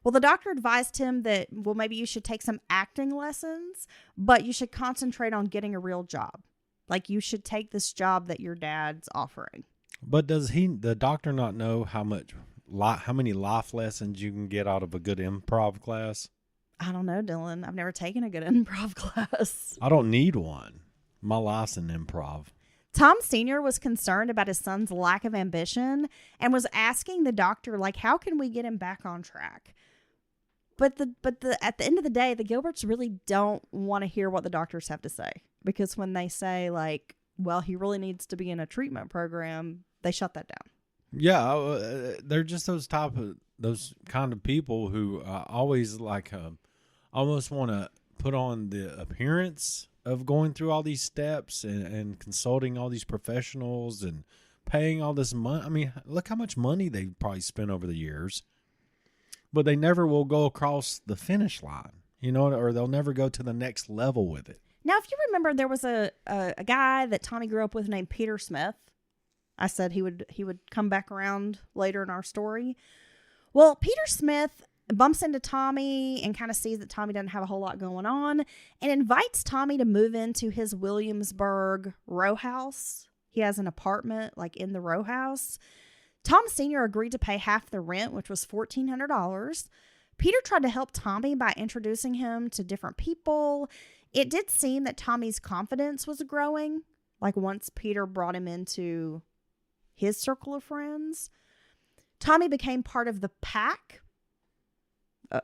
Well, the doctor advised him that, well, maybe you should take some acting lessons, but you should concentrate on getting a real job. Like you should take this job that your dad's offering. But does the doctor not know how many life lessons you can get out of a good improv class? I don't know, Dylan. I've never taken a good improv class. I don't need one. My life's an improv. Tom Sr. was concerned about his son's lack of ambition and was asking the doctor, like, how can we get him back on track? But at the end of the day, the Gilberts really don't want to hear what the doctors have to say. Because when they say, like, well, he really needs to be in a treatment program, they shut that down. Yeah, they're just those kind of people who always like almost want to put on the appearance of going through all these steps and consulting all these professionals and paying all this money. I mean, look how much money they've probably spent over the years, but they never will go across the finish line, or they'll never go to the next level with it. Now, if you remember, there was a guy that Tommy grew up with named Peter Smith. I said he would come back around later in our story. Well, Peter Smith bumps into Tommy and kind of sees that Tommy doesn't have a whole lot going on and invites Tommy to move into his Williamsburg row house. He has an apartment like in the row house. Tom Sr. agreed to pay half the rent, which was $1,400. Peter tried to help Tommy by introducing him to different people. It did seem that Tommy's confidence was growing, like once Peter brought him into his circle of friends. Tommy became part of the pack,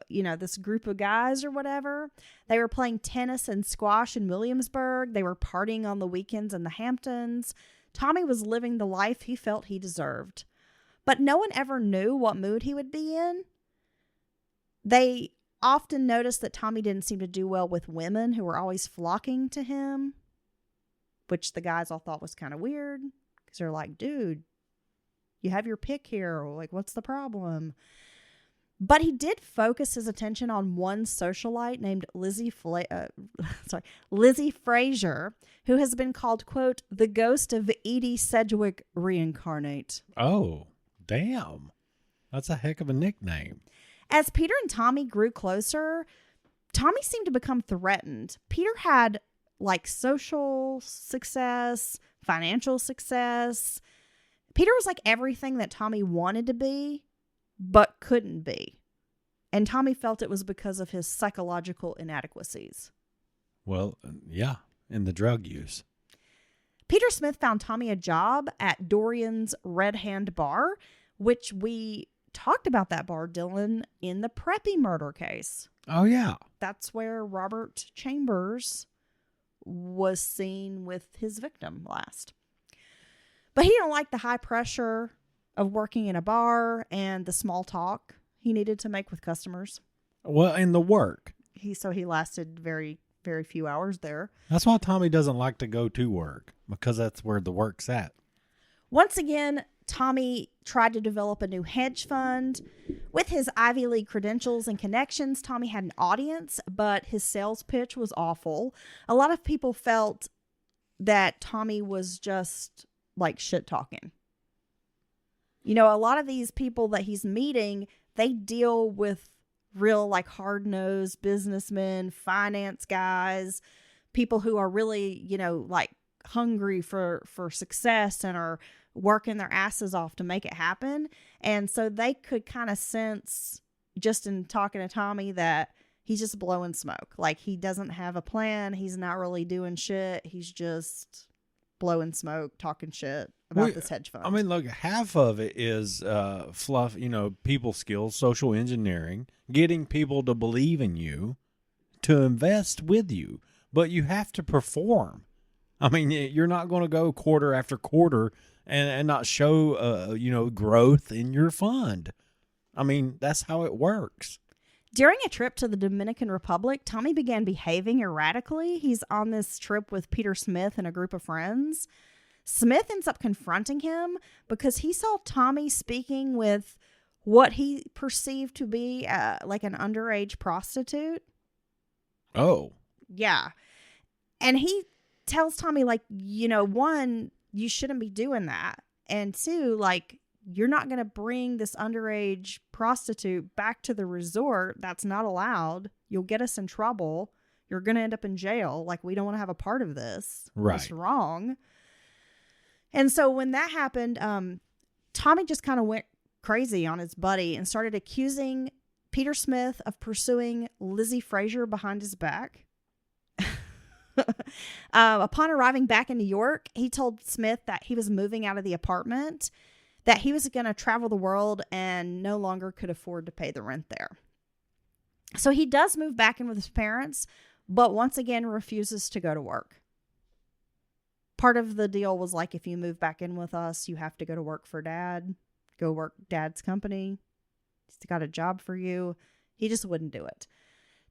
this group of guys or whatever. They were playing tennis and squash in Williamsburg. They were partying on the weekends in the Hamptons. Tommy was living the life he felt he deserved. But no one ever knew what mood he would be in. They often noticed that Tommy didn't seem to do well with women who were always flocking to him, which the guys all thought was kind of weird because they're like, dude, you have your pick here. Like, what's the problem? But he did focus his attention on one socialite named Lizzie Frazier, who has been called, quote, the ghost of Edie Sedgwick reincarnate. Oh, damn. That's a heck of a nickname. As Peter and Tommy grew closer, Tommy seemed to become threatened. Peter had like social success, financial success. Peter was like everything that Tommy wanted to be, but couldn't be. And Tommy felt it was because of his psychological inadequacies. Well, yeah, and the drug use. Peter Smith found Tommy a job at Dorian's Red Hand Bar, which we talked about that bar, Dylan, in the Preppy murder case. Oh, yeah. That's where Robert Chambers was seen with his victim last. But he didn't like the high pressure of working in a bar and the small talk he needed to make with customers. Well, and the work. He lasted very, very few hours there. That's why Tommy doesn't like to go to work, because that's where the work's at. Once again, Tommy tried to develop a new hedge fund. With his Ivy League credentials and connections, Tommy had an audience, but his sales pitch was awful. A lot of people felt that Tommy was just like shit talking. You know, a lot of these people that he's meeting, they deal with real like hard-nosed businessmen, finance guys, people who are really, you know, like hungry for success and are working their asses off to make it happen. And so they could kind of sense just in talking to Tommy that he's just blowing smoke. Like he doesn't have a plan. He's not really doing shit. He's just blowing smoke, talking shit about this hedge fund. I mean, look, half of it is fluff, you know, people skills, social engineering, getting people to believe in you, to invest with you. But you have to perform. I mean, you're not going to go quarter after quarter and not show, you know, growth in your fund. I mean, that's how it works. During a trip to the Dominican Republic, Tommy began behaving erratically. He's on this trip with Peter Smith and a group of friends. Smith ends up confronting him because he saw Tommy speaking with what he perceived to be like an underage prostitute. Oh. Yeah. And he tells Tommy, like, you know, one, you shouldn't be doing that. And two, like, you're not going to bring this underage prostitute back to the resort. That's not allowed. You'll get us in trouble. You're going to end up in jail. Like, we don't want to have a part of this. Right. It's wrong. And so when that happened, Tommy just kind of went crazy on his buddy and started accusing Peter Smith of pursuing Lizzie Frazier behind his back. Upon arriving back in New York, he told Smith that he was moving out of the apartment, that he was going to travel the world and no longer could afford to pay the rent there. So he does move back in with his parents, but once again refuses to go to work. Part of the deal was like, if you move back in with us, you have to go to work for Dad, go work Dad's company. He's got a job for you. He just wouldn't do it.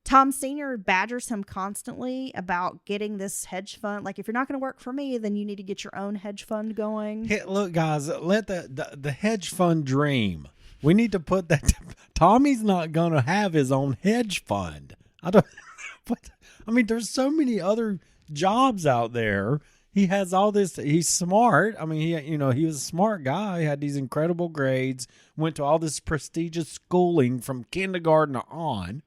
Tom Sr. badgers him constantly about getting this hedge fund. Like, if you're not going to work for me, then you need to get your own hedge fund going. Hey, look, guys, let the hedge fund dream. We need to put that. Tommy's not going to have his own hedge fund. I mean, there's so many other jobs out there. He has all this. He's smart. I mean, he was a smart guy. He had these incredible grades. Went to all this prestigious schooling from kindergarten on.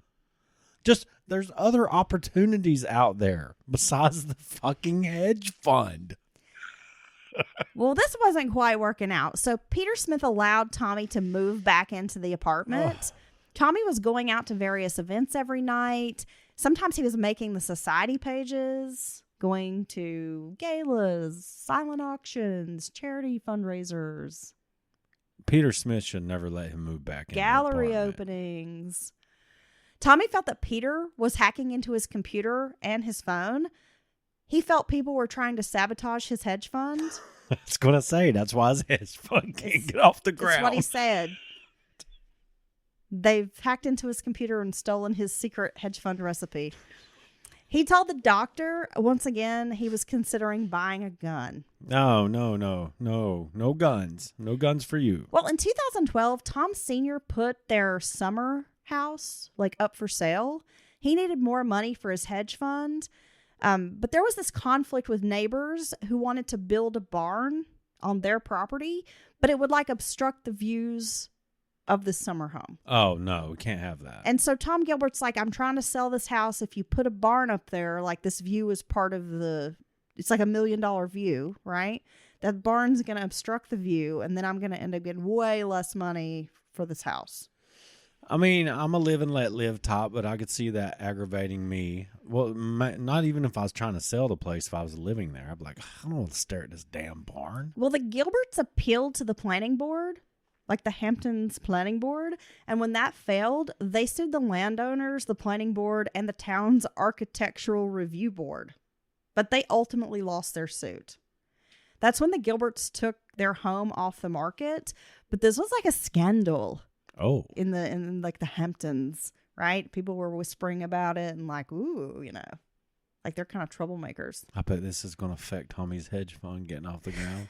Just, there's other opportunities out there besides the fucking hedge fund. Well, this wasn't quite working out. So Peter Smith allowed Tommy to move back into the apartment. Tommy was going out to various events every night. Sometimes he was making the society pages, going to galas, silent auctions, charity fundraisers. Peter Smith should never let him move back in. Gallery openings. Tommy felt that Peter was hacking into his computer and his phone. He felt people were trying to sabotage his hedge fund. I was going to say, that's why his hedge fund can't get off the ground. That's what he said. They've hacked into his computer and stolen his secret hedge fund recipe. He told the doctor, once again, he was considering buying a gun. No guns. No guns for you. Well, in 2012, Tom Sr. put their summer house up for sale. He needed more money for his hedge fund. But there was this conflict with neighbors who wanted to build a barn on their property, but it would obstruct the views of the summer home. Oh, no, we can't have that. And so Tom Gilbert's like, I'm trying to sell this house. If you put a barn up there, this view is part of it's like $1 million view, right? That barn's going to obstruct the view, and then I'm going to end up getting way less money for this house. I mean, I'm a live and let live type, but I could see that aggravating me. Well, not even if I was trying to sell the place, if I was living there. I'd be like, I don't want to stare at this damn barn. Well, the Gilberts appealed to the planning board, the Hamptons planning board. And when that failed, they sued the landowners, the planning board, and the town's architectural review board. But they ultimately lost their suit. That's when the Gilberts took their home off the market. But this was a scandal. Oh. In the Hamptons right? People were whispering about it and like, ooh, like they're kind of troublemakers. I bet this is going to affect Tommy's hedge fund getting off the ground.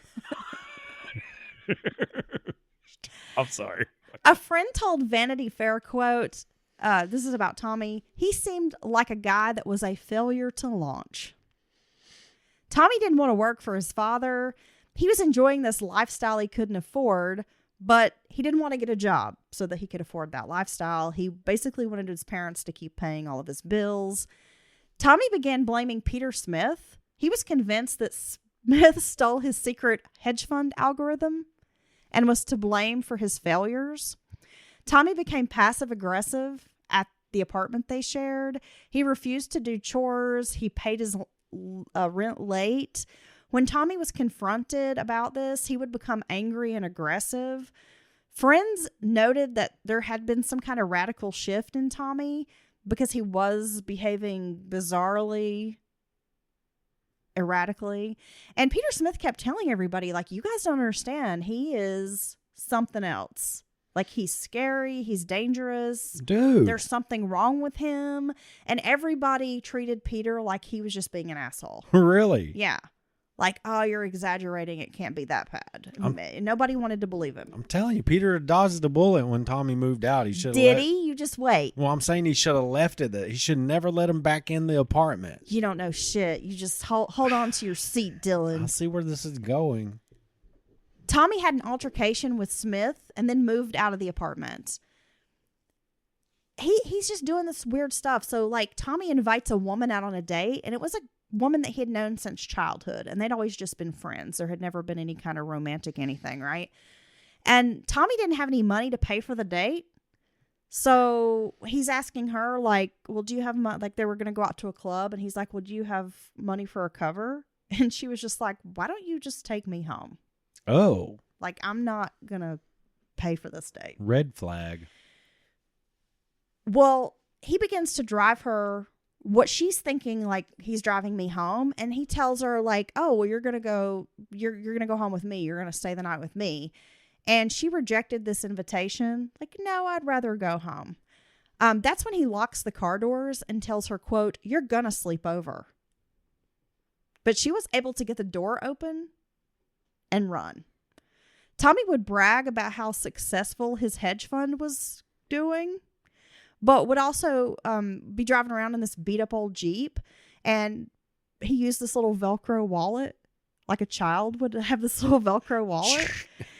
I'm sorry. A friend told Vanity Fair, quote, this is about Tommy, he seemed like a guy that was a failure to launch. Tommy didn't want to work for his father. He was enjoying this lifestyle he couldn't afford, but he didn't want to get a job so that he could afford that lifestyle. He basically wanted his parents to keep paying all of his bills. Tommy began blaming Peter Smith. He was convinced that Smith stole his secret hedge fund algorithm and was to blame for his failures. Tommy became passive aggressive at the apartment they shared. He refused to do chores. He paid his rent late. When Tommy was confronted about this, he would become angry and aggressive. Friends noted that there had been some kind of radical shift in Tommy because he was behaving bizarrely, erratically. And Peter Smith kept telling everybody, like, you guys don't understand. He is something else. Like, he's scary. He's dangerous. Dude. There's something wrong with him. And everybody treated Peter like he was just being an asshole. Really? Yeah. Like, oh, you're exaggerating. It can't be that bad. Nobody wanted to believe him. I'm telling you, Peter dodged the bullet when Tommy moved out. He should. Did he? You just wait. Well, I'm saying he should have left it. He should never let him back in the apartment. You don't know shit. You just hold on to your seat, Dylan. I see where this is going. Tommy had an altercation with Smith and then moved out of the apartment. He's just doing this weird stuff. So, like, Tommy invites a woman out on a date, and it was a woman that he had known since childhood, and they'd always just been friends. There had never been any kind of romantic anything, right? And Tommy didn't have any money to pay for the date. So he's asking her, like, well, do you have money? Like, they were going to go out to a club, and he's like, well, do you have money for a cover? And she was just like, why don't you just take me home? Oh. Like, I'm not going to pay for this date. Red flag. Well, he begins to drive her what she's thinking, like, he's driving me home. And he tells her, like, oh, well, you're going to go home with me. You're going to stay the night with me. And she rejected this invitation. Like, no, I'd rather go home. That's when he locks the car doors and tells her, quote, you're going to sleep over. But she was able to get the door open and run. Tommy would brag about how successful his hedge fund was doing, but would also be driving around in this beat up old Jeep. And he used this little Velcro wallet, like a child would have this little Velcro wallet.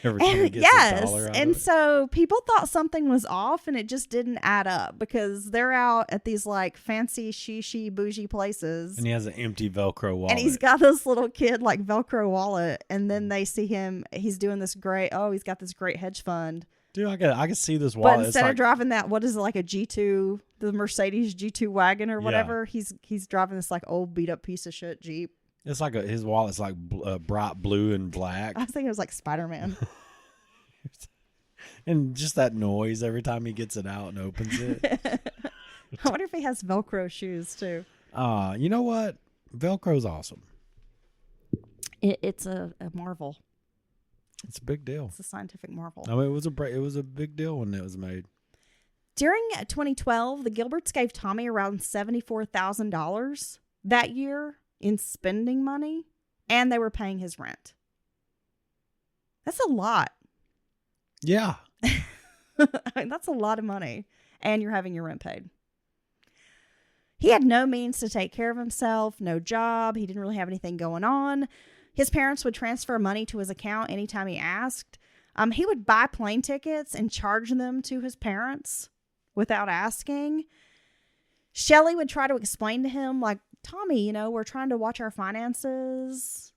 Every time he gets a dollar out and of it. so people thought something was off, and it just didn't add up because they're out at these like fancy shishi bougie places. And he has an empty Velcro wallet. And he's got this little kid like Velcro wallet, and then they see him. He's doing this great. Oh, he's got this great hedge fund. Dude, I can see this wallet. But instead of driving that, what is it, like a G2, the Mercedes G2 wagon or whatever? He's driving this like old beat up piece of shit Jeep. It's like his wallet's like bright blue and black. I was thinking it was like Spider-Man. And just that noise every time he gets it out and opens it. I wonder if he has Velcro shoes too. You know what? Velcro's awesome. It's a marvel. It's a big deal. It's a scientific marvel. I mean, it was a big deal when it was made. During 2012, the Gilberts gave Tommy around $74,000 that year in spending money, and they were paying his rent. That's a lot. Yeah. I mean, that's a lot of money, and you're having your rent paid. He had no means to take care of himself, no job. He didn't really have anything going on. His parents would transfer money to his account anytime he asked. He would buy plane tickets and charge them to his parents without asking. Shelley would try to explain to him, like, Tommy, we're trying to watch our finances.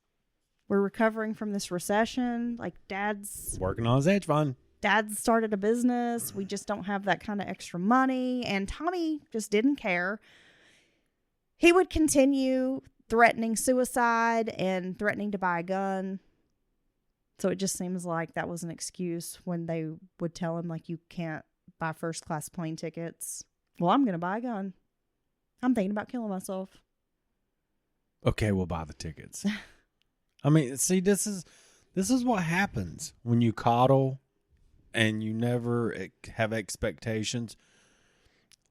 We're recovering from this recession. Like, Dad's working on his hedge fund. Dad started a business. We just don't have that kind of extra money. And Tommy just didn't care. He would continue threatening suicide and threatening to buy a gun. So it just seems like that was an excuse when they would tell him, like, you can't buy first class plane tickets. Well, I'm going to buy a gun. I'm thinking about killing myself. Okay, we'll buy the tickets. I mean, see, this is what happens when you coddle and you never have expectations.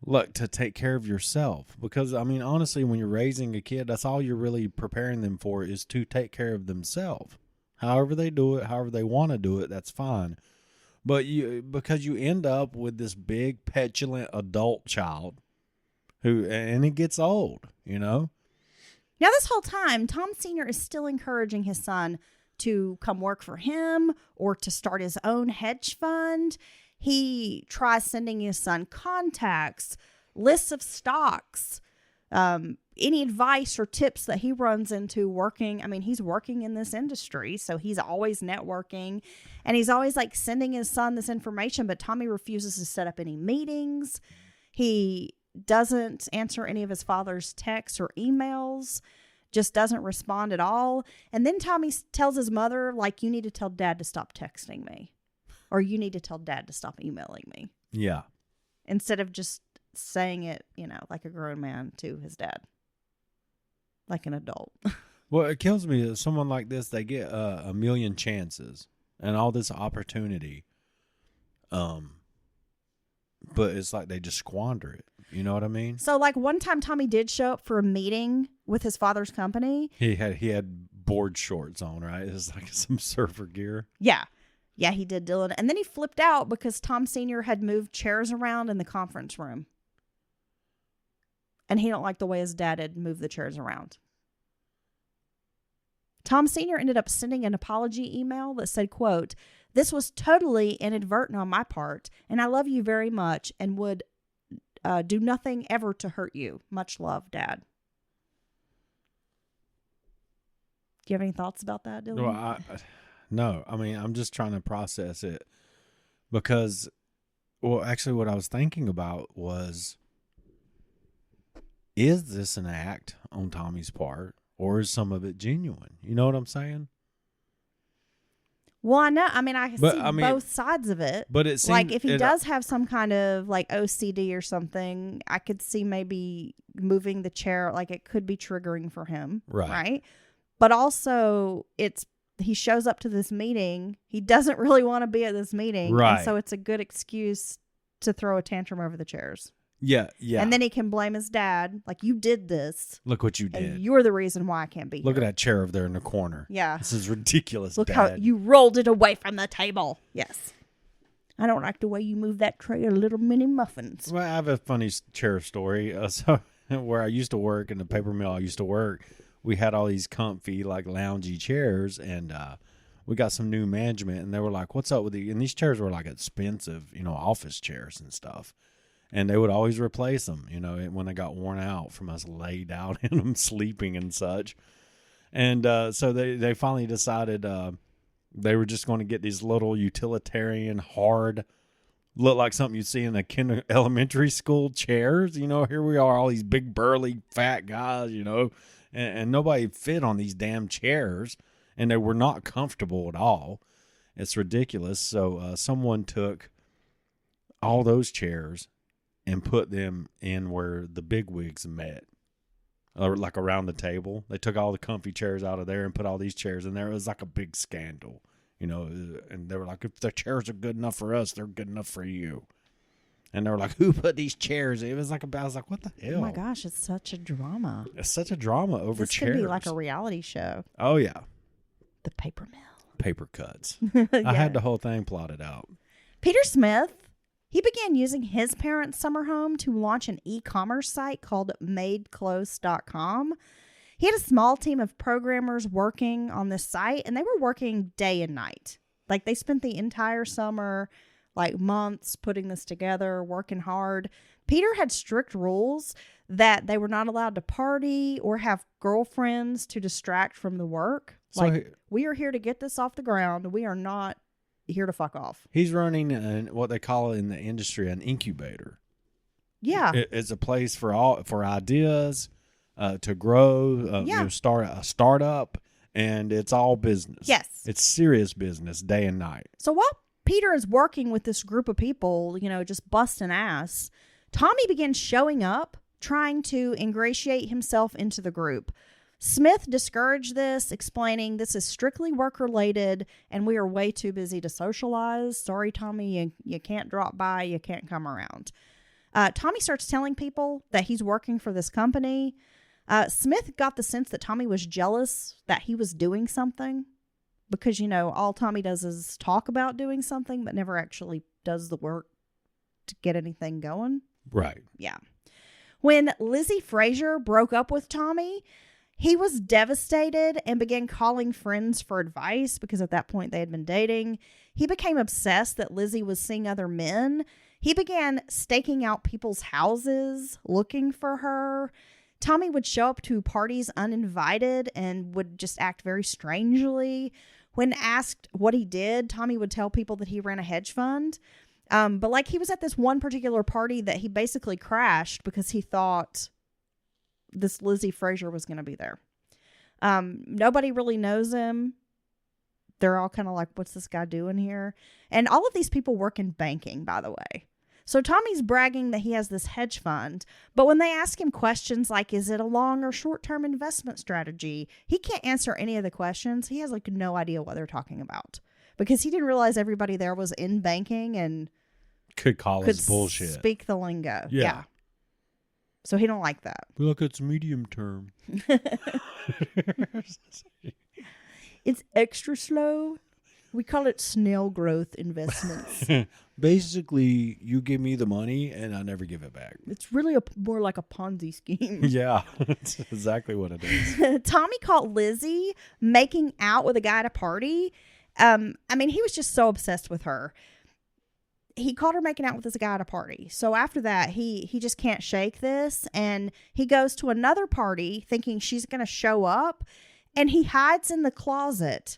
Look, to take care of yourself. Because, I mean, honestly, when you're raising a kid, that's all you're really preparing them for is to take care of themselves. However they do it, however they want to do it, that's fine. But because you end up with this big, petulant adult child and it gets old, Now, this whole time, Tom Sr. is still encouraging his son to come work for him or to start his own hedge fund. He tries sending his son contacts, lists of stocks, any advice or tips that he runs into working. I mean, he's working in this industry, so he's always networking, and he's always like sending his son this information, but Tommy refuses to set up any meetings. He doesn't answer any of his father's texts or emails, just doesn't respond at all. And then Tommy tells his mother, like, you need to tell Dad to stop texting me, or you need to tell Dad to stop emailing me. Yeah. Instead of just saying it, like a grown man to his dad, like an adult. Well, it kills me that someone like this, they get a million chances and all this opportunity. But it's like they just squander it. You know what I mean? So, like, one time Tommy did show up for a meeting with his father's company. He had board shorts on, right? It was like some surfer gear. Yeah. Yeah, he did, Dylan. And then he flipped out because Tom Sr. had moved chairs around in the conference room. And he didn't like the way his dad had moved the chairs around. Tom Sr. ended up sending an apology email that said, quote, "This was totally inadvertent on my part, and I love you very much and would do nothing ever to hurt you. Much love, Dad." Do you have any thoughts about that, Dylan? Well, no. I mean, I'm just trying to process it because, well, actually what I was thinking about was, is this an act on Tommy's part or is some of it genuine? You know what I'm saying? Well, I know. I mean, I can see both sides of it. But it seems like if he does have some kind of like OCD or something, I could see maybe moving the chair. Like it could be triggering for him, right? But also, he shows up to this meeting. He doesn't really want to be at this meeting, right? And so it's a good excuse to throw a tantrum over the chairs. Yeah. And then he can blame his dad. Like, you did this. Look what you did. And you're the reason why I can't be here. Look at that chair over there in the corner. Yeah. This is ridiculous, Look Dad. how you rolled it away from the table. Yes. I don't like the way you move that tray of little mini muffins. Well, I have a funny chair story. So where I used to work in the paper mill I used to work, we had all these comfy, like, loungy chairs, and we got some new management, and they were like, "What's up with you?" And these chairs were, like, expensive, office chairs and stuff. And they would always replace them, when they got worn out from us laid out in them, sleeping and such. And so they finally decided they were just going to get these little utilitarian, hard, look like something you see in a elementary school chairs. Here we are, all these big, burly, fat guys, and nobody fit on these damn chairs. And they were not comfortable at all. It's ridiculous. So someone took all those chairs and put them in where the bigwigs met, or like around the table. They took all the comfy chairs out of there and put all these chairs in there. It was like a big scandal, and they were like, if the chairs are good enough for us, they're good enough for you. And they were like, who put these chairs in? I was like, what the hell? Oh my gosh, it's such a drama. It's such a drama over this chairs. This could be like a reality show. Oh, yeah. The paper mill. Paper cuts. Yeah. I had the whole thing plotted out. Peter Smith, he began using his parents' summer home to launch an e-commerce site called madeclose.com. He had a small team of programmers working on this site, and they were working day and night. Like, they spent the entire summer, like months, putting this together, working hard. Peter had strict rules that they were not allowed to party or have girlfriends to distract from the work. So we are here to get this off the ground. We are not here to fuck off. He's running what they call in the industry an incubator. Yeah. It's a place for ideas to grow, start a startup, and it's all business. Yes. It's serious business day and night. So while Peter is working with this group of people, just busting ass, Tommy begins showing up, trying to ingratiate himself into the group. Smith discouraged this, explaining this is strictly work-related and we are way too busy to socialize. Sorry, Tommy, you can't drop by. You can't come around. Tommy starts telling people that he's working for this company. Smith got the sense that Tommy was jealous that he was doing something because, all Tommy does is talk about doing something, but never actually does the work to get anything going. Right. Yeah. When Lizzie Frazier broke up with Tommy, he was devastated and began calling friends for advice because at that point they had been dating. He became obsessed that Lizzie was seeing other men. He began staking out people's houses, looking for her. Tommy would show up to parties uninvited and would just act very strangely. When asked what he did, Tommy would tell people that he ran a hedge fund. But he was at this one particular party that he basically crashed because he thought this Lizzie Frazier was going to be there. Nobody really knows him. They're all kind of like, what's this guy doing here? And all of these people work in banking, by the way. So Tommy's bragging that he has this hedge fund, but when they ask him questions like, is it a long or short-term investment strategy? He can't answer any of the questions. He has no idea what they're talking about because he didn't realize everybody there was in banking and could call us bullshit. Speak the lingo. Yeah. So he don't like that. Look, it's medium term. It's extra slow. We call it snail growth investments. Basically, you give me the money and I never give it back. It's really more like a Ponzi scheme. Yeah, that's exactly what it is. Tommy caught Lizzie making out with a guy at a party. He was just so obsessed with her. He caught her making out with this guy at a party. So after that, he just can't shake this. And he goes to another party thinking she's going to show up. And he hides in the closet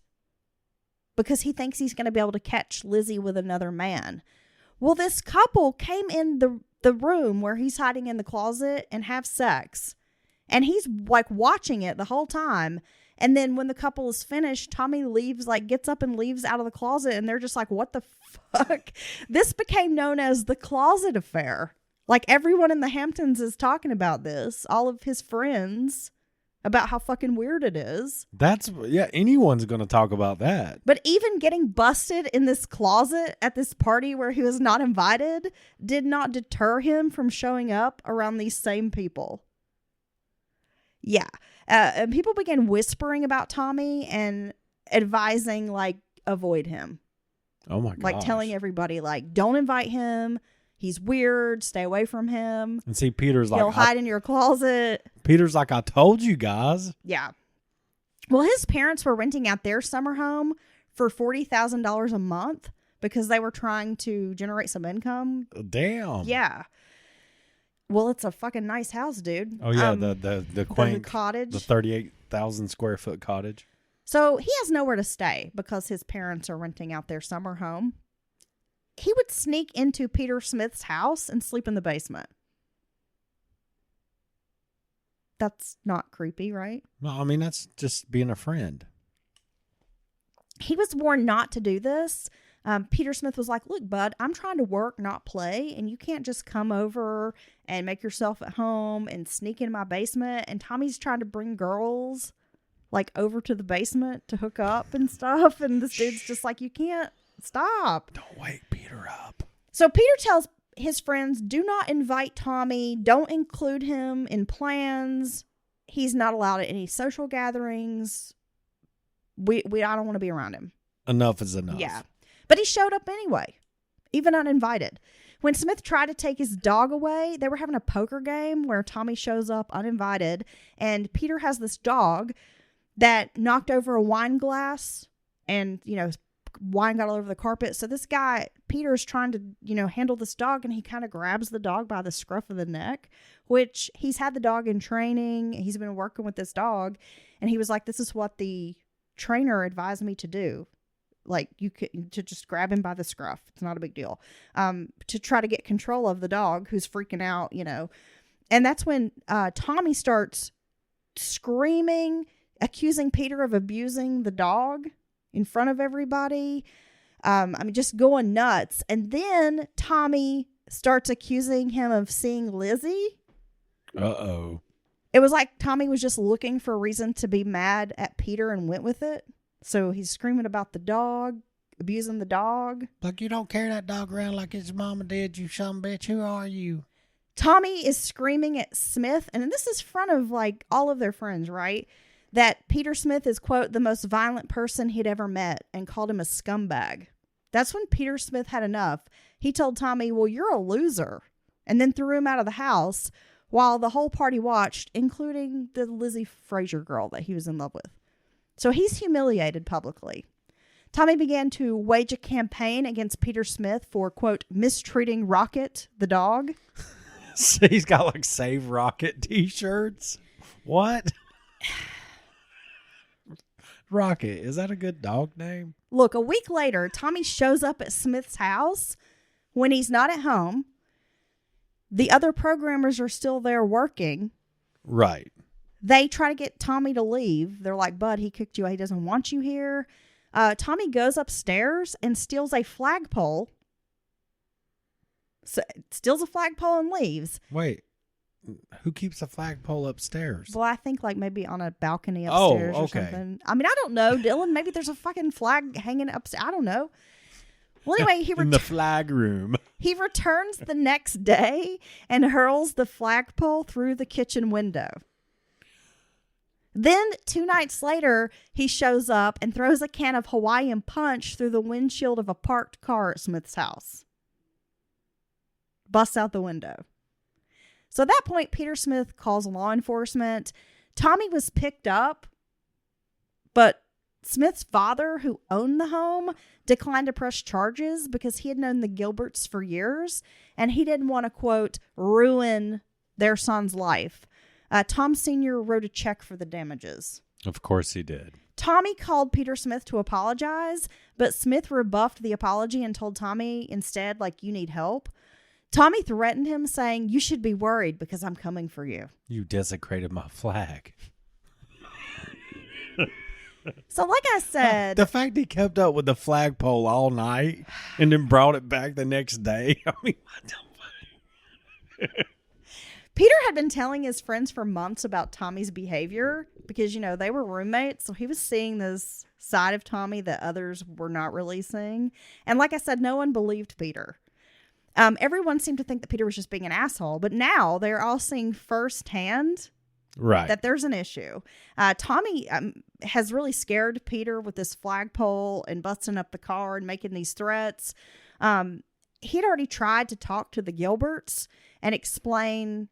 because he thinks he's going to be able to catch Lizzie with another man. Well, this couple came in the room where he's hiding in the closet and have sex. And he's watching it the whole time. And then when the couple is finished, Tommy leaves, gets up and leaves out of the closet. And they're just like, what the fuck? This became known as the closet affair. Everyone in the Hamptons is talking about this. All of his friends, about how fucking weird it is. Anyone's going to talk about that. But even getting busted in this closet at this party where he was not invited did not deter him from showing up around these same people. Yeah. And people began whispering about Tommy and advising, avoid him. Oh my god! Telling everybody, don't invite him. He's weird. Stay away from him. And see, Peter's he'll hide in your closet. Peter's like, I told you guys. Yeah. Well, his parents were renting out their summer home for $40,000 a month because they were trying to generate some income. Damn. Yeah. Well, it's a fucking nice house, dude. Oh yeah, the quaint cottage, the 38,000 square foot cottage. So he has nowhere to stay because his parents are renting out their summer home. He would sneak into Peter Smith's house and sleep in the basement. That's not creepy, right? No, that's just being a friend. He was warned not to do this. Peter Smith was like, look, bud, I'm trying to work, not play. And you can't just come over and make yourself at home and sneak in my basement. And Tommy's trying to bring girls over to the basement to hook up and stuff. And this dude's just like, you can't stop. Don't wake Peter up. So Peter tells his friends, do not invite Tommy. Don't include him in plans. He's not allowed at any social gatherings. I don't want to be around him. Enough is enough. Yeah. But he showed up anyway, even uninvited. When Smith tried to take his dog away, they were having a poker game where Tommy shows up uninvited, and Peter has this dog that knocked over a wine glass and, wine got all over the carpet. So this guy, Peter, is trying to, handle this dog, and he kind of grabs the dog by the scruff of the neck, which he's had the dog in training. He's been working with this dog, and he was like, this is what the trainer advised me to do. You could to just grab him by the scruff. It's not a big deal. To try to get control of the dog who's freaking out, And that's when Tommy starts screaming, accusing Peter of abusing the dog in front of everybody. Just going nuts. And then Tommy starts accusing him of seeing Lizzie. Uh-oh. It was like Tommy was just looking for a reason to be mad at Peter and went with it. So he's screaming about the dog, abusing the dog. You don't carry that dog around like his mama did, you son bitch. Who are you? Tommy is screaming at Smith, and this is in front of like all of their friends, right? That Peter Smith is, quote, the most violent person he'd ever met, and called him a scumbag. That's when Peter Smith had enough. He told Tommy, well, you're a loser, and then threw him out of the house while the whole party watched, including the Lizzie Frazier girl that he was in love with. So he's humiliated publicly. Tommy began to wage a campaign against Peter Smith for, quote, mistreating Rocket, the dog. So he's got like Save Rocket t-shirts. What? Rocket, is that a good dog name? Look, a week later, Tommy shows up at Smith's house when he's not at home. The other programmers are still there working. Right. They try to get Tommy to leave. They're like, Bud, he kicked you out. He doesn't want you here. Tommy goes upstairs and steals a flagpole. Steals a flagpole and leaves. Wait, who keeps a flagpole upstairs? Well, I think like maybe on a balcony upstairs or okay. something. I mean, I don't know, Dylan. Maybe there's a fucking flag hanging upstairs. I don't know. Well, anyway, in the flag room. He returns the next day and hurls the flagpole through the kitchen window. Then 2 nights later, he shows up and throws a can of Hawaiian Punch through the windshield of a parked car at Smith's house. Busts out the window. So at that point, Peter Smith calls law enforcement. Tommy was picked up, but Smith's father, who owned the home, declined to press charges because he had known the Gilberts for years, and he didn't want to, quote, ruin their son's life. Tom Sr. wrote a check for the damages. Of course he did. Tommy called Peter Smith to apologize, but Smith rebuffed the apology and told Tommy instead, like, you need help. Tommy threatened him, saying, you should be worried because I'm coming for you. You desecrated my flag. So like I said... The fact he kept up with the flagpole all night and then brought it back the next day. I mean, what the fuck? Peter had been telling his friends for months about Tommy's behavior because, you know, they were roommates. So he was seeing this side of Tommy that others were not really seeing. And like I said, no one believed Peter. Everyone seemed to think that Peter was just being an asshole. But now they're all seeing firsthand that there's an issue. Tommy has really scared Peter with this flagpole and busting up the car and making these threats. He'd already tried to talk to the Gilberts and explain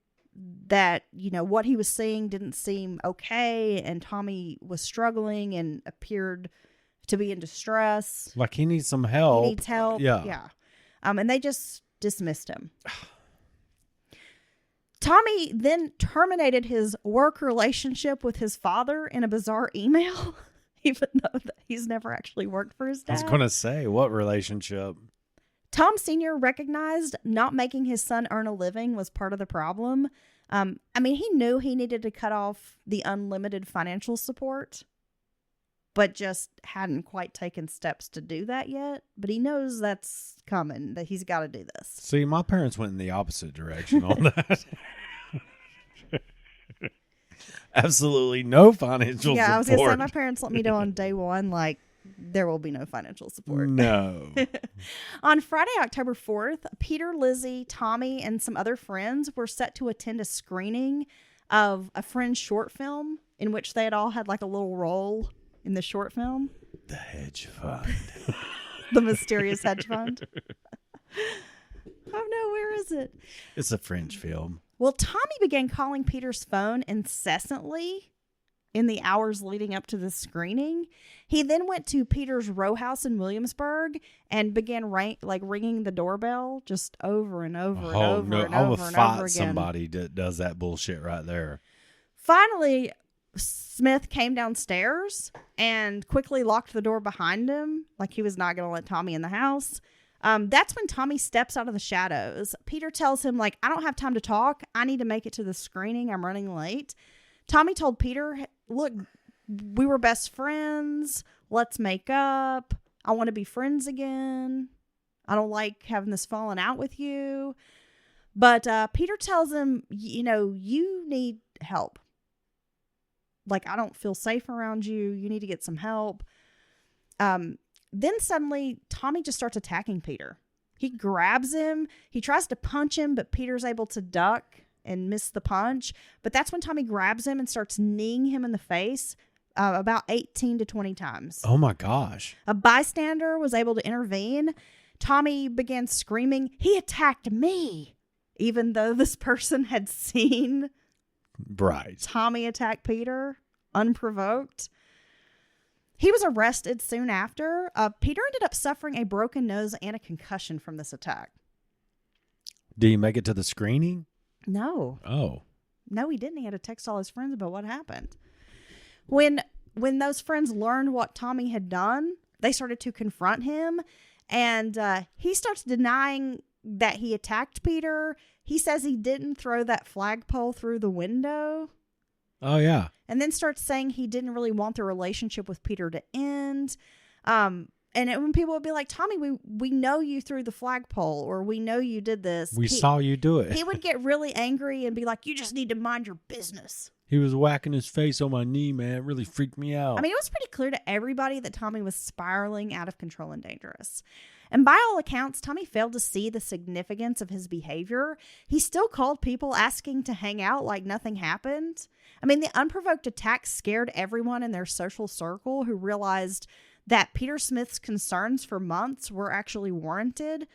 that, you know, what he was seeing didn't seem okay, and Tommy was struggling and appeared to be in distress. Like he needs some help. He needs help. Yeah. And they just dismissed him. Tommy then terminated his work relationship with his father in a bizarre email, even though he's never actually worked for his dad. I was going to say, what relationship? Tom Sr. recognized not making his son earn a living was part of the problem. I mean, he knew he needed to cut off the unlimited financial support, but just hadn't quite taken steps to do that yet. But he knows that's coming, that he's got to do this. See, my parents went in the opposite direction on that. Absolutely no financial support. Yeah, I was going to say, my parents let me know on day one, like, there will be no financial support. No. On Friday, October 4th, Peter, Lizzie, Tommy, and some other friends were set to attend a screening of a friend's short film in which they had all had like a little role in the short film. The hedge fund. The mysterious hedge fund. Oh no, where is it? It's a French film. Well, Tommy began calling Peter's phone incessantly in the hours leading up to the screening. He then went to Peter's row house in Williamsburg and began ringing the doorbell just over and over and over and I over will and fight over again. somebody that does that bullshit right there. Finally, Smith came downstairs and quickly locked the door behind him, like he was not going to let Tommy in the house. That's when Tommy steps out of the shadows. Peter tells him, like, I don't have time to talk. I need to make it to the screening. I'm running late. Tommy told Peter, look, we were best friends. Let's make up. I want to be friends again. I don't like having this falling out with you. But Peter tells him, you know, you need help. Like, I don't feel safe around you. You need to get some help. Then suddenly, Tommy just starts attacking Peter. He grabs him. He tries to punch him, but Peter's able to duck and miss the punch. But that's when Tommy grabs him and starts kneeing him in the face about 18 to 20 times. Oh, my gosh. A bystander was able to intervene. Tommy began screaming, "He attacked me," even though this person had seen Tommy attack Peter unprovoked. He was arrested soon after. Peter ended up suffering a broken nose and a concussion from this attack. Did he make it to the screening? No. Oh. No, he didn't. He had to text all his friends about what happened. When those friends learned what Tommy had done, they started to confront him. And he starts denying that he attacked Peter. He says he didn't throw that flagpole through the window. Oh, yeah. And then starts saying he didn't really want the relationship with Peter to end. When people would be like, "Tommy, we know you threw the flagpole," or "We know you did this." We saw you do it. He would get really angry and be like, "You just need to mind your business." He was whacking his face on my knee, man. It really freaked me out. I mean, it was pretty clear to everybody that Tommy was spiraling out of control and dangerous. And by all accounts, Tommy failed to see the significance of his behavior. He still called people asking to hang out like nothing happened. I mean, the unprovoked attack scared everyone in their social circle, who realized that Peter Smith's concerns for months were actually warranted.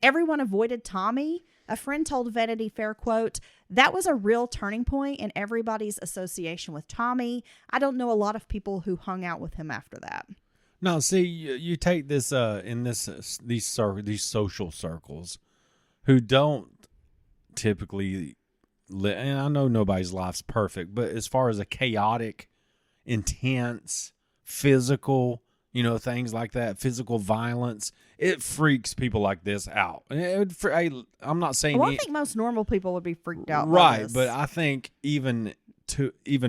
Everyone avoided Tommy. A friend told Vanity Fair, quote, "That was a real turning point in everybody's association with Tommy. I don't know a lot of people who hung out with him after that." Now, see, you take this in these social circles, who don't typically live. And I know nobody's life's perfect, but as far as a chaotic, intense, physical, things like that, physical violence, it freaks people like this out. I'm not saying. Well, I think most normal people would be freaked out. Right, by this. but I think even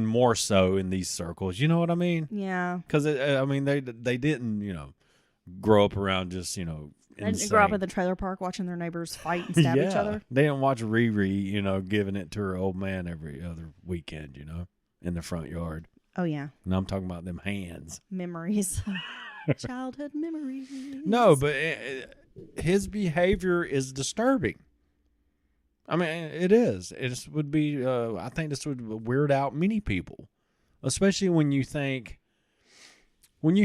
more so in these circles. You know what I mean? Yeah. Because they didn't grow up around just They didn't grow up in the trailer park watching their neighbors fight and stab each other. They didn't watch Riri, giving it to her old man every other weekend, in the front yard. Oh yeah. And I'm talking about them hands. Memories. Childhood memories. No, but his behavior is disturbing. I mean, it is. It would be. I think this would weird out many people, especially when you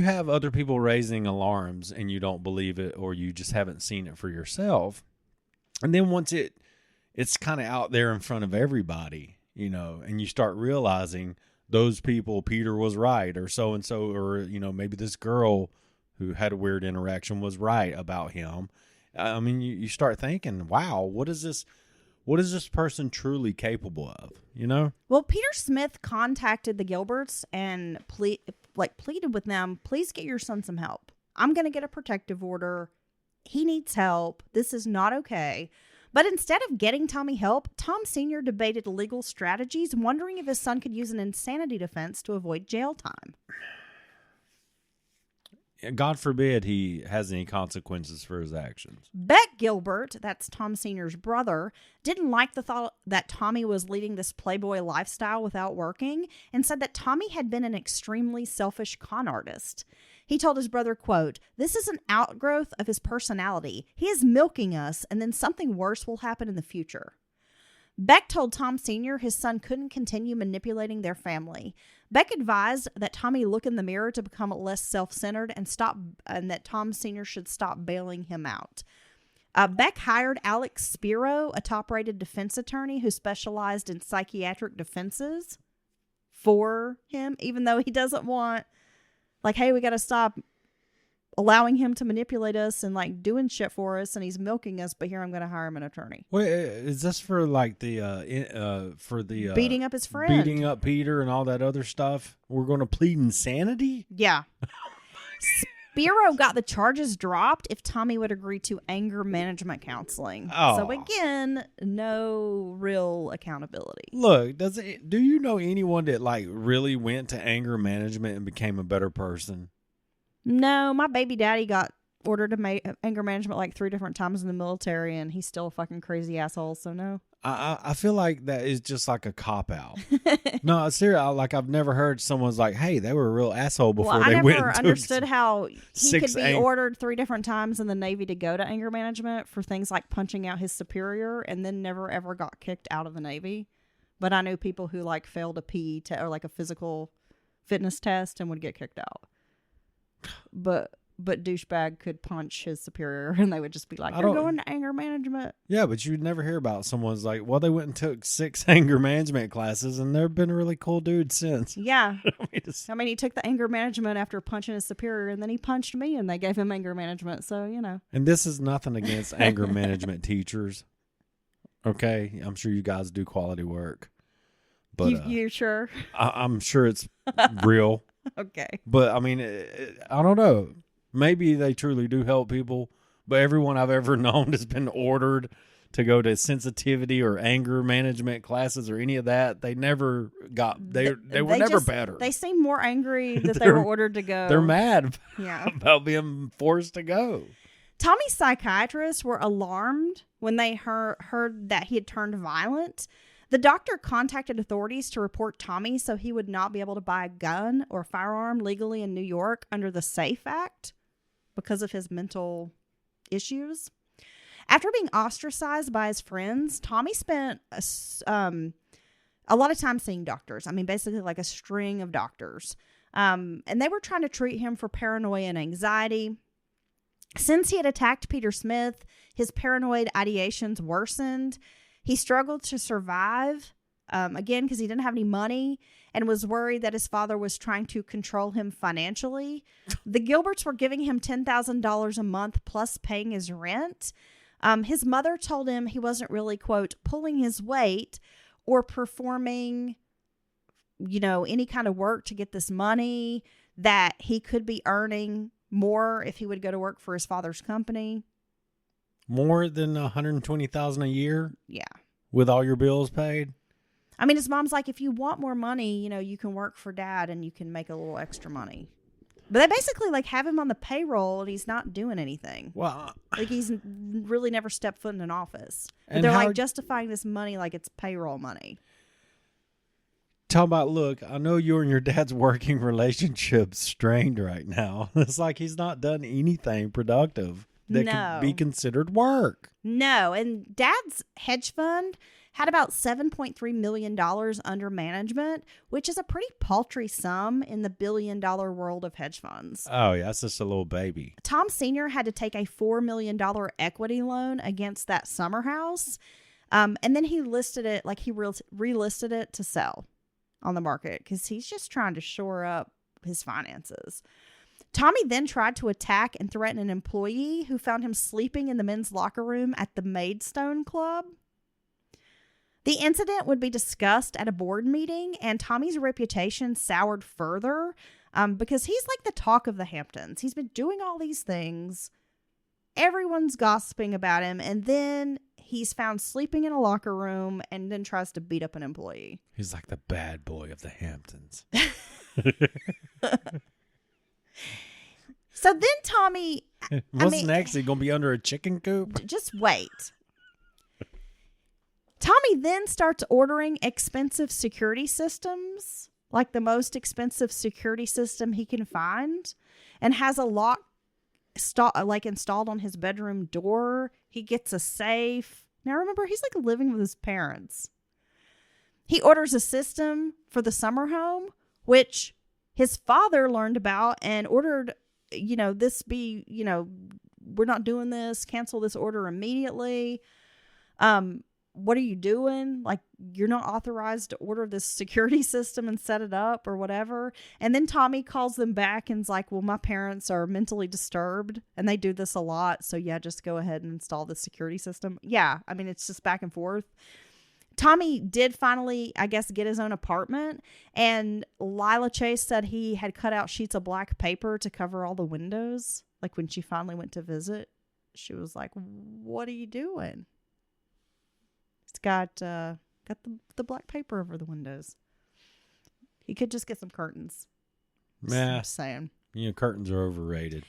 have other people raising alarms and you don't believe it, or you just haven't seen it for yourself. And then once it's kind of out there in front of everybody, and you start realizing those people, Peter was right, or so and so, or maybe this girl who had a weird interaction was right about him. I mean, you start thinking, wow, what is this person truly capable of? Well, Peter Smith contacted the Gilberts and pleaded with them, "Please get your son some help. I'm going to get a protective order. He needs help. This is not okay." But instead of getting Tommy help, Tom Sr. debated legal strategies, wondering if his son could use an insanity defense to avoid jail time. God forbid he has any consequences for his actions. Beck Gilbert, that's Tom Sr.'s brother, didn't like the thought that Tommy was leading this playboy lifestyle without working, and said that Tommy had been an extremely selfish con artist. He told his brother, quote, "This is an outgrowth of his personality. He is milking us, and then something worse will happen in the future." Beck told Tom Sr. his son couldn't continue manipulating their family. Beck advised that Tommy look in the mirror to become less self-centered and that Tom Sr. should stop bailing him out. Beck hired Alex Spiro, a top-rated defense attorney who specialized in psychiatric defenses, for him, even though he doesn't want, hey, we got to stop allowing him to manipulate us and doing shit for us, and he's milking us, but here I'm going to hire him an attorney. Wait, is this for beating up his friend, beating up Peter and all that other stuff? We're going to plead insanity? Yeah. Spiro got the charges dropped if Tommy would agree to anger management counseling. Oh. So again, no real accountability. Look, do you know anyone that really went to anger management and became a better person? No, my baby daddy got ordered anger management like 3 different times in the military, and he's still a fucking crazy asshole. So no. I feel like that is just like a cop out. No, seriously, like I've never heard someone's like, "Hey, they were a real asshole before I they went." never understood how he could be ang- ordered 3 different times in the Navy to go to anger management for things like punching out his superior, and then never ever got kicked out of the Navy. But I know people who like failed a PE or like a physical fitness test and would get kicked out. But douchebag could punch his superior, and they would just be like, "You're going to anger management." Yeah, but you'd never hear about someone's like, "Well, they went and took 6 anger management classes, and they've been a really cool dude since." Yeah. I mean, he took the anger management after punching his superior, and then he punched me, and they gave him anger management. So, you know. And this is nothing against anger management teachers. Okay, I'm sure you guys do quality work, but you sure? I'm sure it's real. Okay. But I mean, I don't know. Maybe they truly do help people, but everyone I've ever known has been ordered to go to sensitivity or anger management classes or any of that. They never got. They were never better. They seem more angry that they were ordered to go. They're mad Yeah. about being forced to go. Tommy's psychiatrists were alarmed when they heard that he had turned violent. The doctor contacted authorities to report Tommy so he would not be able to buy a gun or firearm legally in New York under the SAFE Act because of his mental issues. After being ostracized by his friends, Tommy spent a lot of time seeing doctors. I mean, basically like a string of doctors. And they were trying to treat him for paranoia and anxiety. Since he had attacked Peter Smith, his paranoid ideations worsened. He struggled to survive, again, because he didn't have any money and was worried that his father was trying to control him financially. The Gilberts were giving him $10,000 a month plus paying his rent. His mother told him he wasn't really, quote, pulling his weight or performing, any kind of work to get this money, that he could be earning more if he would go to work for his father's company. More than $120,000 a year? Yeah. With all your bills paid? I mean, his mom's like, if you want more money, you can work for dad and you can make a little extra money. But they basically like have him on the payroll and he's not doing anything. Well, like he's really never stepped foot in an office. But and they're like justifying this money like it's payroll money. Talk about, look, I know you and your dad's working relationship's strained right now. It's like he's not done anything productive that could be considered work. No, and dad's hedge fund had about $7.3 million under management, which is a pretty paltry sum in the billion-dollar world of hedge funds. Oh, yeah, that's just a little baby. Tom Sr. had to take a $4 million equity loan against that summer house, and then he listed it, like he relisted it to sell on the market because he's just trying to shore up his finances. Tommy then tried to attack and threaten an employee who found him sleeping in the men's locker room at the Maidstone Club. The incident would be discussed at a board meeting, and Tommy's reputation soured further because he's like the talk of the Hamptons. He's been doing all these things. Everyone's gossiping about him, and then he's found sleeping in a locker room and then tries to beat up an employee. He's like the bad boy of the Hamptons. So then Tommy... What's next? He going to be under a chicken coop? Just wait. Tommy then starts ordering expensive security systems, like the most expensive security system he can find, and has a lock installed on his bedroom door. He gets a safe. Now remember, he's like living with his parents. He orders a system for the summer home, which his father learned about and ordered, this be, we're not doing this, cancel this order immediately. What are you doing? Like, you're not authorized to order this security system and set it up or whatever. And then Tommy calls them back and's like, well, my parents are mentally disturbed and they do this a lot. So yeah, just go ahead and install the security system. Yeah. I mean, it's just back and forth. Tommy did finally, I guess, get his own apartment. And Lila Chase said he had cut out sheets of black paper to cover all the windows. Like when she finally went to visit, she was like, what are you doing? It's got the black paper over the windows. He could just get some curtains. Yeah. I'm saying. Curtains are overrated.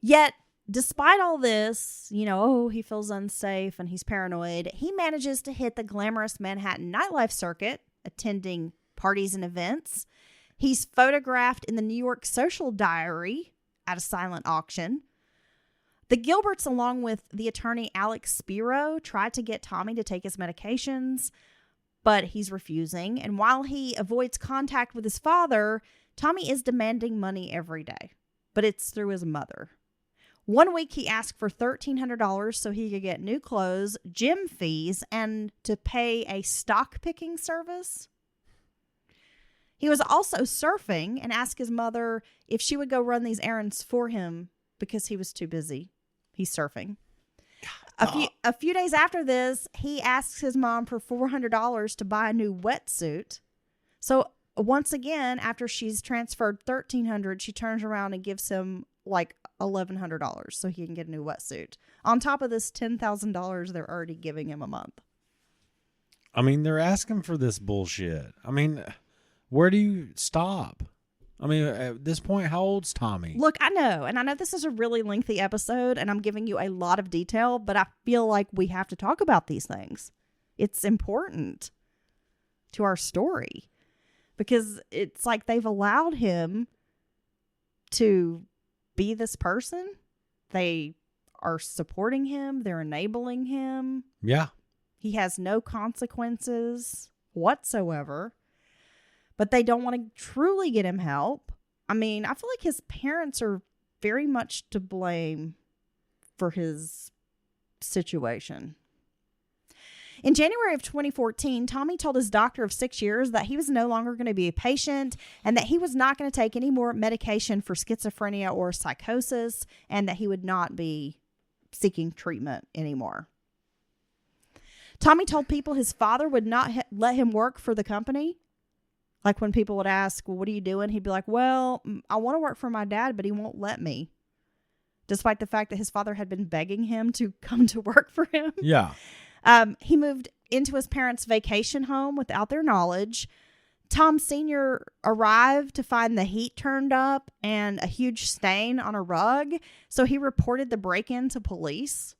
Yet, despite all this, he feels unsafe and he's paranoid, he manages to hit the glamorous Manhattan nightlife circuit, attending parties and events. He's photographed in the New York Social Diary at a silent auction. The Gilberts, along with the attorney Alex Spiro, tried to get Tommy to take his medications, but he's refusing. And while he avoids contact with his father, Tommy is demanding money every day, but it's through his mother. One week he asked for $1,300 so he could get new clothes, gym fees, and to pay a stock picking service. He was also surfing and asked his mother if she would go run these errands for him because he was too busy. He's surfing. A few days after this, he asks his mom for $400 to buy a new wetsuit. So once again, after she's transferred $1,300, she turns around and gives him like $1,100 so he can get a new wetsuit. On top of this $10,000 they're already giving him a month. I mean, they're asking for this bullshit. I mean, where do you stop? I mean, at this point, how old's Tommy? Look, I know, and I know this is a really lengthy episode, and I'm giving you a lot of detail, but I feel like we have to talk about these things. It's important to our story because it's like they've allowed him to be this person. They are supporting him. They're enabling him. Yeah. He has no consequences whatsoever. But they don't want to truly get him help. I mean, I feel like his parents are very much to blame for his situation. In January of 2014, Tommy told his doctor of 6 years that he was no longer going to be a patient and that he was not going to take any more medication for schizophrenia or psychosis and that he would not be seeking treatment anymore. Tommy told people his father would not let him work for the company. Like when people would ask, well, what are you doing? He'd be like, well, I want to work for my dad, but he won't let me. Despite the fact that his father had been begging him to come to work for him. Yeah. He moved into his parents' vacation home without their knowledge. Tom Sr. arrived to find the heat turned up and a huge stain on a rug. So he reported the break-in to police.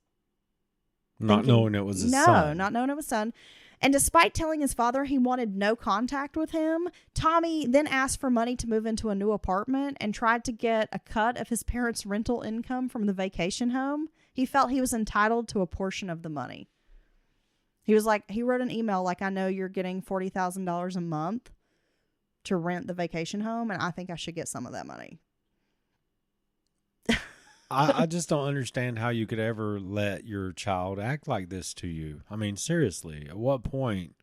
Not knowing it was his son. No, not knowing it was his son. And despite telling his father he wanted no contact with him, Tommy then asked for money to move into a new apartment and tried to get a cut of his parents' rental income from the vacation home. He felt he was entitled to a portion of the money. He wrote an email like, I know you're getting $40,000 a month to rent the vacation home, and I think I should get some of that money. I just don't understand how you could ever let your child act like this to you. I mean, seriously, at what point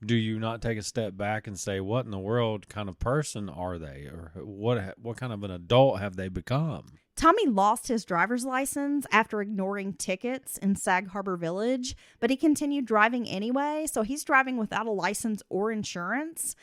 do you not take a step back and say, what in the world kind of person are they? Or what kind of an adult have they become? Tommy lost his driver's license after ignoring tickets in Sag Harbor Village, but he continued driving anyway, so he's driving without a license or insurance.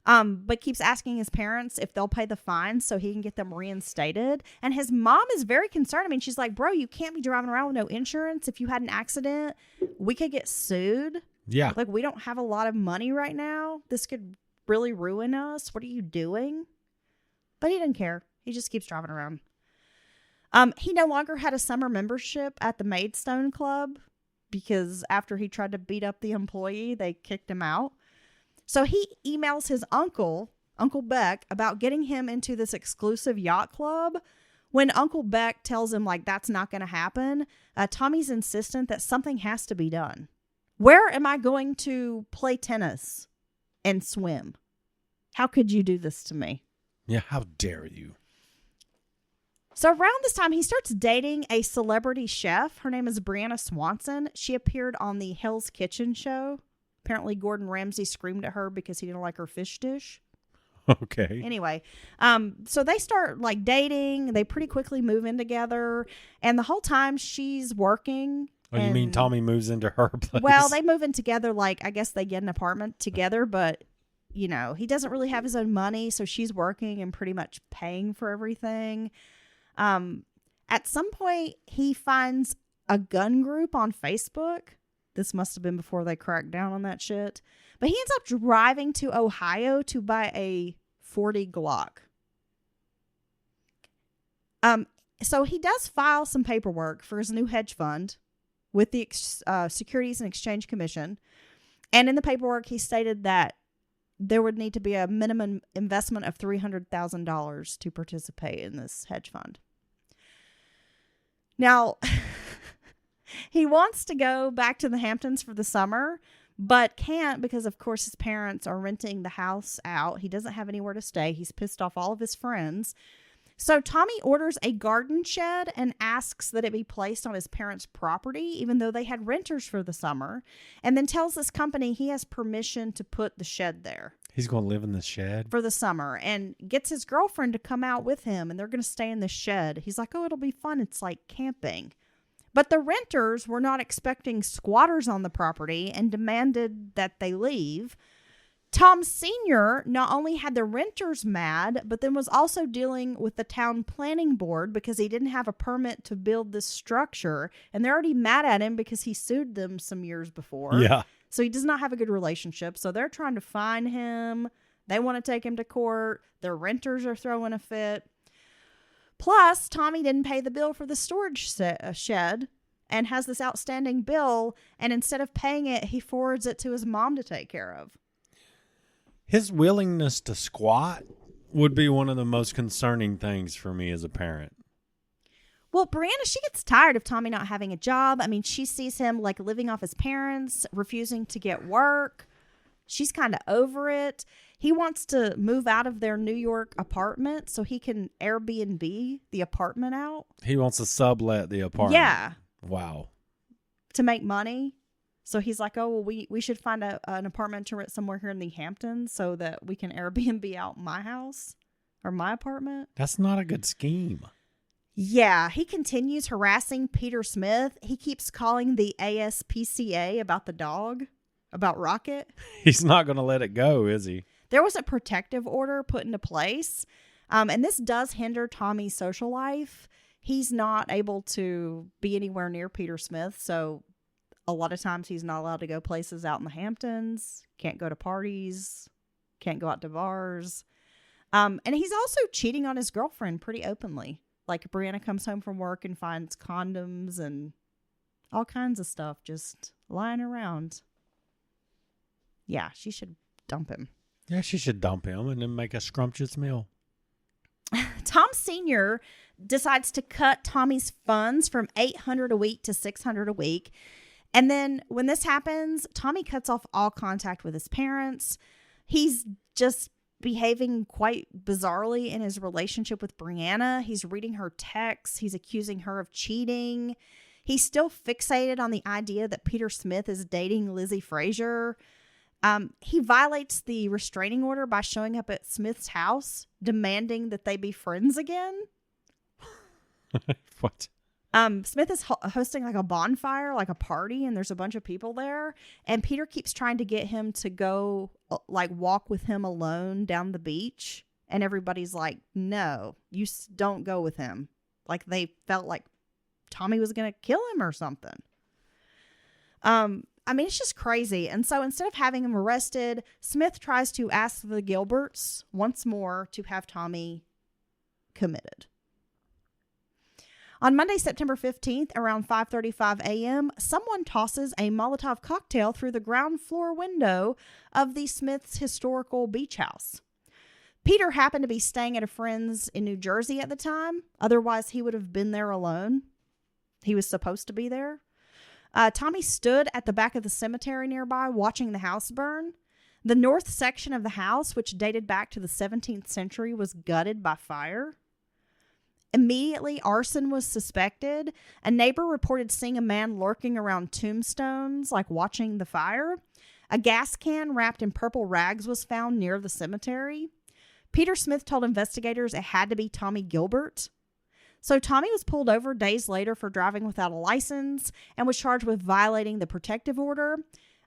But keeps asking his parents if they'll pay the fines so he can get them reinstated. And his mom is very concerned. I mean, she's like, bro, you can't be driving around with no insurance. If you had an accident, we could get sued. Yeah. Like, we don't have a lot of money right now. This could really ruin us. What are you doing? But he didn't care. He just keeps driving around. He no longer had a summer membership at the Maidstone Club because after he tried to beat up the employee, they kicked him out. So he emails his Uncle Beck, about getting him into this exclusive yacht club. When Uncle Beck tells him, like, that's not going to happen, Tommy's insistent that something has to be done. Where am I going to play tennis and swim? How could you do this to me? Yeah, how dare you? So around this time, he starts dating a celebrity chef. Her name is Brianna Swanson. She appeared on the Hell's Kitchen show. Apparently, Gordon Ramsay screamed at her because he didn't like her fish dish. Okay. Anyway, so they start like dating. They pretty quickly move in together. And the whole time she's working. Oh, you mean Tommy moves into her place? Well, they move in together. Like, I guess they get an apartment together, but he doesn't really have his own money. So she's working and pretty much paying for everything. At some point, he finds a gun group on Facebook. This must have been before they cracked down on that shit. But he ends up driving to Ohio to buy a .40 Glock. So he does file some paperwork for his new hedge fund with the Securities and Exchange Commission. And in the paperwork, he stated that there would need to be a minimum investment of $300,000 to participate in this hedge fund. Now, he wants to go back to the Hamptons for the summer, but can't because, of course, his parents are renting the house out. He doesn't have anywhere to stay. He's pissed off all of his friends. So Tommy orders a garden shed and asks that it be placed on his parents' property, even though they had renters for the summer, and then tells this company he has permission to put the shed there. He's going to live in the shed? For the summer, and gets his girlfriend to come out with him, and they're going to stay in the shed. He's like, oh, it'll be fun. It's like camping. But the renters were not expecting squatters on the property and demanded that they leave. Tom Sr. not only had the renters mad, but then was also dealing with the town planning board because he didn't have a permit to build this structure. And they're already mad at him because he sued them some years before. Yeah. So he does not have a good relationship. So they're trying to fine him. They want to take him to court. Their renters are throwing a fit. Plus, Tommy didn't pay the bill for the storage shed and has this outstanding bill. And instead of paying it, he forwards it to his mom to take care of. His willingness to squat would be one of the most concerning things for me as a parent. Well, Brianna, she gets tired of Tommy not having a job. I mean, she sees him like living off his parents, refusing to get work. She's kind of over it. He wants to move out of their New York apartment so he can Airbnb the apartment out. He wants to sublet the apartment. Yeah. Wow. To make money. So he's like, oh, well, we should find an apartment to rent somewhere here in the Hamptons so that we can Airbnb out my house or my apartment. That's not a good scheme. Yeah, he continues harassing Peter Smith. He keeps calling the ASPCA about the dog, about Rocket. He's not going to let it go, is he? There was a protective order put into place, and this does hinder Tommy's social life. He's not able to be anywhere near Peter Smith, so a lot of times he's not allowed to go places out in the Hamptons, can't go to parties, can't go out to bars. And he's also cheating on his girlfriend pretty openly. Like Brianna comes home from work and finds condoms and all kinds of stuff just lying around. Yeah, she should dump him. Yeah, she should dump him and then make a scrumptious meal. Tom Sr. decides to cut Tommy's funds from $800 a week to $600 a week. And then when this happens, Tommy cuts off all contact with his parents. He's just behaving quite bizarrely in his relationship with Brianna. He's reading her texts. He's accusing her of cheating. He's still fixated on the idea that Peter Smith is dating Lizzie Frazier. He violates the restraining order by showing up at Smith's house, demanding that they be friends again. What? Smith is hosting like a bonfire, like a party, and there's a bunch of people there. And Peter keeps trying to get him to go like walk with him alone down the beach. And everybody's like, no, you don't go with him. Like they felt like Tommy was going to kill him or something. I mean, it's just crazy. And so instead of having him arrested, Smith tries to ask the Gilberts once more to have Tommy committed. On Monday, September 15th, around 5:35 a.m., someone tosses a Molotov cocktail through the ground floor window of the Smiths' historical beach house. Peter happened to be staying at a friend's in New Jersey at the time. Otherwise, he would have been there alone. He was supposed to be there. Tommy stood at the back of the cemetery nearby watching the house burn. The north section of the house, which dated back to the 17th century, was gutted by fire. Immediately, arson was suspected. A neighbor reported seeing a man lurking around tombstones, like watching the fire. A gas can wrapped in purple rags was found near the cemetery. Peter Smith told investigators it had to be Tommy Gilbert. So Tommy was pulled over days later for driving without a license and was charged with violating the protective order.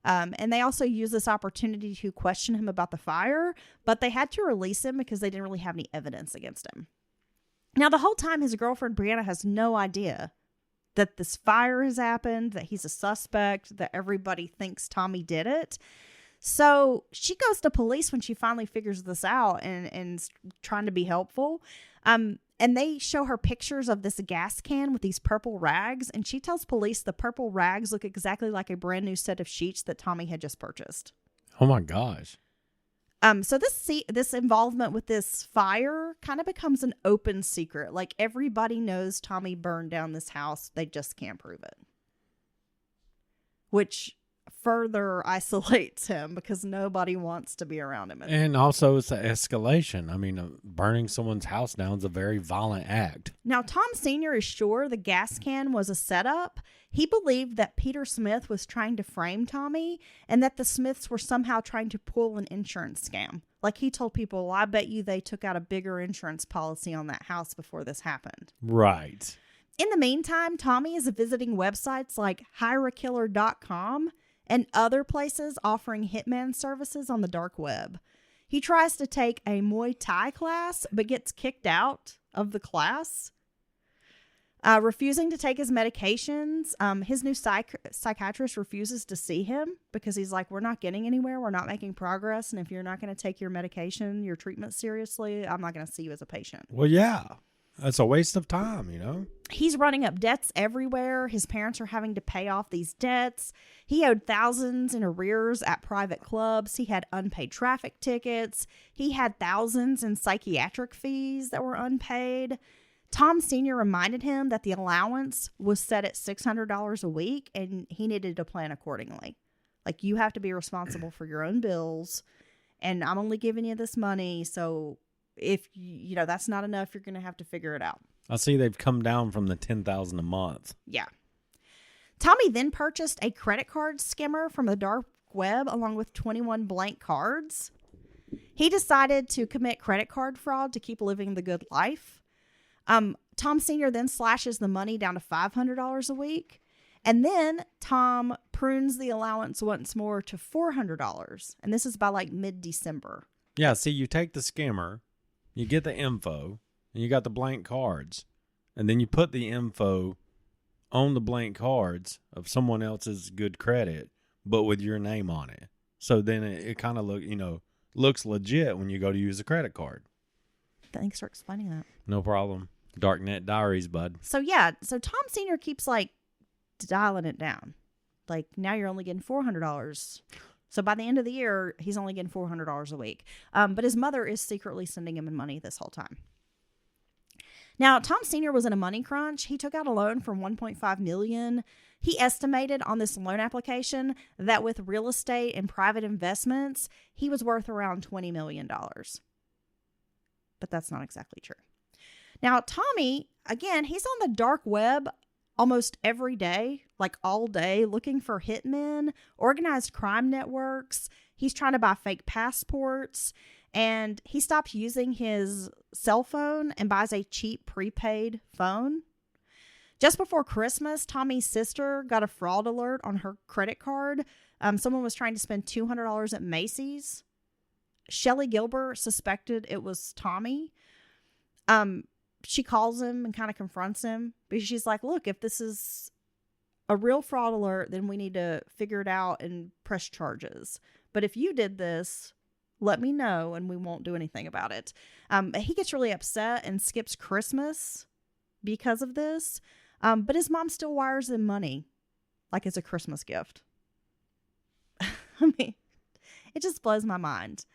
And they also used this opportunity to question him about the fire, but they had to release him because they didn't really have any evidence against him. Now, the whole time, his girlfriend, Brianna, has no idea that this fire has happened, that he's a suspect, that everybody thinks Tommy did it. So she goes to police when she finally figures this out and trying to be helpful. And And they show her pictures of this gas can with these purple rags. And she tells police the purple rags look exactly like a brand new set of sheets that Tommy had just purchased. Oh my gosh. So this involvement with this fire kind of becomes an open secret. Like, everybody knows Tommy burned down this house. They just can't prove it. Which further isolates him because nobody wants to be around him anymore. And also, it's an escalation. I mean, burning someone's house down is a very violent act. Now, Tom Sr. is sure the gas can was a setup. He believed that Peter Smith was trying to frame Tommy and that the Smiths were somehow trying to pull an insurance scam. Like, he told people, well, I bet you they took out a bigger insurance policy on that house before this happened. Right. In the meantime, Tommy is visiting websites like hireakiller.com and other places offering hitman services on the dark web. He tries to take a Muay Thai class, but gets kicked out of the class. Refusing to take his medications. His new psychiatrist refuses to see him because he's like, we're not getting anywhere. We're not making progress. And if you're not going to take your medication, your treatment seriously, I'm not going to see you as a patient. Well, yeah. That's a waste of time, you know? He's running up debts everywhere. His parents are having to pay off these debts. He owed thousands in arrears at private clubs. He had unpaid traffic tickets. He had thousands in psychiatric fees that were unpaid. Tom Sr. reminded him that the allowance was set at $600 a week and he needed to plan accordingly. Like, you have to be responsible for your own bills, and I'm only giving you this money, so if you know that's not enough, you're going to have to figure it out. I see they've come down from the $10,000 a month. Yeah. Tommy then purchased a credit card skimmer from the dark web along with 21 blank cards. He decided to commit credit card fraud to keep living the good life. Tom Sr. then slashes the money down to $500 a week. And then Tom prunes the allowance once more to $400. And this is by like mid-December. Yeah, see, you take the skimmer, you get the info, and you got the blank cards. And then you put the info on the blank cards of someone else's good credit, but with your name on it. So then it kind of looks legit when you go to use a credit card. Thanks for explaining that. No problem. Darknet Diaries, bud. So Tom Sr. keeps like dialing it down. Like, now you're only getting $400. So by the end of the year, he's only getting $400 a week. But his mother is secretly sending him money this whole time. Now, Tom Sr. was in a money crunch. He took out a loan for $1.5 million. He estimated on this loan application that with real estate and private investments, he was worth around $20 million. But that's not exactly true. Now, Tommy, again, he's on the dark web almost every day, like all day, looking for hitmen, organized crime networks. He's trying to buy fake passports, and he stopped using his cell phone and buys a cheap prepaid phone. Just before Christmas, Tommy's sister got a fraud alert on her credit card. Someone was trying to spend $200 at Macy's. Shelley Gilbert suspected it was Tommy. She calls him and kind of confronts him because she's like, look, if this is a real fraud alert, then we need to figure it out and press charges. But if you did this, let me know and we won't do anything about it. He gets really upset and skips Christmas because of this. But his mom still wires him money like it's a Christmas gift. I mean, it just blows my mind.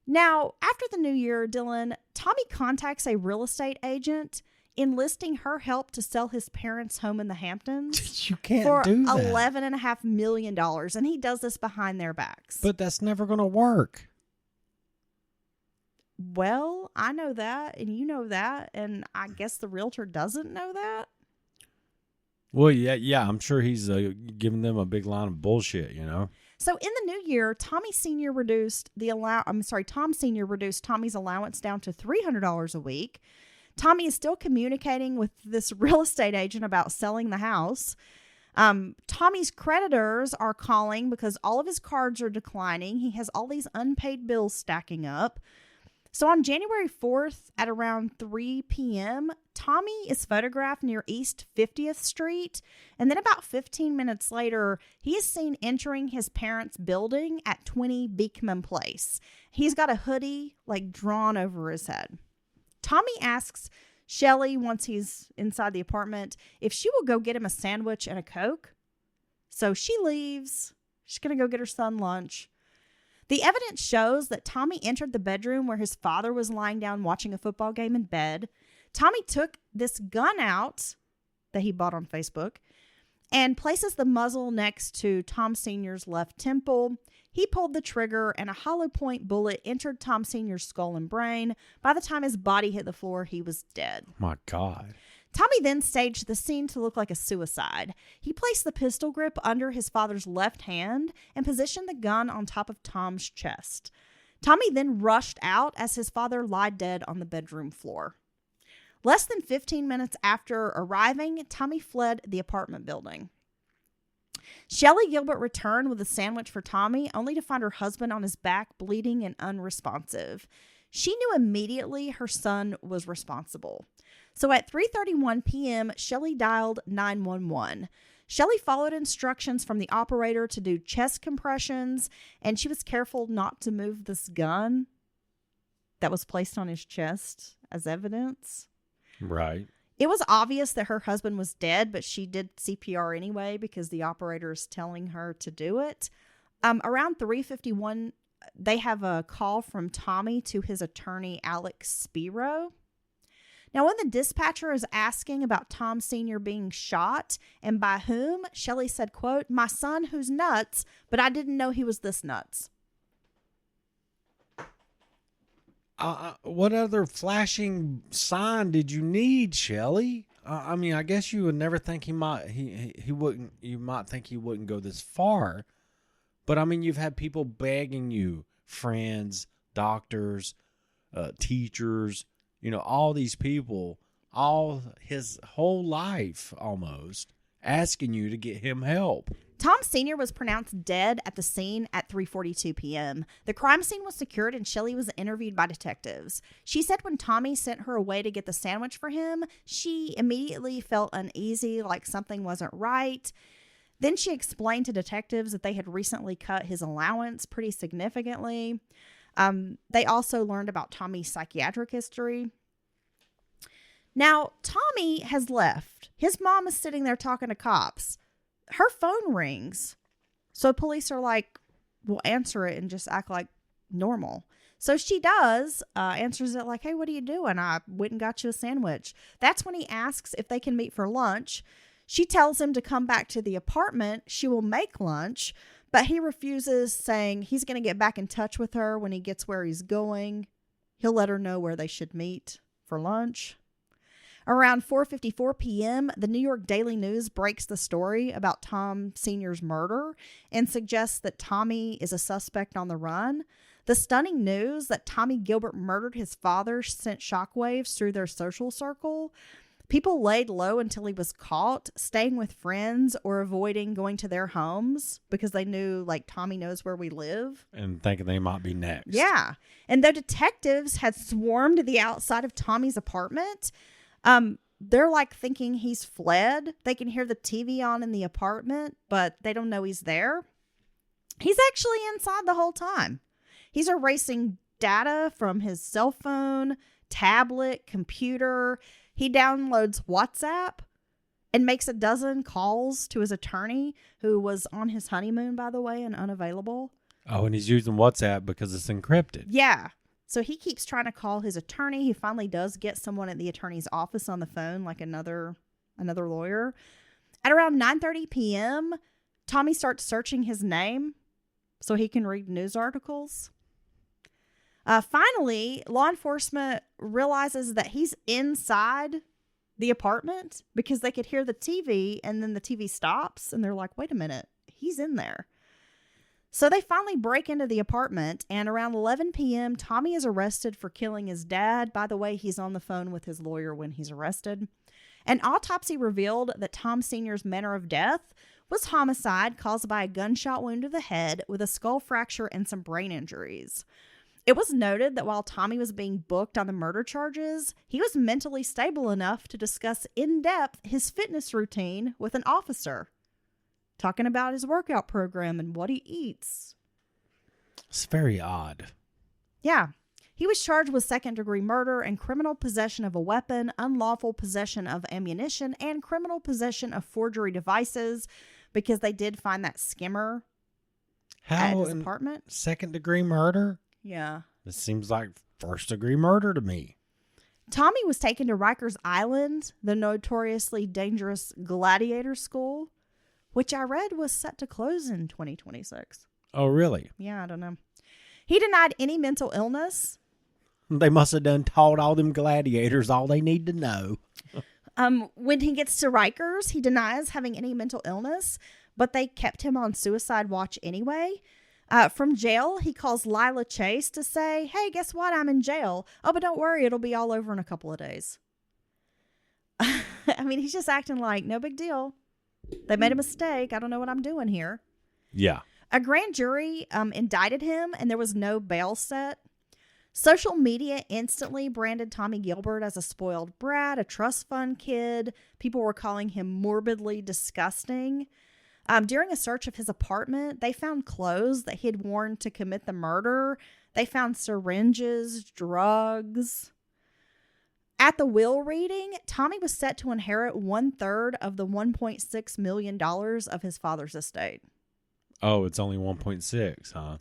Now, after the new year, Dylan, Tommy contacts a real estate agent enlisting her help to sell his parents' home in the Hamptons. You can't for do that. $11.5 million. And he does this behind their backs. But that's never going to work. Well, I know that, and you know that, and I guess the realtor doesn't know that. Well, yeah, I'm sure he's giving them a big line of bullshit, you know. So in the new year, Tom Sr. reduced Tommy's allowance down to $300 a week. Tommy is still communicating with this real estate agent about selling the house. Tommy's creditors are calling because all of his cards are declining. He has all these unpaid bills stacking up. So on January 4th at around 3 p.m., Tommy is photographed near East 50th Street. And then about 15 minutes later, he is seen entering his parents' building at 20 Beekman Place. He's got a hoodie like drawn over his head. Tommy asks Shelley, once he's inside the apartment, if she will go get him a sandwich and a Coke. So she leaves. She's going to go get her son lunch. The evidence shows that Tommy entered the bedroom where his father was lying down watching a football game in bed. Tommy took this gun out that he bought on Facebook and places the muzzle next to Tom Sr.'s left temple. He pulled the trigger and a hollow point bullet entered Tom Sr.'s skull and brain. By the time his body hit the floor, he was dead. My God. Tommy then staged the scene to look like a suicide. He placed the pistol grip under his father's left hand and positioned the gun on top of Tom's chest. Tommy then rushed out as his father lay dead on the bedroom floor. Less than 15 minutes after arriving, Tommy fled the apartment building. Shelley Gilbert returned with a sandwich for Tommy, only to find her husband on his back, bleeding and unresponsive. She knew immediately her son was responsible. So at 3:31 p.m., Shelley dialed 911. Shelley followed instructions from the operator to do chest compressions, and she was careful not to move this gun that was placed on his chest as evidence. Right. It was obvious that her husband was dead, but she did CPR anyway because the operator is telling her to do it. Around 3:51, they have a call from Tommy to his attorney, Alex Spiro. Now, when the dispatcher is asking about Tom Sr. being shot and by whom, Shelley said, quote, "My son who's nuts, but I didn't know he was this nuts." What other flashing sign did you need, Shelley? I mean, I guess you would never think he wouldn't. You might think he wouldn't go this far, but I mean, you've had people begging you, friends, doctors, teachers. You know, all these people, all his whole life almost, asking you to get him help. Tom Sr. was pronounced dead at the scene at 3:42 p.m. The crime scene was secured and Shelley was interviewed by detectives. She said when Tommy sent her away to get the sandwich for him, she immediately felt uneasy, like something wasn't right. Then she explained to detectives that they had recently cut his allowance pretty significantly. They also learned about Tommy's psychiatric history. Now, Tommy has left. His mom is sitting there talking to cops. Her phone rings. So police are like, "We'll answer it and just act like normal." So she does, answers it like, "Hey, what are you doing? I went and got you a sandwich." That's when he asks if they can meet for lunch. She tells him to come back to the apartment. She will make lunch. But he refuses, saying he's going to get back in touch with her when he gets where he's going. He'll let her know where they should meet for lunch. Around 4:54 p.m., the New York Daily News breaks the story about Tom Sr.'s murder and suggests that Tommy is a suspect on the run. The stunning news that Tommy Gilbert murdered his father sent shockwaves through their social circle. People laid low until he was caught, staying with friends or avoiding going to their homes because they knew, like, Tommy knows where we live. And thinking they might be next. Yeah. And though detectives had swarmed the outside of Tommy's apartment, they're like thinking he's fled. They can hear the TV on in the apartment, but they don't know he's there. He's actually inside the whole time. He's erasing data from his cell phone, tablet, computer. He downloads WhatsApp and makes a dozen calls to his attorney, who was on his honeymoon, by the way, and unavailable. Oh, and he's using WhatsApp because it's encrypted. Yeah. So he keeps trying to call his attorney. He finally does get someone at the attorney's office on the phone, like another lawyer. At around 9:30 p.m., Tommy starts searching his name so he can read news articles. Finally, law enforcement realizes that he's inside the apartment because they could hear the TV, and then the TV stops and they're like, "Wait a minute, he's in there." So they finally break into the apartment, and around 11 p.m., Tommy is arrested for killing his dad. By the way, he's on the phone with his lawyer when he's arrested. An autopsy revealed that Tom Sr.'s manner of death was homicide caused by a gunshot wound to the head with a skull fracture and some brain injuries. It was noted that while Tommy was being booked on the murder charges, he was mentally stable enough to discuss in depth his fitness routine with an officer, talking about his workout program and what he eats. It's very odd. Yeah. He was charged with second-degree murder and criminal possession of a weapon, unlawful possession of ammunition, and criminal possession of forgery devices, because they did find that skimmer at his apartment. Second-degree murder? Yeah. This seems like first-degree murder to me. Tommy was taken to Rikers Island, the notoriously dangerous gladiator school, which I read was set to close in 2026. Oh, really? Yeah, I don't know. He denied any mental illness. They must have done taught all them gladiators all they need to know. When he gets to Rikers, he denies having any mental illness, but they kept him on suicide watch anyway. From jail, he calls Lila Chase to say, hey, guess what? I'm in jail. Oh, but don't worry. It'll be all over in a couple of days. I mean, he's just acting like, no big deal. They made a mistake. I don't know what I'm doing here. Yeah. A grand jury indicted him, and there was no bail set. Social media instantly branded Tommy Gilbert as a spoiled brat, a trust fund kid. People were calling him morbidly disgusting. During a search of his apartment, they found clothes that he had worn to commit the murder. They found syringes, drugs. At the will reading, Tommy was set to inherit 1/3 of the $1.6 million of his father's estate. Oh, it's only 1.6, huh?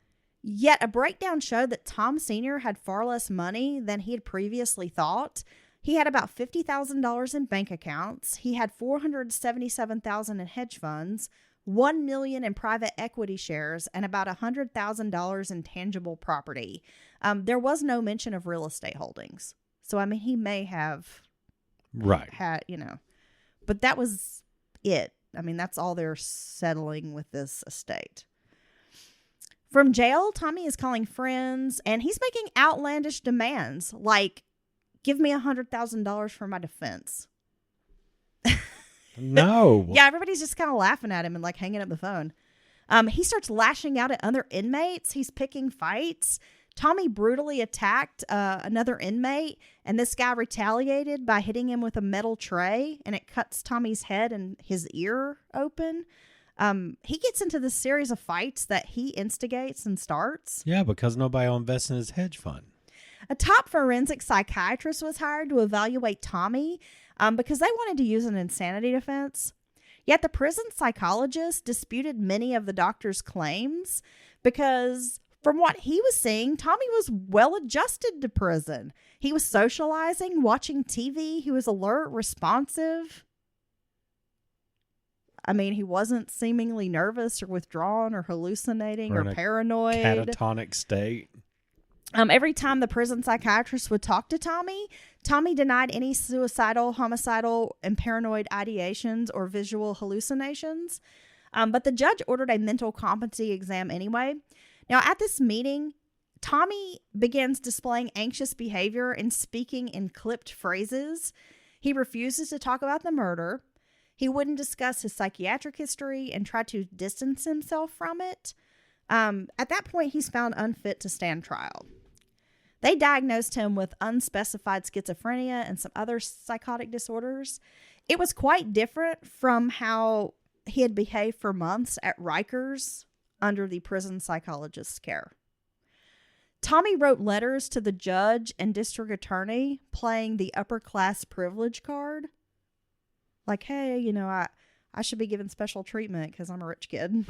Yet a breakdown showed that Tom Sr. had far less money than he had previously thought. He had about $50,000 in bank accounts. He had $477,000 in hedge funds, $1 million in private equity shares, and about $100,000 in tangible property. There was no mention of real estate holdings. So, I mean, he may have had, but that was it. I mean, that's all they're settling with this estate. From jail, Tommy is calling friends, and he's making outlandish demands, like, give me $100,000 for my defense. No. Yeah, everybody's just kind of laughing at him and, like, hanging up the phone. He starts lashing out at other inmates. He's picking fights. Tommy brutally attacked another inmate, and this guy retaliated by hitting him with a metal tray, and it cuts Tommy's head and his ear open. He gets into this series of fights that he instigates and starts. Yeah, because nobody will invest in his hedge fund. A top forensic psychiatrist was hired to evaluate Tommy because they wanted to use an insanity defense. Yet the prison psychologist disputed many of the doctor's claims because from what he was seeing, Tommy was well adjusted to prison. He was socializing, watching TV. He was alert, responsive. I mean, he wasn't seemingly nervous or withdrawn or hallucinating or paranoid. Catatonic state. Every time the prison psychiatrist would talk to Tommy, Tommy denied any suicidal, homicidal, and paranoid ideations or visual hallucinations. But the judge ordered a mental competency exam anyway. Now, at this meeting, Tommy begins displaying anxious behavior and speaking in clipped phrases. He refuses to talk about the murder. He wouldn't discuss his psychiatric history and tried to distance himself from it. At that point, he's found unfit to stand trial. They diagnosed him with unspecified schizophrenia and some other psychotic disorders. It was quite different from how he had behaved for months at Rikers under the prison psychologist's care. Tommy wrote letters to the judge and district attorney playing the upper class privilege card. Like, hey, I should be given special treatment because I'm a rich kid.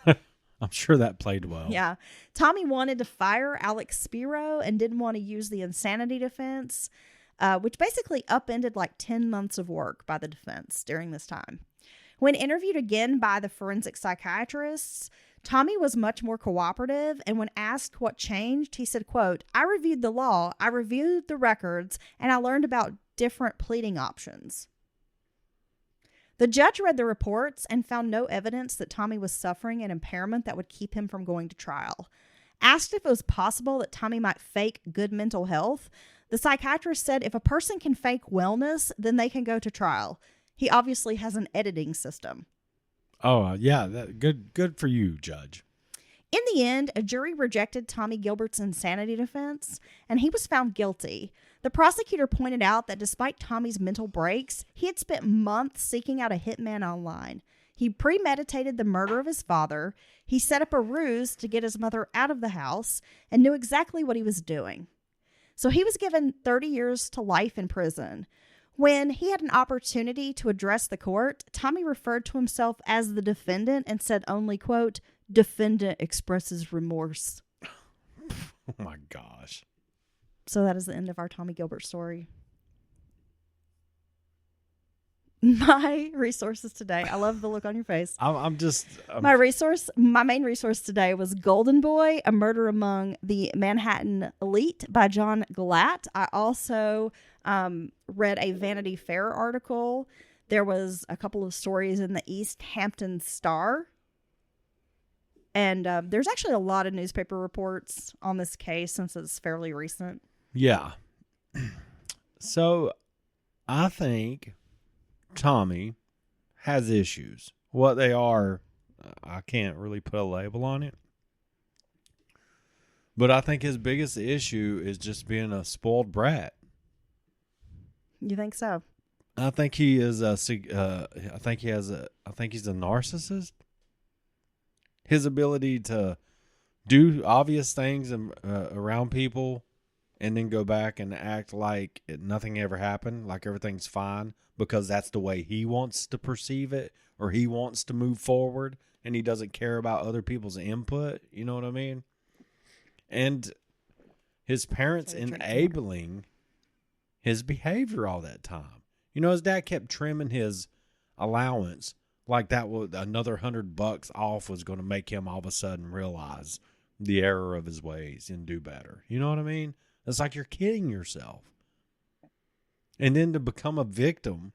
I'm sure that played well. Yeah. Tommy wanted to fire Alex Spiro and didn't want to use the insanity defense, which basically upended like 10 months of work by the defense during this time. When interviewed again by the forensic psychiatrists, Tommy was much more cooperative, and when asked what changed, he said, quote, I reviewed the law, I reviewed the records, and I learned about different pleading options. The judge read the reports and found no evidence that Tommy was suffering an impairment that would keep him from going to trial. Asked if it was possible that Tommy might fake good mental health, the psychiatrist said if a person can fake wellness, then they can go to trial. He obviously has an editing system. Oh, yeah. Good for you, Judge. In the end, a jury rejected Tommy Gilbert's insanity defense, and he was found guilty. The prosecutor pointed out that despite Tommy's mental breaks, he had spent months seeking out a hitman online. He premeditated the murder of his father, he set up a ruse to get his mother out of the house, and knew exactly what he was doing. So he was given 30 years to life in prison. When he had an opportunity to address the court, Tommy referred to himself as the defendant and said only, quote, defendant expresses remorse. Oh my gosh. So that is the end of our Tommy Gilbert story. My resources today. I love the look on your face. I'm My main resource today was Golden Boy, A Murder Among the Manhattan Elite by John Glatt. I also read a Vanity Fair article. There was a couple of stories in the East Hampton Star. And there's actually a lot of newspaper reports on this case since it's fairly recent. Yeah. So I think Tommy has issues. What they are, I can't really put a label on it. But I think his biggest issue is just being a spoiled brat. You think so? I think he is I think he's a narcissist. His ability to do obvious things around people and then go back and act like nothing ever happened, like everything's fine, because that's the way he wants to perceive it, or he wants to move forward, and he doesn't care about other people's input. You know what I mean? And his parents enabling his behavior all that time. You know, his dad kept trimming his allowance like that was another $100 off was going to make him all of a sudden realize the error of his ways and do better. You know what I mean? It's like you're kidding yourself. And then to become a victim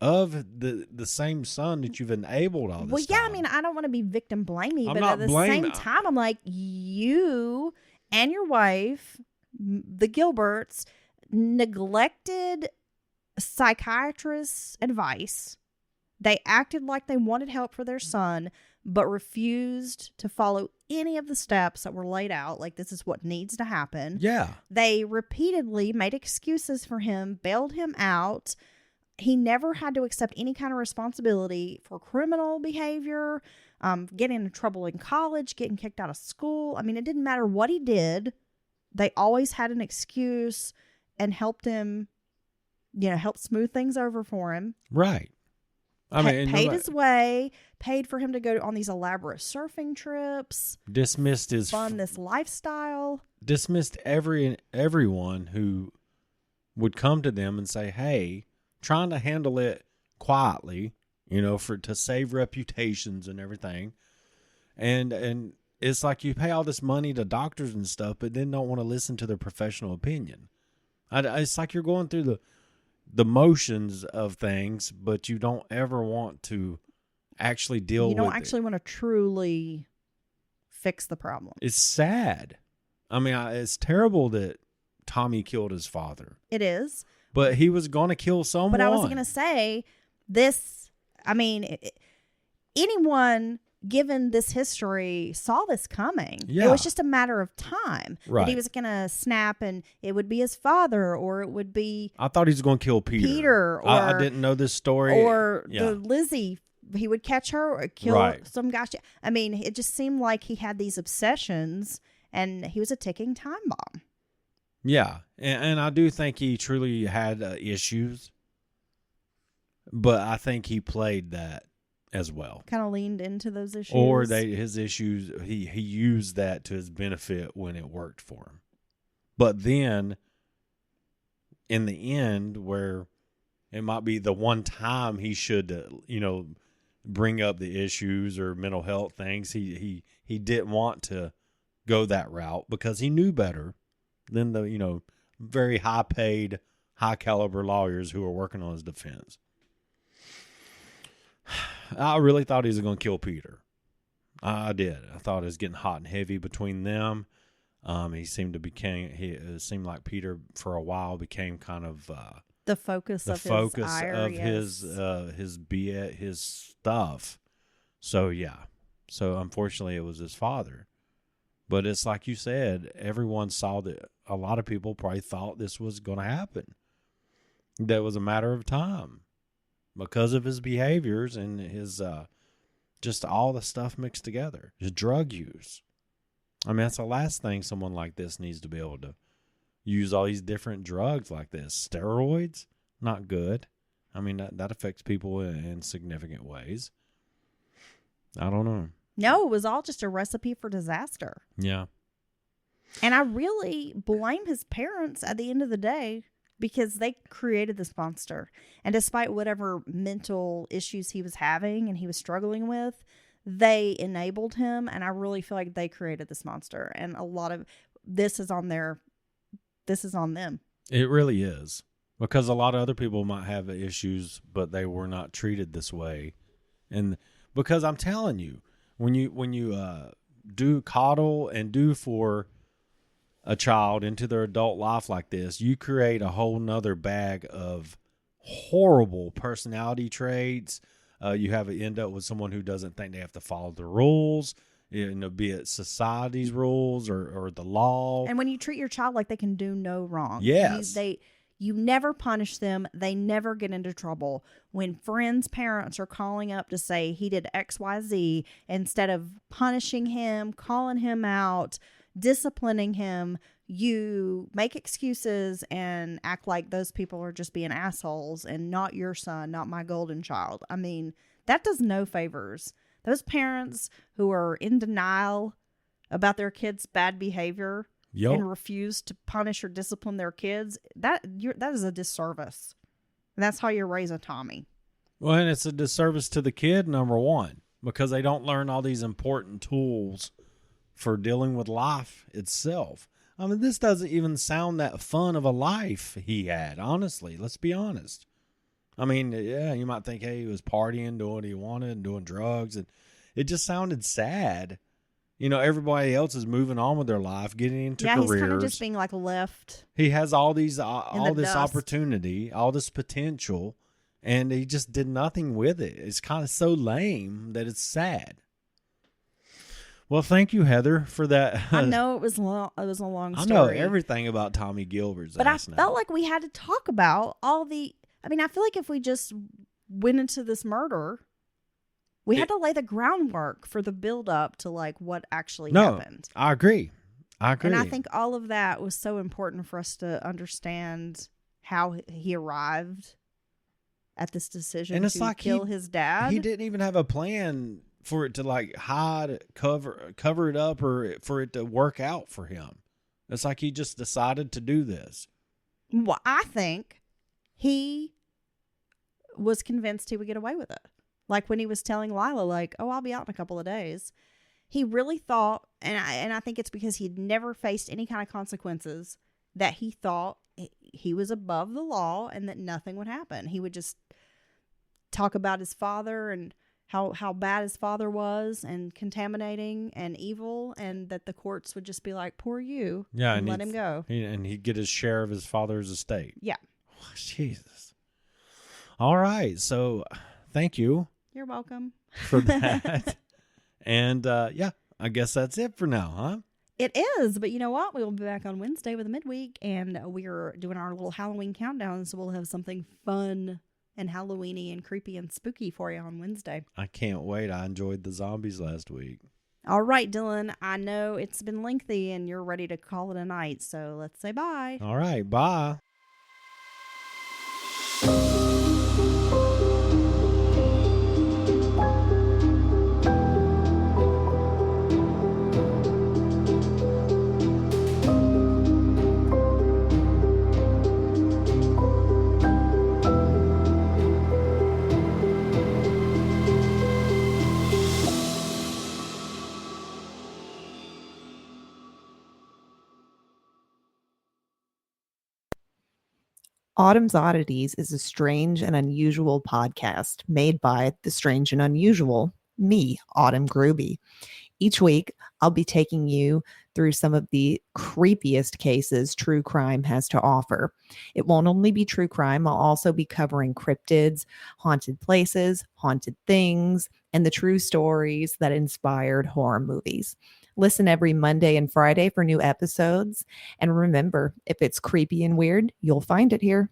of the same son that you've enabled all this Well, yeah, time. I mean, I don't want to be victim blamey, I'm but not at the same time, I'm like, you and your wife, the Gilberts, neglected psychiatrist's advice. They acted like they wanted help for their son, but refused to follow any of the steps that were laid out. Like, this is what needs to happen. Yeah. They repeatedly made excuses for him, bailed him out. He never had to accept any kind of responsibility for criminal behavior, getting into trouble in college, getting kicked out of school. I mean, it didn't matter what he did. They always had an excuse and helped him, help smooth things over for him. Right. Paid his way, paid for him to go on these elaborate surfing trips, dismissed this lifestyle. Dismissed everyone who would come to them and say, hey, trying to handle it quietly, to save reputations and everything. And it's like you pay all this money to doctors and stuff, but then don't want to listen to their professional opinion. It's like you're going through the motions of things, but you don't ever want to actually deal with it. You don't actually want to truly fix the problem. It's sad. I mean, it's terrible that Tommy killed his father. It is. But he was going to kill someone. But I was going to say anyone given this history saw this coming. Yeah. It was just a matter of time right. that he was going to snap, and it would be his father, or it would be... I thought he was going to kill Peter. Or I didn't know this story. Or the Lizzie, he would catch her or kill some guy. I mean, it just seemed like he had these obsessions, and he was a ticking time bomb. Yeah, and I do think he truly had issues, but I think he played that as well. Kind of leaned into those issues. Or his issues, he used that to his benefit when it worked for him. But then, in the end, where it might be the one time he should, bring up the issues or mental health things, he didn't want to go that route because he knew better than the, very high-paid, high-caliber lawyers who were working on his defense. I really thought he was going to kill Peter. I did. I thought it was getting hot and heavy between them. It seemed like Peter for a while became kind of the focus of his stuff. So yeah. So unfortunately, it was his father. But it's like you said, everyone saw that. A lot of people probably thought this was going to happen. That was a matter of time. Because of his behaviors and his, just all the stuff mixed together. His drug use. I mean, that's the last thing someone like this needs to be able to use all these different drugs like this. Steroids, not good. I mean, that affects people in significant ways. I don't know. No, it was all just a recipe for disaster. Yeah. And I really blame his parents at the end of the day because they created this monster. And despite whatever mental issues he was having and he was struggling with, they enabled him. And I really feel like they created this monster. And a lot of this is on them. It really is. Because a lot of other people might have issues, but they were not treated this way. And because I'm telling you, when you do coddle and do for a child into their adult life like this, you create a whole nother bag of horrible personality traits. You end up with someone who doesn't think they have to follow the rules, be it society's rules or the law. And when you treat your child like they can do no wrong, yes, you never punish them. They never get into trouble. When friends' parents are calling up to say he did XYZ, instead of punishing him, calling him out, disciplining him, you make excuses and act like those people are just being assholes and not your son, not my golden child. I mean, that does no favors. Those parents who are in denial about their kids' bad behavior and refuse to punish or discipline their kids, that is a disservice. And that's how you raise a Tommy. Well, and it's a disservice to the kid, number one, because they don't learn all these important tools for dealing with life itself. I mean, this doesn't even sound that fun of a life he had, honestly. Let's be honest. I mean, yeah, you might think, hey, he was partying, doing what he wanted, and doing drugs, and it just sounded sad. You know, everybody else is moving on with their life, getting into careers. Yeah, he's kind of just being like left. He has all this dust. opportunity, all this potential, and he just did nothing with it. It's kind of so lame that it's sad. Well, thank you, Heather, for that. I know it was long. It was a long story. I know everything about Tommy Gilbert's but I ass now. felt like we had to talk about all the. I mean, I feel like if we just went into this murder, we had to lay the groundwork for the build up to like what actually happened. I agree. And I think all of that was so important for us to understand how he arrived at this decision and it's to like kill his dad. He didn't even have a plan for it to like hide, cover it up, or for it to work out for him. It's like he just decided to do this. Well, I think he was convinced he would get away with it. Like when he was telling Lila, like, oh, I'll be out in a couple of days. He really thought, and I think it's because he'd never faced any kind of consequences, that he thought he was above the law and that nothing would happen. He would just talk about his father and how bad his father was and contaminating and evil, and that the courts would just be like, poor you, and let him go. And he'd get his share of his father's estate. Yeah. Oh, Jesus. All right. So thank you. You're welcome. For that. And yeah, I guess that's it for now, huh? It is, but you know what? We'll be back on Wednesday with a midweek, and we're doing our little Halloween countdown, so we'll have something fun and Halloweeny and creepy and spooky for you on Wednesday. I can't wait. I enjoyed the zombies last week. All right, Dylan, I know it's been lengthy and you're ready to call it a night, so let's say bye. All right, bye. Autumn's Oddities is a strange and unusual podcast made by The Strange and Unusual, me, Autumn Gruby. Each week, I'll be taking you through some of the creepiest cases true crime has to offer. It won't only be true crime, I'll also be covering cryptids, haunted places, haunted things, and the true stories that inspired horror movies. Listen every Monday and Friday for new episodes. And remember, if it's creepy and weird, you'll find it here.